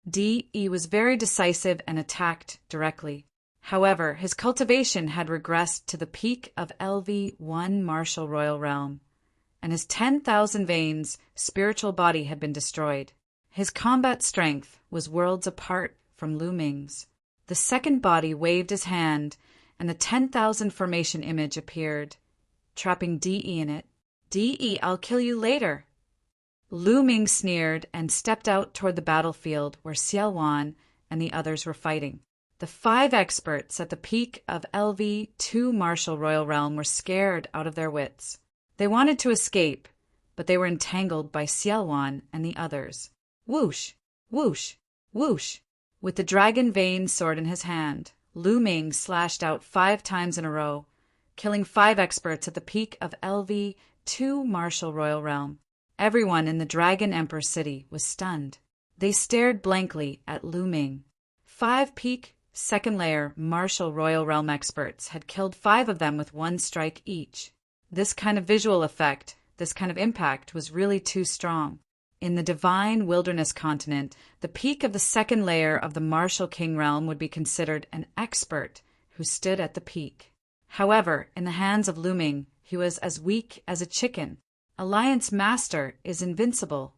De was very decisive and attacked directly. However, his cultivation had regressed to the peak of LV1 martial royal realm, and his 10,000 veins spiritual body had been destroyed. His combat strength was worlds apart from Lu Ming's. The second body waved his hand, and the 10,000 formation image appeared, trapping De in it. De, I'll kill you later. Lu Ming sneered and stepped out toward the battlefield where Xiaowan and the others were fighting. The 5 experts at the peak of LV2 martial royal realm were scared out of their wits. They wanted to escape, but they were entangled by Xiaowan and the others. Whoosh! Whoosh! Whoosh! With the dragon vein sword in his hand, Lu Ming slashed out 5 times in a row, killing 5 experts at the peak of LV2 martial royal realm. Everyone in the Dragon Emperor city was stunned. They stared blankly at Lu Ming. 5 peak, second layer martial royal realm experts had killed 5 of them with 1 strike each. This kind of visual effect, this kind of impact was really too strong. In the divine wilderness continent, the peak of the second layer of the martial king realm would be considered an expert who stood at the peak. However, in the hands of Lu Ming, he was as weak as a chicken. Alliance Master is invincible.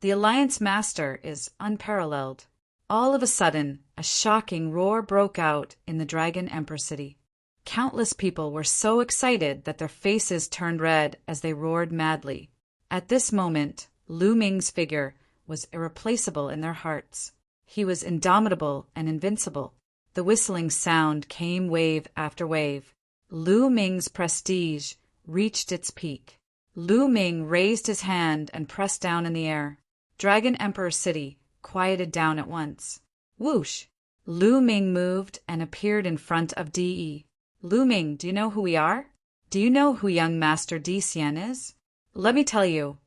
The Alliance Master is unparalleled. All of a sudden, a shocking roar broke out in the Dragon Emperor city. Countless people were so excited that their faces turned red as they roared madly. At this moment, Lu Ming's figure was irreplaceable in their hearts. He was indomitable and invincible. The whistling sound came wave after wave. Lu Ming's prestige reached its peak. Lu Ming raised his hand and pressed down in the air. Dragon Emperor City quieted down at once. Whoosh! Lu Ming moved and appeared in front of De. Lu Ming, do you know who we are? Do you know who young Master Di Xian is? Let me tell you.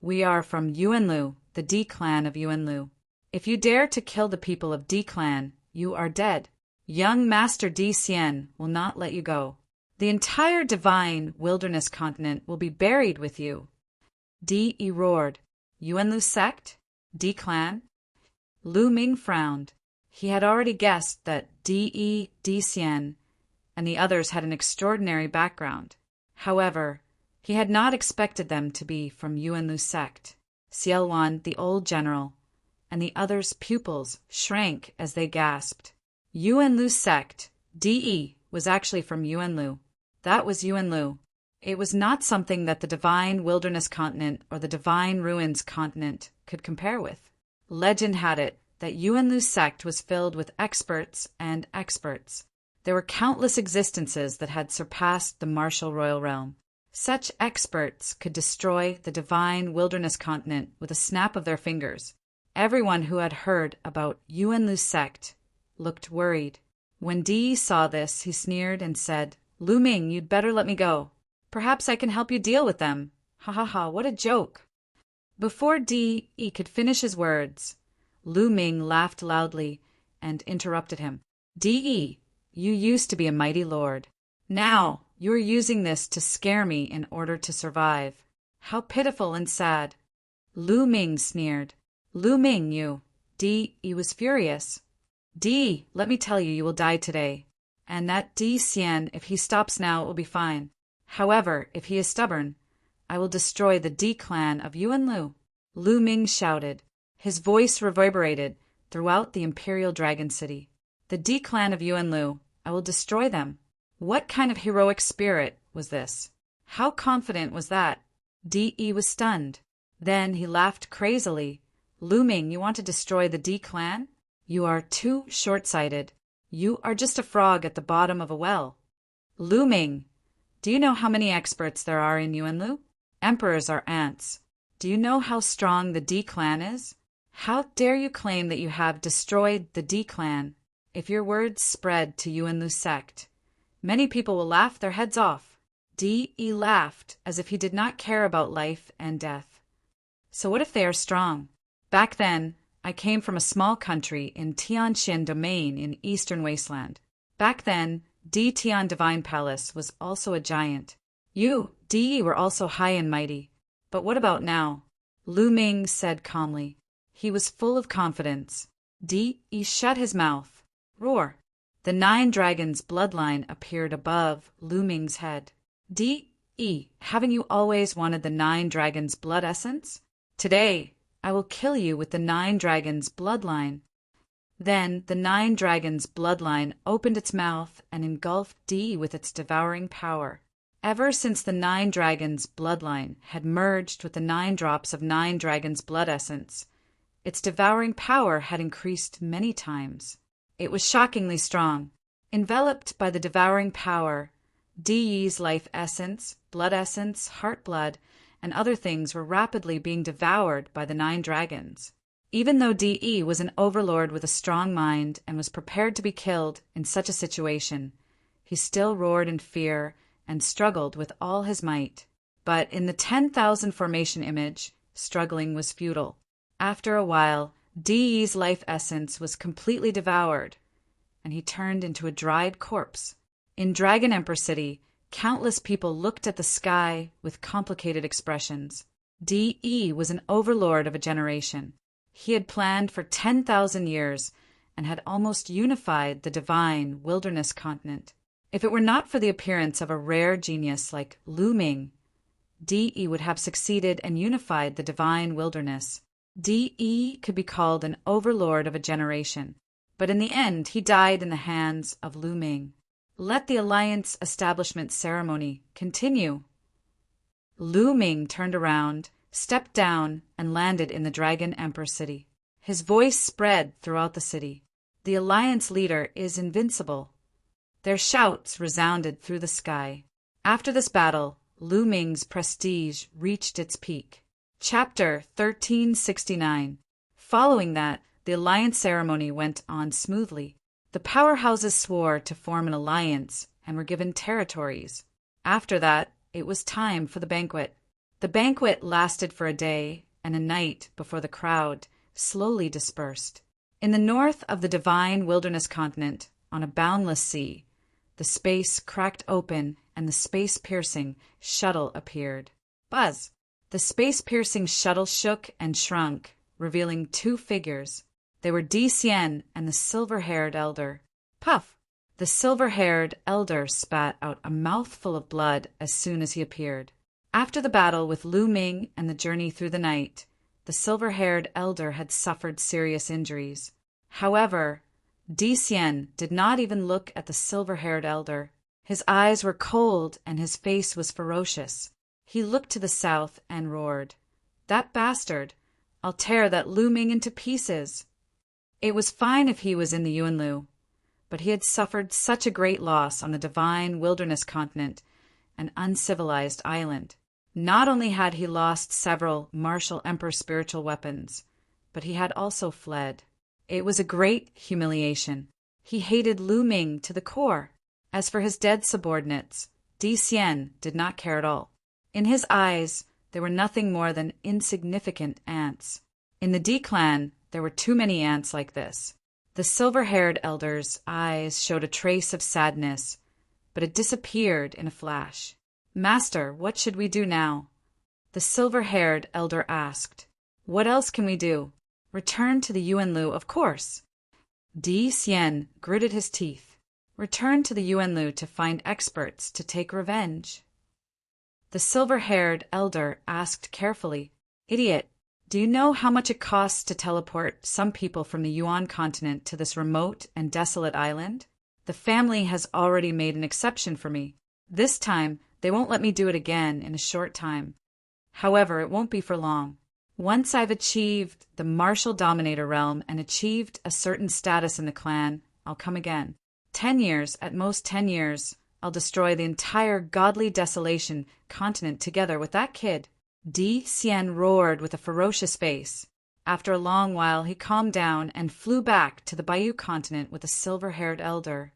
We are from Yuanlu, the D clan of Yuanlu. If you dare to kill the people of D clan, you are dead. Young Master Di Xian will not let you go. The entire divine wilderness continent will be buried with you. De roared. Yuanlu sect? D clan? Lu Ming frowned. He had already guessed that Di Xian and the others had an extraordinary background. However, he had not expected them to be from Yuanlu sect. Xiaowan, the old general, and the others' pupils shrank as they gasped. Yuanlu sect. De was actually from Yuanlu. That was Yuanlu. It was not something that the divine wilderness continent or the divine ruins continent could compare with. Legend had it that Yuanlu sect was filled with experts and experts. There were countless existences that had surpassed the martial royal realm. Such experts could destroy the divine wilderness continent with a snap of their fingers. Everyone who had heard about Yuanlu sect looked worried. When Di saw this, he sneered and said, Lu Ming, you'd better let me go. Perhaps I can help you deal with them. Ha ha ha, what a joke. Before Di could finish his words, Lu Ming laughed loudly and interrupted him. Di, you used to be a mighty lord. Now, you are using this to scare me in order to survive. How pitiful and sad. Lu Ming sneered. Lu Ming, you. Di was furious. Di, let me tell you, you will die today. And that Di Xian, if he stops now, it will be fine. However, if he is stubborn, I will destroy the Di clan of Yuanlu. Lu Ming shouted. His voice reverberated throughout the Imperial Dragon City. The Di clan of Yuanlu, I will destroy them. What kind of heroic spirit was this? How confident was that? Di was stunned. Then he laughed crazily. Lu Ming, you want to destroy the Di clan? You are too short-sighted. You are just a frog at the bottom of a well. Lu Ming, do you know how many experts there are in Yuanlu? Emperors are ants. Do you know how strong the Di clan is? How dare you claim that you have destroyed the Di clan? If your words spread to Yuanlu sect, many people will laugh their heads off. Di laughed as if he did not care about life and death. So what if they are strong? Back then, I came from a small country in Tianxian domain in Eastern Wasteland. Back then, Di Tian Divine Palace was also a giant. You, Di, were also high and mighty. But what about now? Lu Ming said calmly. He was full of confidence. Di shut his mouth. Roar. The 9 dragons' bloodline appeared above Lu Ming's head. Di, haven't you always wanted the 9 dragons' blood essence? Today, I will kill you with the 9 dragons' bloodline. Then the 9 dragons' bloodline opened its mouth and engulfed Di with its devouring power. Ever since the 9 dragons' bloodline had merged with the 9 drops of 9 dragons' blood essence, its devouring power had increased many times. It was shockingly strong. Enveloped by the devouring power, Di's life essence, blood essence, heart blood, and other things were rapidly being devoured by the 9 dragons. Even though Di was an overlord with a strong mind and was prepared to be killed in such a situation, he still roared in fear and struggled with all his might. But in the 10,000 formation image, struggling was futile. After a while, Di's life essence was completely devoured, and he turned into a dried corpse. In Dragon Emperor City, countless people looked at the sky with complicated expressions. Di was an overlord of a generation. He had planned for 10,000 years and had almost unified the divine wilderness continent. If it were not for the appearance of a rare genius like Lu Ming, Di would have succeeded and unified the divine wilderness. Di could be called an overlord of a generation, but in the end he died in the hands of Lu Ming. Let the alliance establishment ceremony continue. Lu Ming turned around, stepped down, and landed in the Dragon Emperor City. His voice spread throughout the city. The alliance leader is invincible. Their shouts resounded through the sky. After this battle, Lu Ming's prestige reached its peak. Chapter 1369. Following that, the alliance ceremony went on smoothly. The powerhouses swore to form an alliance and were given territories. After that, it was time for the banquet. The banquet lasted for a day and a night before the crowd slowly dispersed. In the north of the divine wilderness continent, on a boundless sea, the space cracked open and the space-piercing shuttle appeared. Buzz! The space-piercing shuttle shook and shrunk, revealing 2 figures. They were Di Xian and the silver-haired elder. Puff! The silver-haired elder spat out a mouthful of blood as soon as he appeared. After the battle with Lu Ming and the journey through the night, the silver-haired elder had suffered serious injuries. However, Di Xian did not even look at the silver-haired elder. His eyes were cold and his face was ferocious. He looked to the south and roared, "That bastard! I'll tear that Lu Ming into pieces!" It was fine if he was in the Yuanlu, but he had suffered such a great loss on the divine wilderness continent, an uncivilized island. Not only had he lost several martial emperor spiritual weapons, but he had also fled. It was a great humiliation. He hated Lu Ming to the core. As for his dead subordinates, Di Xian did not care at all. In his eyes, they were nothing more than insignificant ants. In the Di clan, there were too many ants like this. The silver-haired elder's eyes showed a trace of sadness, but it disappeared in a flash. "Master, what should we do now?" The silver-haired elder asked. "What else can we do? Return to the Yuanlu, of course." Di Xian gritted his teeth. "Return to the Yuanlu to find experts to take revenge." The silver-haired elder asked carefully, "Idiot, do you know how much it costs to teleport some people from the Yuan continent to this remote and desolate island? The family has already made an exception for me. This time, they won't let me do it again in a short time. However, it won't be for long. Once I've achieved the martial dominator realm and achieved a certain status in the clan, I'll come again. 10 years, at most 10 years, I'll destroy the entire godly desolation continent together with that kid." Di Xian roared with a ferocious face. After a long while, he calmed down and flew back to the Bayou continent with the silver-haired elder.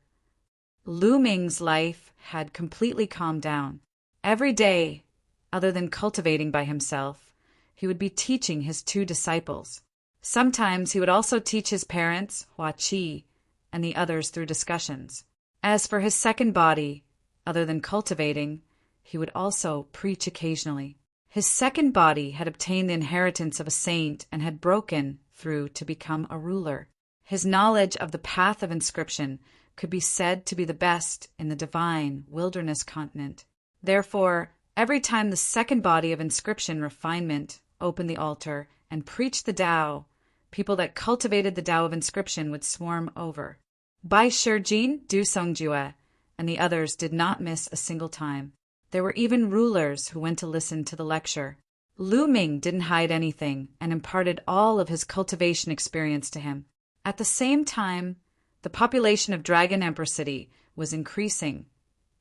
Lu Ming's life had completely calmed down. Every day, other than cultivating by himself, he would be teaching his 2 disciples. Sometimes he would also teach his parents, Hua Qi, and the others through discussions. As for his second body, other than cultivating, he would also preach occasionally. His second body had obtained the inheritance of a saint and had broken through to become a ruler. His knowledge of the path of inscription could be said to be the best in the divine wilderness continent. Therefore, every time the second body of inscription refinement opened the altar and preached the Tao, people that cultivated the Tao of inscription would swarm over. Bai Shijin Du Songjue and the others did not miss a single time. There were even rulers who went to listen to the lecture. Lu Ming didn't hide anything and imparted all of his cultivation experience to him. At the same time, the population of Dragon Emperor City was increasing,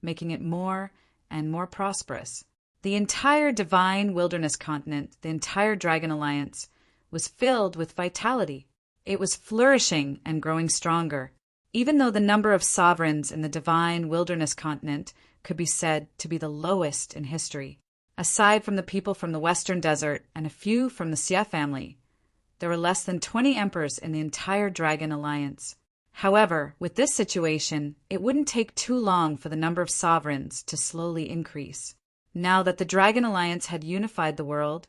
making it more and more prosperous. The entire divine wilderness continent, the entire Dragon Alliance, was filled with vitality. It was flourishing and growing stronger, even though the number of sovereigns in the divine wilderness continent could be said to be the lowest in history. Aside from the people from the Western Desert and a few from the Xie family, there were less than 20 emperors in the entire Dragon Alliance. However, with this situation, it wouldn't take too long for the number of sovereigns to slowly increase. Now that the Dragon Alliance had unified the world,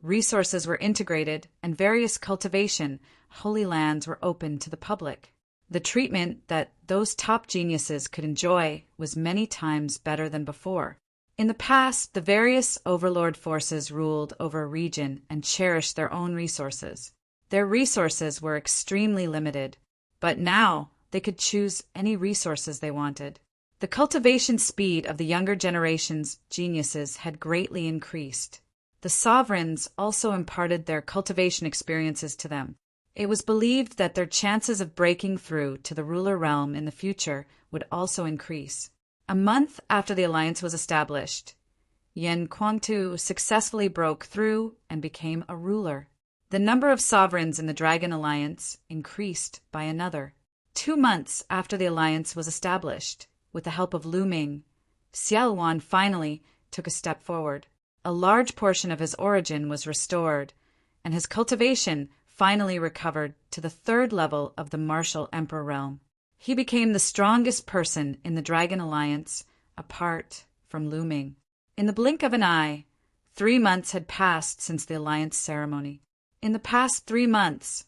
resources were integrated, and various cultivation, holy lands were open to the public. The treatment that those top geniuses could enjoy was many times better than before. In the past, the various overlord forces ruled over a region and cherished their own resources. Their resources were extremely limited, but now they could choose any resources they wanted. The cultivation speed of the younger generation's geniuses had greatly increased. The sovereigns also imparted their cultivation experiences to them. It was believed that their chances of breaking through to the ruler realm in the future would also increase. A month after the alliance was established, Yen Kuangtu successfully broke through and became a ruler. The number of sovereigns in the Dragon Alliance increased by another. 2 months after the alliance was established, with the help of Lu Ming, Xiaoluan finally took a step forward. A large portion of his origin was restored, and his cultivation finally recovered to the 3rd level of the martial emperor realm. He became the strongest person in the Dragon Alliance, apart from Lu Ming. In the blink of an eye, 3 months had passed since the alliance ceremony. In the past 3 months,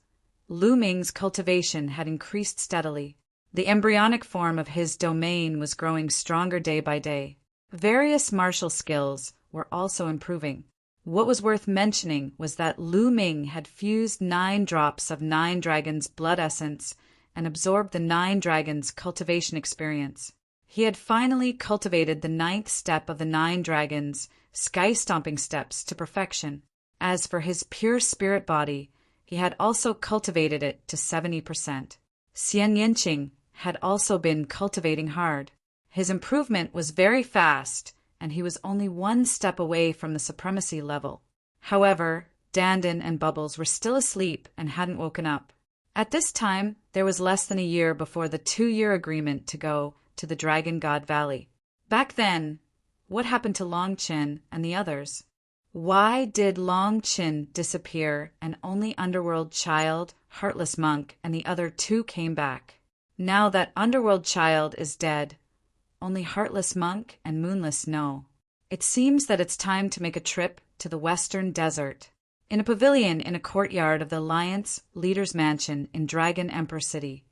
Lu Ming's cultivation had increased steadily. The embryonic form of his domain was growing stronger day by day. Various martial skills were also improving. What was worth mentioning was that Lu Ming had fused 9 drops of 9 dragons' blood essence and absorbed the 9 dragons' cultivation experience. He had finally cultivated the 9th step of the 9 dragons' sky-stomping steps to perfection. As for his pure spirit body, he had also cultivated it to 70%. Xian Yinqing had also been cultivating hard. His improvement was very fast, and he was only 1 step away from the supremacy level. However, Dandan and Bubbles were still asleep and hadn't woken up. At this time, there was less than a year before the 2-year agreement to go to the Dragon God Valley. Back then, what happened to Long Qin and the others? Why did Long Qin disappear and only Underworld Child, Heartless Monk, and the other 2 came back? Now that Underworld Child is dead, only Heartless Monk and Moonless know. It seems that it's time to make a trip to the Western Desert. In a pavilion in a courtyard of the Alliance Leader's Mansion in Dragon Emperor City,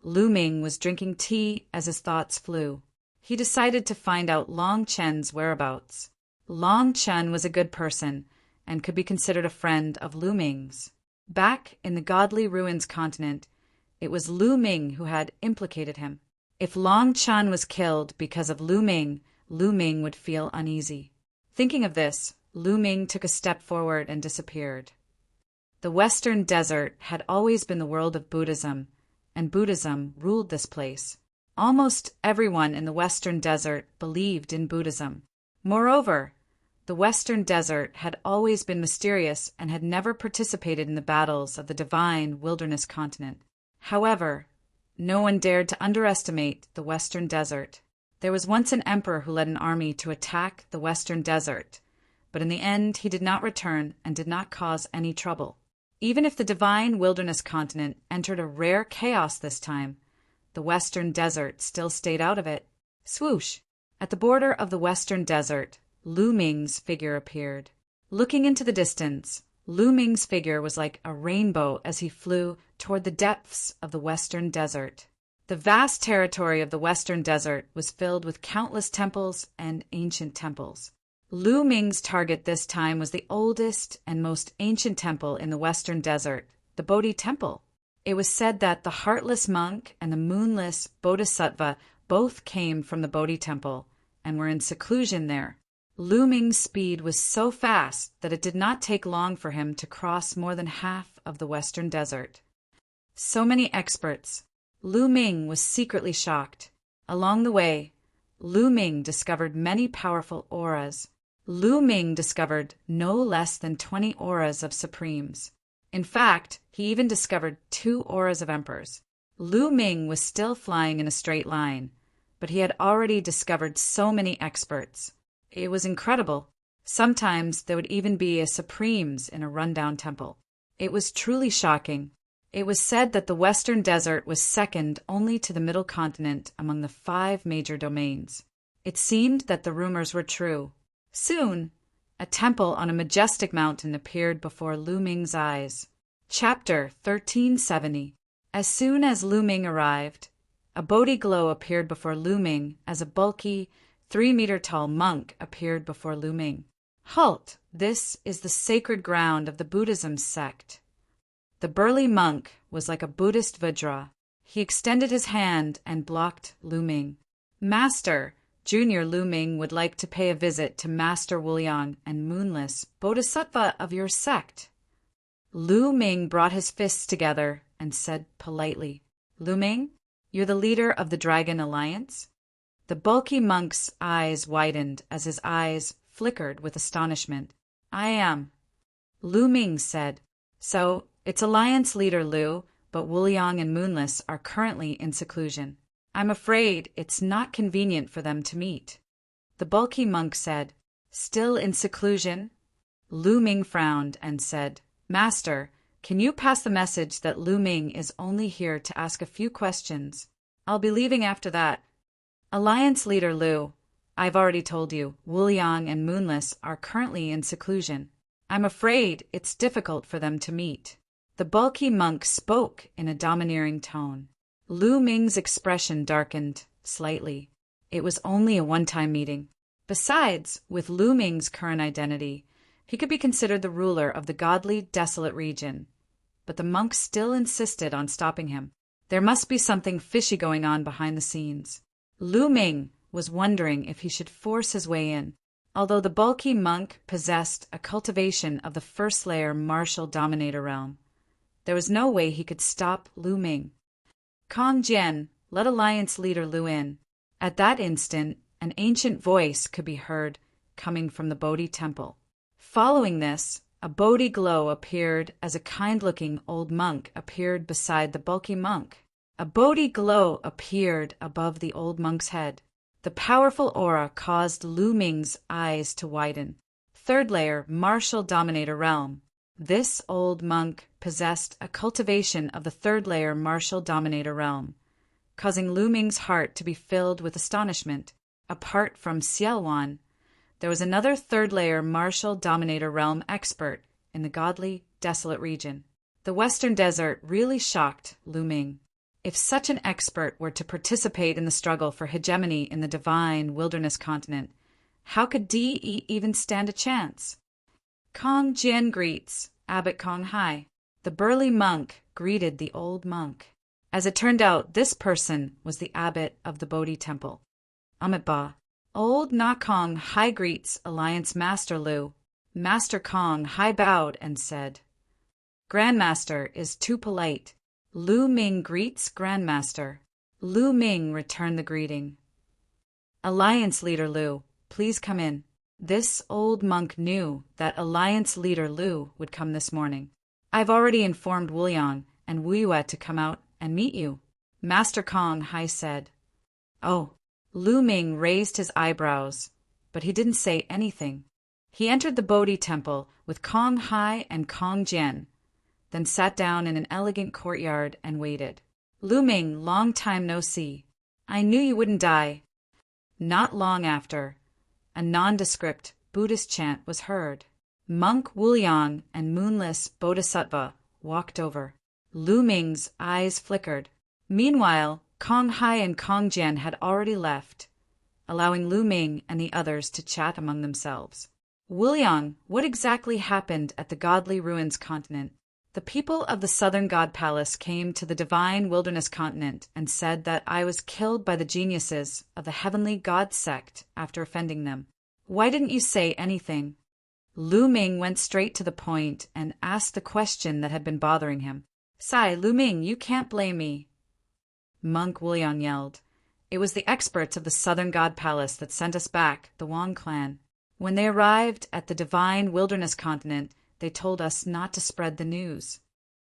Lu Ming was drinking tea as his thoughts flew. He decided to find out Long Chen's whereabouts. Long Chen was a good person and could be considered a friend of Lu Ming's. Back in the Godly Ruins continent, it was Lu Ming who had implicated him. If Long Chen was killed because of Lu Ming would feel uneasy. Thinking of this, Lu Ming took a step forward and disappeared. The Western Desert had always been the world of Buddhism, and Buddhism ruled this place. Almost everyone in the Western Desert believed in Buddhism. Moreover, the Western Desert had always been mysterious and had never participated in the battles of the divine wilderness continent. However, no one dared to underestimate the Western Desert. There was once an emperor who led an army to attack the Western Desert, but in the end he did not return and did not cause any trouble. Even if the divine wilderness continent entered a rare chaos this time, the Western Desert still stayed out of it. Swoosh! At the border of the western desert, Lu Ming's figure appeared. Looking into the distance, Lu Ming's figure was like a rainbow as he flew toward the depths of the western desert. The vast territory of the western desert was filled with countless temples and ancient temples. Lu Ming's target this time was the oldest and most ancient temple in the western desert, the Bodhi Temple. It was said that the heartless monk and the moonless bodhisattva both came from the Bodhi Temple and were in seclusion there. Lu Ming's speed was so fast that it did not take long for him to cross more than half of the western desert. So many experts. Lu Ming was secretly shocked. Along the way, Lu Ming discovered many powerful auras. Lu Ming discovered no less than 20 auras of supremes. In fact, he even discovered 2 auras of emperors. Lu Ming was still flying in a straight line, but he had already discovered so many experts. It was incredible. Sometimes there would even be a supremes in a rundown temple. It was truly shocking. It was said that the western desert was second only to the middle continent among the 5 major domains. It seemed that the rumors were true. Soon, a temple on a majestic mountain appeared before Lu Ming's eyes. Chapter 1370. As soon as Lu Ming arrived, a Bodhi glow appeared before Lu Ming as a bulky, 3-meter-tall monk appeared before Lu Ming. Halt! This is the sacred ground of the Buddhism sect. The burly monk was like a Buddhist Vajra. He extended his hand and blocked Lu Ming. Master, Junior Lu Ming would like to pay a visit to Master Wuliang and Moonless, Bodhisattva of your sect. Lu Ming brought his fists together and said politely, Lu Ming, you're the leader of the Dragon Alliance? The bulky monk's eyes widened as his eyes flickered with astonishment. I am. Lu Ming said, So, it's Alliance leader Lu, but Wuliang and Moonless are currently in seclusion. I'm afraid it's not convenient for them to meet. The bulky monk said, Still in seclusion? Lu Ming frowned and said, Master, can you pass the message that Lu Ming is only here to ask a few questions? I'll be leaving after that. Alliance leader Lu, I've already told you, Wuliang and Moonless are currently in seclusion. I'm afraid it's difficult for them to meet. The bulky monk spoke in a domineering tone. Lu Ming's expression darkened slightly. It was only a one-time meeting. Besides, with Lu Ming's current identity, he could be considered the ruler of the godly, desolate region. But the monk still insisted on stopping him. There must be something fishy going on behind the scenes. Lu Ming was wondering if he should force his way in. Although the bulky monk possessed a cultivation of the first-layer martial dominator realm, there was no way he could stop Lu Ming. Kong Jian, let Alliance leader Lu in. At that instant, an ancient voice could be heard coming from the Bodhi Temple. Following this, a Bodhi glow appeared as a kind-looking old monk appeared beside the bulky monk. A Bodhi glow appeared above the old monk's head. The powerful aura caused Lu Ming's eyes to widen. 3rd layer martial dominator realm. This old monk possessed a cultivation of the 3rd layer martial dominator realm, causing Lu Ming's heart to be filled with astonishment. Apart from Xiaowan, there was another 3rd layer martial dominator realm expert in the godly, desolate region. The western desert really shocked Lu Ming. If such an expert were to participate in the struggle for hegemony in the divine wilderness continent, how could DE even stand a chance? Kong Jian greets, Abbot Kong Hai. The burly monk greeted the old monk. As it turned out, this person was the abbot of the Bodhi Temple. Amitabha. Old Na Kong Hai greets Alliance Master Lu. Master Kong Hai bowed and said, Grandmaster is too polite. Lu Ming greets Grandmaster. Lu Ming returned the greeting. Alliance leader Lu, please come in. This old monk knew that Alliance leader Lu would come this morning. I've already informed Wuliang and Wu Yue to come out and meet you. Master Kong Hai said. Oh. Lu Ming raised his eyebrows, but he didn't say anything. He entered the Bodhi Temple with Kong Hai and Kong Jian, then sat down in an elegant courtyard and waited. Lu Ming, long time no see. I knew you wouldn't die. Not long after, a nondescript Buddhist chant was heard. Monk Wuliang and moonless Bodhisattva walked over. Lu Ming's eyes flickered. Meanwhile, Kong Hai and Kong Jian had already left, allowing Lu Ming and the others to chat among themselves. Wuliang, what exactly happened at the Godly Ruins continent? The people of the Southern God Palace came to the Divine Wilderness continent and said that I was killed by the geniuses of the Heavenly God sect after offending them. Why didn't you say anything? Lu Ming went straight to the point and asked the question that had been bothering him. Sai, Lu Ming, you can't blame me. Monk Wuliang yelled. It was the experts of the Southern God Palace that sent us back, the Wang clan. When they arrived at the Divine Wilderness continent, they told us not to spread the news.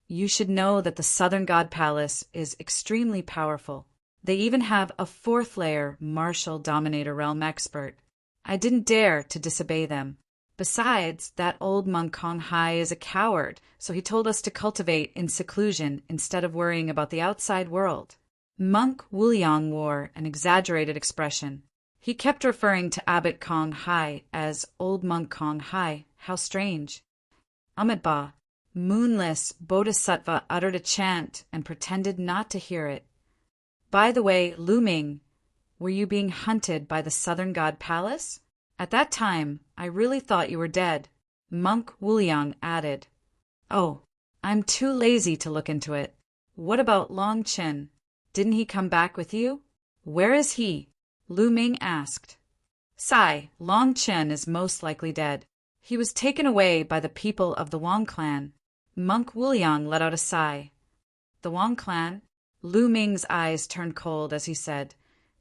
You should know that the Southern God Palace is extremely powerful. They even have a fourth-layer martial dominator realm expert. I didn't dare to disobey them. Besides, that old monk Kong Hai is a coward, so he told us to cultivate in seclusion instead of worrying about the outside world. Monk Wuliang wore an exaggerated expression. He kept referring to Abbot Kong Hai as Old Monk Kong Hai. How strange. Amitabha, moonless Bodhisattva, uttered a chant and pretended not to hear it. By the way, Lu Ming, were you being hunted by the Southern God Palace? At that time, I really thought you were dead. Monk Wuliang added. Oh, I'm too lazy to look into it. What about Long Chen? Didn't he come back with you? Where is he? Lu Ming asked. Sai, Long Chen is most likely dead. He was taken away by the people of the Wang clan. Monk Wuliang let out a sigh. The Wang clan? Lu Ming's eyes turned cold as he said,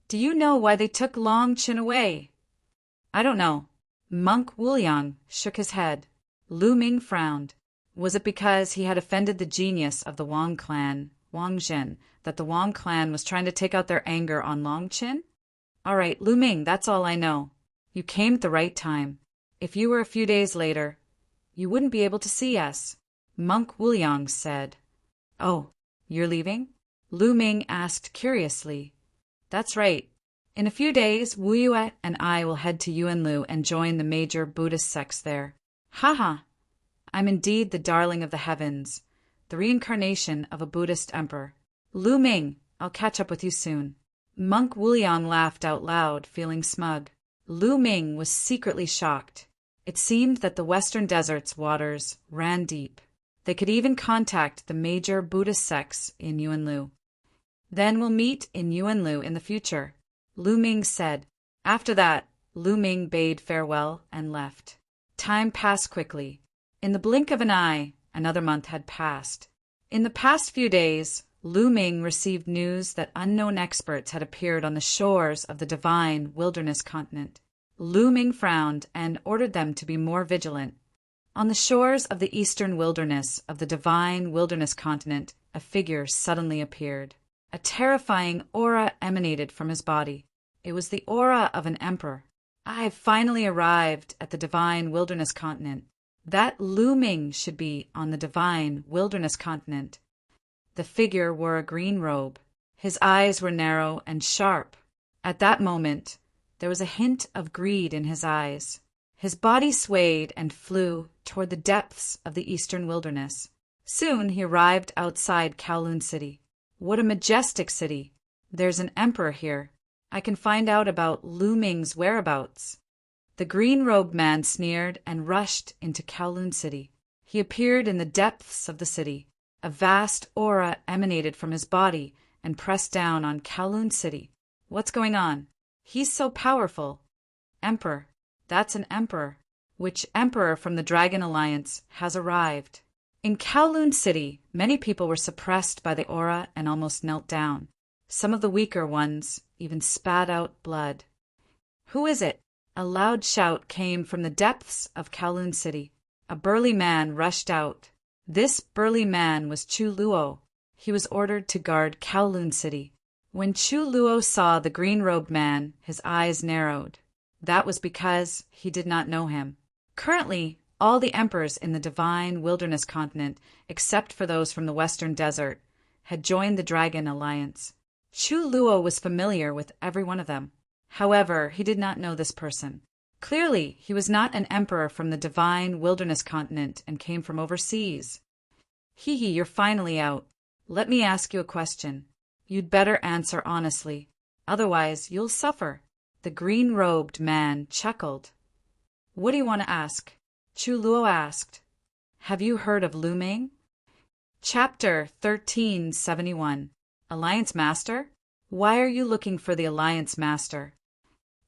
Do you know why they took Long Chen away? I don't know. Monk Wuliang shook his head. Lu Ming frowned. Was it because he had offended the genius of the Wang clan, Wang Zhen, that the Wang clan was trying to take out their anger on Long Chen? All right, Lu Ming, that's all I know. You came at the right time. If you were a few days later, you wouldn't be able to see us. Monk Wuliang said. Oh, you're leaving? Lu Ming asked curiously. That's right. In a few days, Wu Yue and I will head to Yuanlu and join the major Buddhist sects there. Haha. I'm indeed the darling of the heavens, the reincarnation of a Buddhist emperor. Lu Ming, I'll catch up with you soon. Monk Wuliang laughed out loud, feeling smug. Lu Ming was secretly shocked. It seemed that the Western Desert's waters ran deep. They could even contact the major Buddhist sects in Yuanlu. Then we'll meet in Yuanlu in the future, Lu Ming said. After that, Lu Ming bade farewell and left. Time passed quickly. In the blink of an eye, another month had passed. In the past few days, Lu Ming received news that unknown experts had appeared on the shores of the Divine Wilderness continent. Lu Ming frowned and ordered them to be more vigilant. On the shores of the eastern wilderness of the Divine Wilderness continent, a figure suddenly appeared. A terrifying aura emanated from his body. It was the aura of an emperor. I've finally arrived at the Divine Wilderness continent. That Lu Ming should be on the Divine Wilderness continent. The figure wore a green robe. His eyes were narrow and sharp. At that moment, there was a hint of greed in his eyes. His body swayed and flew toward the depths of the eastern wilderness. Soon he arrived outside Kowloon City. What a majestic city! There's an emperor here. I can find out about Lu Ming's whereabouts. The green-robed man sneered and rushed into Kowloon City. He appeared in the depths of the city. A vast aura emanated from his body and pressed down on Kowloon City. What's going on? He's so powerful. Emperor. That's an emperor. Which emperor from the Dragon Alliance has arrived? In Kowloon City, many people were suppressed by the aura and almost knelt down. Some of the weaker ones even spat out blood. Who is it? A loud shout came from the depths of Kowloon City. A burly man rushed out. This burly man was Chu Luo. He was ordered to guard Kowloon City. When Chu Luo saw the green-robed man, his eyes narrowed. That was because he did not know him. Currently, all the emperors in the Divine Wilderness continent, except for those from the Western Desert, had joined the Dragon Alliance. Chu Luo was familiar with every one of them. However, he did not know this person. Clearly, he was not an emperor from the divine wilderness continent and came from overseas. Hee, you're finally out. Let me ask you a question. You'd better answer honestly. Otherwise, you'll suffer. The green-robed man chuckled. What do you want to ask? Chu Luo asked. Have you heard of Lu Ming? Chapter 1371. Alliance Master? Why are you looking for the Alliance Master?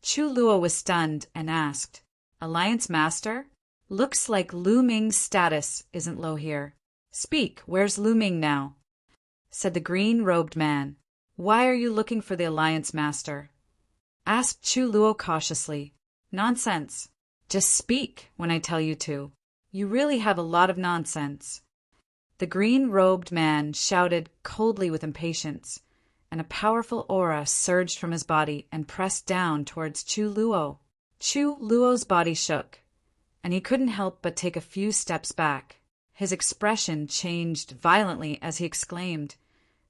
Chu Luo was stunned and asked, Alliance Master? Looks like Lu Ming's status isn't low here. Speak, where's Lu Ming now? Said the green-robed man. Why are you looking for the Alliance Master? Asked Chu Luo cautiously. Nonsense. Just speak when I tell you to. You really have a lot of nonsense. The green-robed man shouted coldly with impatience, and a powerful aura surged from his body and pressed down towards Chu Luo. Chu Luo's body shook, and he couldn't help but take a few steps back. His expression changed violently as he exclaimed,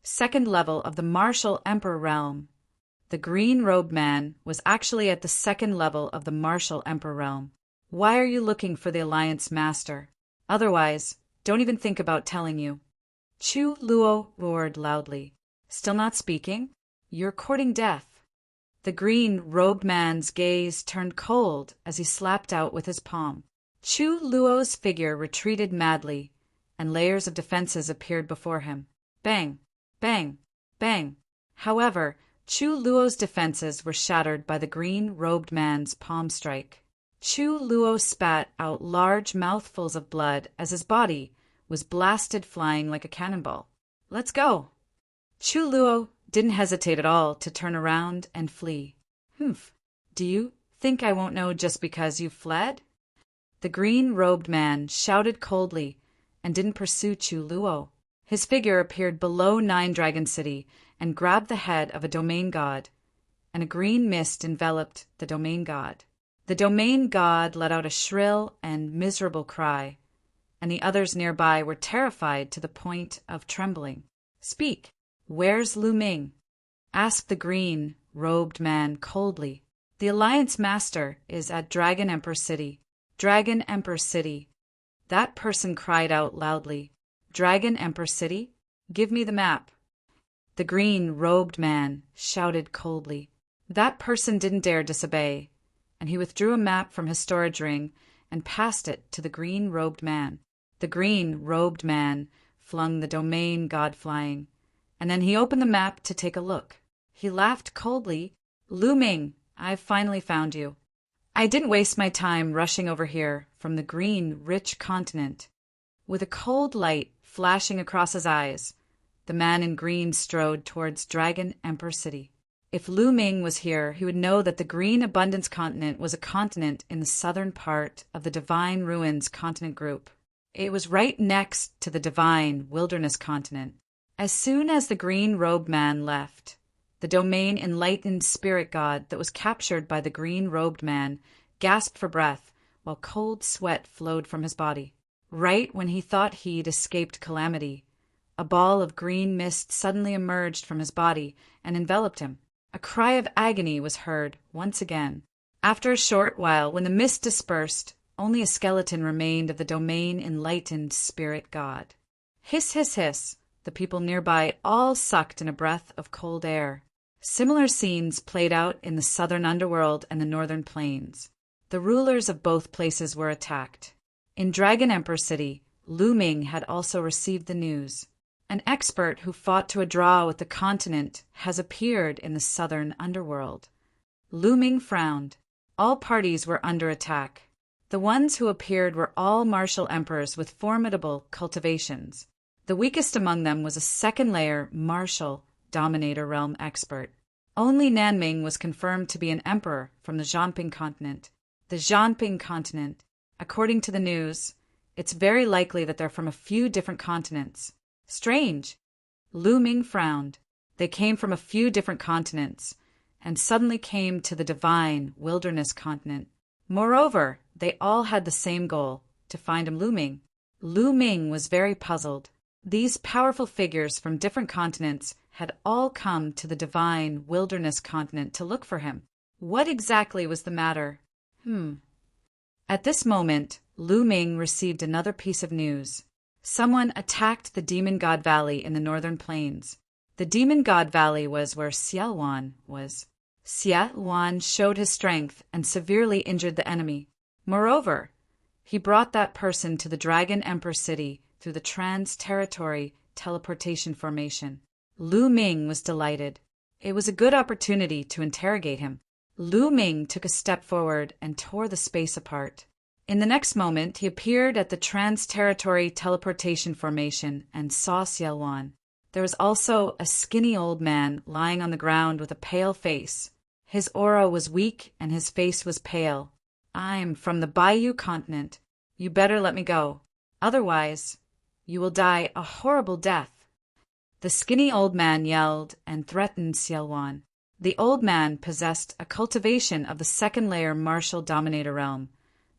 Second level of the martial emperor realm. The green-robed man was actually at the second level of the martial emperor realm. Why are you looking for the Alliance Master? Otherwise, don't even think about telling you. Chu Luo roared loudly. Still not speaking? You're courting death. The green-robed man's gaze turned cold as he slapped out with his palm. Chu Luo's figure retreated madly, and layers of defenses appeared before him. Bang, bang, bang. However, Chu Luo's defenses were shattered by the green-robed man's palm strike. Chu Luo spat out large mouthfuls of blood as his body was blasted flying like a cannonball. Let's go. Chu Luo didn't hesitate at all to turn around and flee. Humph. Do you think I won't know just because you fled? The green-robed man shouted coldly and didn't pursue Chu Luo. His figure appeared below Nine Dragon City and grabbed the head of a domain god, and a green mist enveloped the domain god. The domain god let out a shrill and miserable cry, and the others nearby were terrified to the point of trembling. Speak, where's Lu Ming? Asked the green-robed man coldly. The Alliance Master is at Dragon Emperor City. Dragon Emperor City. That person cried out loudly. Dragon Emperor City? Give me the map. The green-robed man shouted coldly. That person didn't dare disobey, and he withdrew a map from his storage ring and passed it to the green-robed man. The green-robed man flung the domain god flying, and then he opened the map to take a look. He laughed coldly. Lu Ming, I've finally found you. I didn't waste my time rushing over here from the green, rich continent. With a cold light flashing across his eyes, the man in green strode towards Dragon Emperor City. If Lu Ming was here, he would know that the Green Abundance Continent was a continent in the southern part of the Divine Ruins continent group. It was right next to the Divine Wilderness Continent. As soon as the green-robed man left, the domain enlightened spirit god that was captured by the green-robed man gasped for breath while cold sweat flowed from his body. Right when he thought he'd escaped calamity, a ball of green mist suddenly emerged from his body and enveloped him. A cry of agony was heard once again. After a short while, when the mist dispersed, only a skeleton remained of the domain enlightened spirit god. Hiss, hiss, hiss. The people nearby all sucked in a breath of cold air. Similar scenes played out in the southern underworld and the northern plains. The rulers of both places were attacked. In Dragon Emperor City, Lu Ming had also received the news. An expert who fought to a draw with the continent has appeared in the southern underworld. Lu Ming frowned. All parties were under attack. The ones who appeared were all martial emperors with formidable cultivations. The weakest among them was a second-layer martial dominator realm expert. Only Nanming was confirmed to be an emperor from the Zhanping continent. The Zhanping continent. According to the news, it's very likely that they're from a few different continents. Strange. Lu Ming frowned. They came from a few different continents, and suddenly came to the divine wilderness continent. Moreover, they all had the same goal, to find Lu Ming. Lu Ming was very puzzled. These powerful figures from different continents had all come to the divine wilderness continent to look for him. What exactly was the matter? At this moment, Lu Ming received another piece of news. Someone attacked the Demon God Valley in the northern plains. The Demon God Valley was where Xie Wan was. Xie Wan showed his strength and severely injured the enemy. Moreover, he brought that person to the Dragon Emperor City through the trans-territory teleportation formation. Lu Ming was delighted. It was a good opportunity to interrogate him. Lu Ming took a step forward and tore the space apart. In the next moment, he appeared at the trans-territory teleportation formation and saw Xie Wan. There was also a skinny old man lying on the ground with a pale face. His aura was weak and his face was pale. "I'm from the Bayou continent. You better let me go. Otherwise, you will die a horrible death." The skinny old man yelled and threatened Xie Wan. The old man possessed a cultivation of the second-layer martial dominator realm,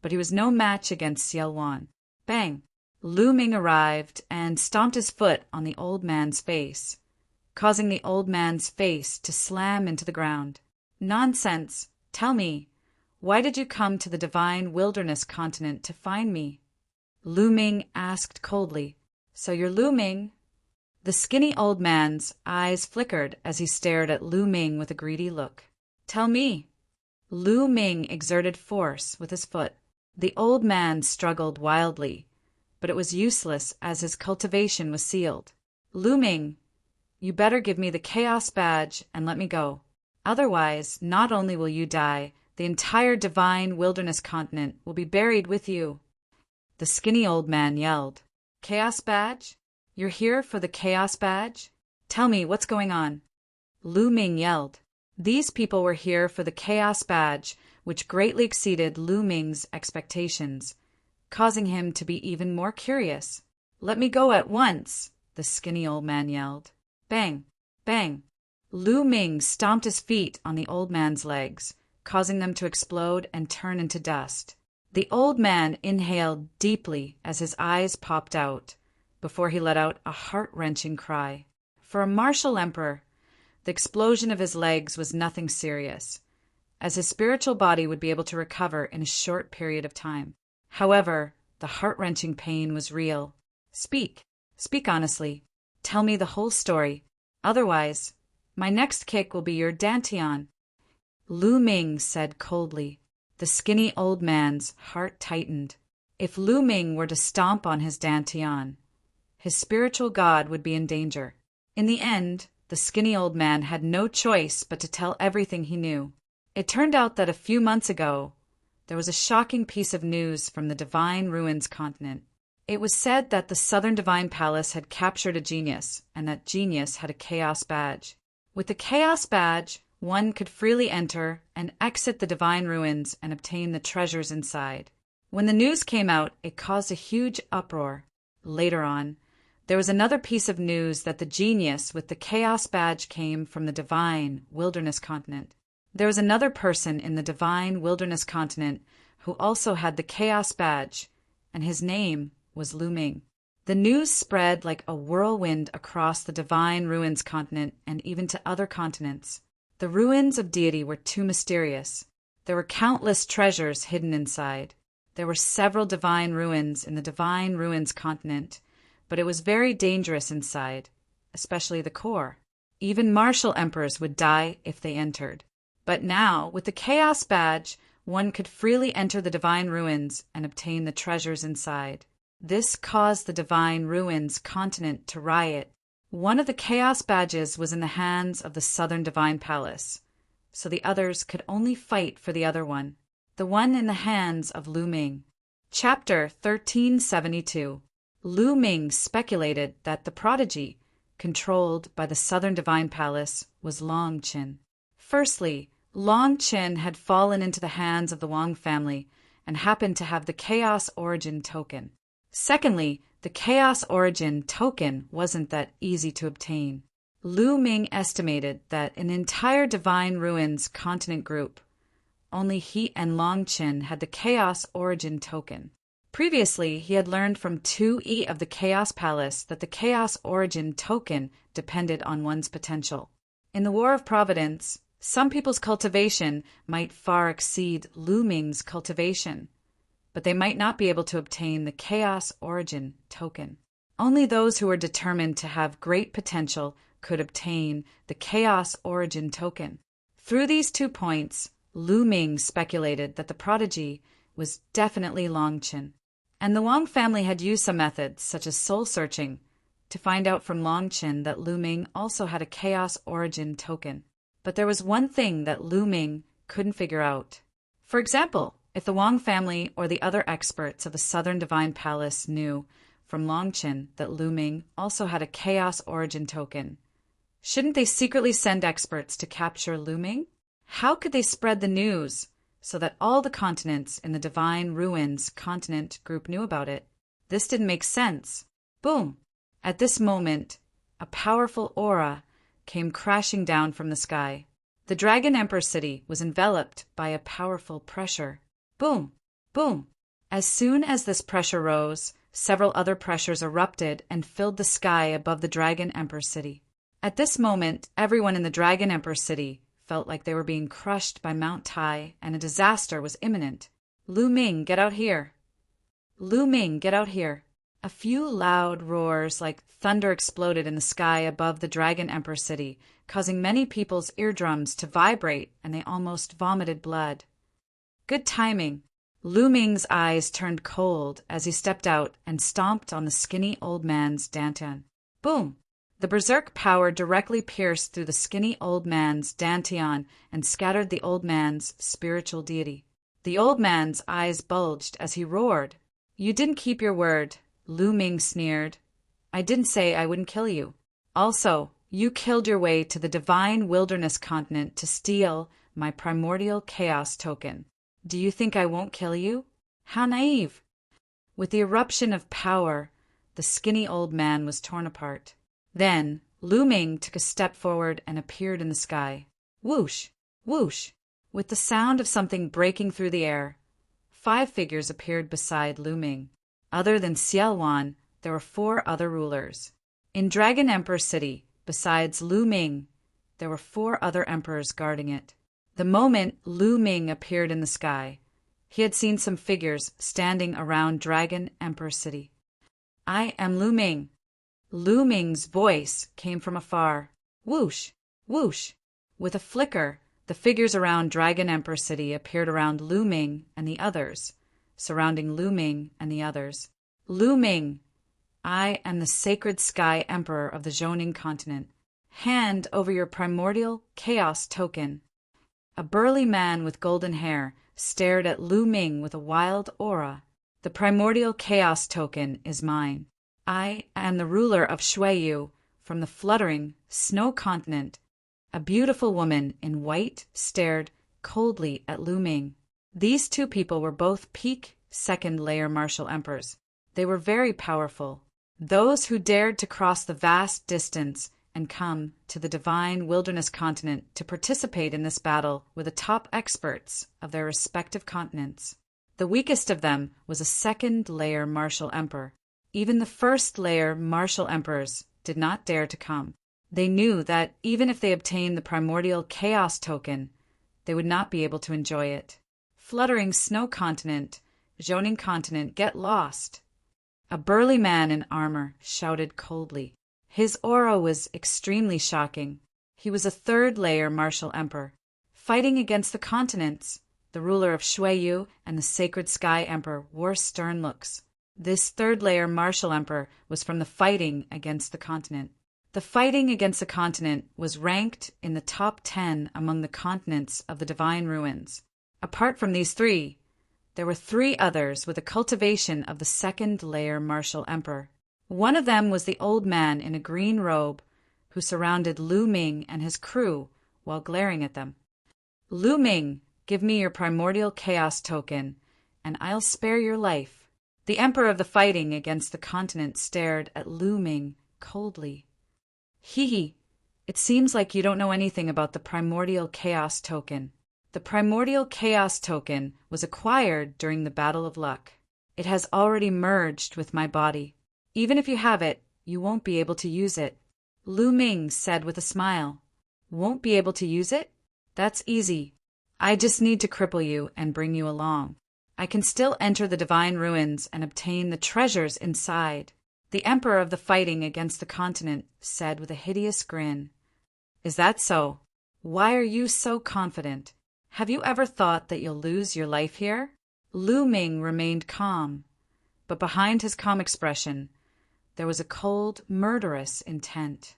but he was no match against Xie Wan. Bang! Lu Ming arrived and stomped his foot on the old man's face, causing the old man's face to slam into the ground. "Nonsense! Tell me, why did you come to the divine wilderness continent to find me?" Lu Ming asked coldly. "So you're Lu Ming?" The skinny old man's eyes flickered as he stared at Lu Ming with a greedy look. "Tell me." Lu Ming exerted force with his foot. The old man struggled wildly, but it was useless as his cultivation was sealed. "Lu Ming, you better give me the Chaos Badge and let me go. Otherwise, not only will you die, the entire divine wilderness continent will be buried with you." The skinny old man yelled. "Chaos Badge? You're here for the Chaos Badge? Tell me what's going on." Lu Ming yelled. These people were here for the Chaos Badge, which greatly exceeded Lu Ming's expectations, causing him to be even more curious. "Let me go at once," the skinny old man yelled. Bang! Bang! Lu Ming stomped his feet on the old man's legs, causing them to explode and turn into dust. The old man inhaled deeply as his eyes popped out, before he let out a heart-wrenching cry. For a martial emperor, the explosion of his legs was nothing serious, as his spiritual body would be able to recover in a short period of time. However, the heart-wrenching pain was real. Speak honestly. Tell me the whole story. Otherwise, my next kick will be your dantian." Lu Ming said coldly. The skinny old man's heart tightened. If Lu Ming were to stomp on his dantian, his spiritual god would be in danger. In the end, the skinny old man had no choice but to tell everything he knew. It turned out that a few months ago, there was a shocking piece of news from the Divine Ruins continent. It was said that the Southern Divine Palace had captured a genius, and that genius had a Chaos Badge. With the Chaos Badge, one could freely enter and exit the Divine Ruins and obtain the treasures inside. When the news came out, it caused a huge uproar. Later on, there was another piece of news that the genius with the Chaos Badge came from the Divine Wilderness continent. There was another person in the Divine Wilderness continent who also had the Chaos Badge, and his name was Lu Ming. The news spread like a whirlwind across the Divine Ruins continent and even to other continents. The ruins of deity were too mysterious. There were countless treasures hidden inside. There were several divine ruins in the Divine Ruins continent, but it was very dangerous inside, especially the core. Even martial emperors would die if they entered. But now, with the Chaos Badge, one could freely enter the Divine Ruins and obtain the treasures inside. This caused the Divine Ruins continent to riot. One of the Chaos Badges was in the hands of the Southern Divine Palace, so the others could only fight for the other one, the one in the hands of Lu Ming. Chapter 1372. Lu Ming speculated that the prodigy, controlled by the Southern Divine Palace, was Long Qin. Firstly, Long Qin had fallen into the hands of the Wang family and happened to have the Chaos Origin token. Secondly, the Chaos Origin token wasn't that easy to obtain. Lu Ming estimated that an entire Divine Ruins continent group, only he and Long Qin had the Chaos Origin token. Previously, he had learned from 2E of the Chaos Palace that the Chaos Origin token depended on one's potential. In the War of Providence, Some people's cultivation might far exceed Lu Ming's cultivation, but they might not be able to obtain the Chaos Origin token. Only those who were determined to have great potential could obtain the Chaos Origin token. Through these 2 points, Lu Ming speculated that the prodigy was definitely Longchen, and the Wang family had used some methods, such as soul-searching, to find out from Longchen that Lu Ming also had a Chaos Origin token. But there was one thing that Lu Ming couldn't figure out. For example, if the Wang family or the other experts of the Southern Divine Palace knew from Longchen that Lu Ming also had a Chaos Origin token, shouldn't they secretly send experts to capture Lu Ming? How could they spread the news so that all the continents in the Divine Ruins continent group knew about it? This didn't make sense. Boom! At this moment, a powerful aura came crashing down from the sky. The Dragon Emperor city was enveloped by a powerful pressure. Boom! Boom! As soon as this pressure rose, several other pressures erupted and filled the sky above the Dragon Emperor city. At this moment, everyone in the Dragon Emperor city felt like they were being crushed by Mount Tai and a disaster was imminent. Lu Ming, get out here! Lu Ming, get out here! A few loud roars like thunder exploded in the sky above the Dragon Emperor city, causing many people's eardrums to vibrate and they almost vomited blood. Good timing. Lu Ming's eyes turned cold as he stepped out and stomped on the skinny old man's dantian. Boom! The berserk power directly pierced through the skinny old man's dantian and scattered the old man's spiritual deity. The old man's eyes bulged as he roared. You didn't keep your word, Lu Ming sneered. I didn't say I wouldn't kill you. Also, you killed your way to the Divine Wilderness continent to steal my primordial chaos token. Do you think I won't kill you? How naive! With the eruption of power, the skinny old man was torn apart. Then, Lu Ming took a step forward and appeared in the sky. Whoosh! Whoosh! With the sound of something breaking through the air, 5 figures appeared beside Lu Ming. Other than Xiaowan, there were 4 other rulers. In Dragon Emperor City, besides Lu Ming, there were 4 other emperors guarding it. The moment Lu Ming appeared in the sky, he had seen some figures standing around Dragon Emperor City. I am Lu Ming. Lu Ming's voice came from afar. Whoosh! Whoosh! With a flicker, the figures around Dragon Emperor City appeared around Lu Ming and the others, surrounding Lu Ming and the others. Lu Ming, I am the Sacred Sky Emperor of the Zhoning continent. Hand over your primordial chaos token. A burly man with golden hair stared at Lu Ming with a wild aura. The primordial chaos token is mine. I am the ruler of Shuiyu from the fluttering snow continent. A beautiful woman in white stared coldly at Lu Ming. These 2 people were both peak second-layer martial emperors. They were very powerful. Those who dared to cross the vast distance and come to the Divine Wilderness continent to participate in this battle were the top experts of their respective continents. The weakest of them was a second-layer martial emperor. Even the first-layer martial emperors did not dare to come. They knew that even if they obtained the primordial chaos token, they would not be able to enjoy it. Fluttering snow continent, Zhoning continent, get lost. A burly man in armor shouted coldly. His aura was extremely shocking. He was a 3rd-layer martial emperor. Fighting against the continents, the ruler of Shuiyu and the Sacred Sky Emperor wore stern looks. This 3rd-layer martial emperor was from the fighting against the continent. The fighting against the continent was ranked in the top 10 among the continents of the Divine Ruins. Apart from these 3, there were 3 others with a cultivation of the 2nd-layer martial emperor. One of them was the old man in a green robe who surrounded Lu Ming and his crew while glaring at them. Lu Ming, give me your primordial chaos token, and I'll spare your life. The emperor of the fighting against the continent stared at Lu Ming coldly. Hee, it seems like you don't know anything about the primordial chaos token. The primordial chaos token was acquired during the Battle of Luck. It has already merged with my body. Even if you have it, you won't be able to use it. Lu Ming said with a smile. Won't be able to use it? That's easy. I just need to cripple you and bring you along. I can still enter the divine ruins and obtain the treasures inside. The Emperor of the Fighting Against the Continent said with a hideous grin. Is that so? Why are you so confident? Have you ever thought that you'll lose your life here? Lu Ming remained calm, but behind his calm expression, there was a cold, murderous intent.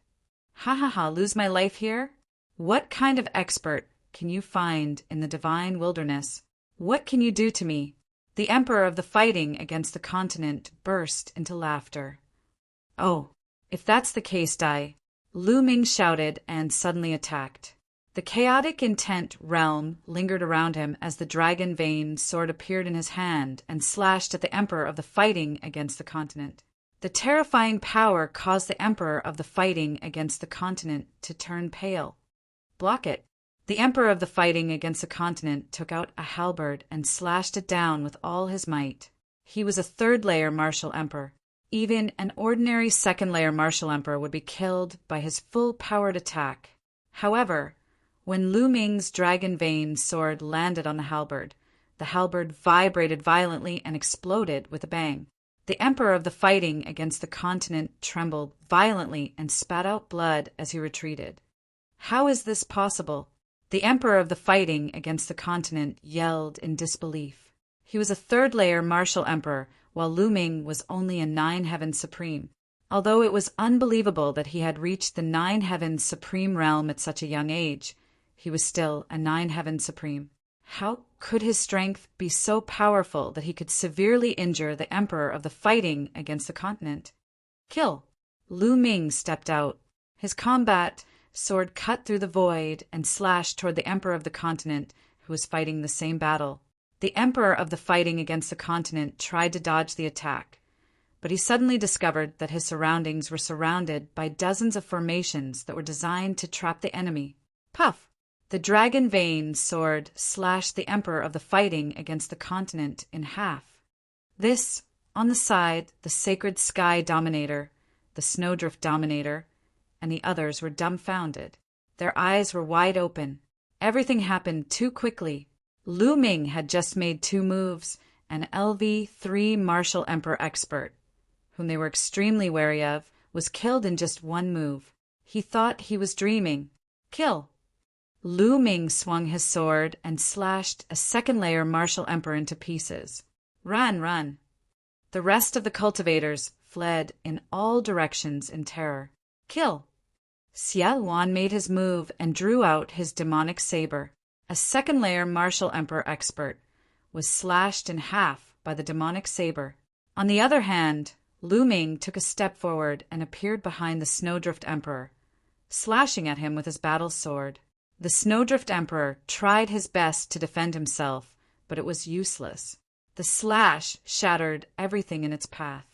Ha ha ha, lose my life here? What kind of expert can you find in the divine wilderness? What can you do to me? The Emperor of the Fighting Against the Continent burst into laughter. Oh, if that's the case, Dai, Lu Ming shouted and suddenly attacked. The chaotic intent realm lingered around him as the dragon vein sword appeared in his hand and slashed at the Emperor of the Fighting Against the Continent. The terrifying power caused the Emperor of the Fighting Against the Continent to turn pale. Block it. The Emperor of the Fighting Against the Continent took out a halberd and slashed it down with all his might. He was a third-layer martial emperor. Even an ordinary second-layer martial emperor would be killed by his full-powered attack. However, when Lu Ming's dragon vein sword landed on the halberd vibrated violently and exploded with a bang. The Emperor of the Fighting Against the Continent trembled violently and spat out blood as he retreated. How is this possible? The Emperor of the Fighting Against the Continent yelled in disbelief. He was a third-layer martial emperor, while Lu Ming was only a Nine Heavens Supreme. Although it was unbelievable that he had reached the Nine Heavens Supreme realm at such a young age, he was still a Nine Heavens Supreme. How could his strength be so powerful that he could severely injure the Emperor of the Fighting Against the Continent? Kill! Lu Ming stepped out. His combat sword cut through the void and slashed toward the Emperor of the Continent, who was fighting the same battle. The Emperor of the Fighting Against the Continent tried to dodge the attack, but he suddenly discovered that his surroundings were surrounded by dozens of formations that were designed to trap the enemy. Puff! The dragon vein sword slashed the Emperor of the Fighting Against the Continent in half. This, on the side, the Sacred Sky Dominator, the Snowdrift Dominator, and the others were dumbfounded. Their eyes were wide open. Everything happened too quickly. Lu Ming had just made 2 moves, and LV3 Martial Emperor Expert, whom they were extremely wary of, was killed in just 1 move. He thought he was dreaming. Kill! Lu Ming swung his sword and slashed a second-layer martial emperor into pieces. Run, run! The rest of the cultivators fled in all directions in terror. Kill! Xia Luan made his move and drew out his demonic saber. A second-layer martial emperor expert was slashed in half by the demonic saber. On the other hand, Lu Ming took a step forward and appeared behind the Snowdrift Emperor, slashing at him with his battle sword. The Snowdrift Emperor tried his best to defend himself, but it was useless. The slash shattered everything in its path.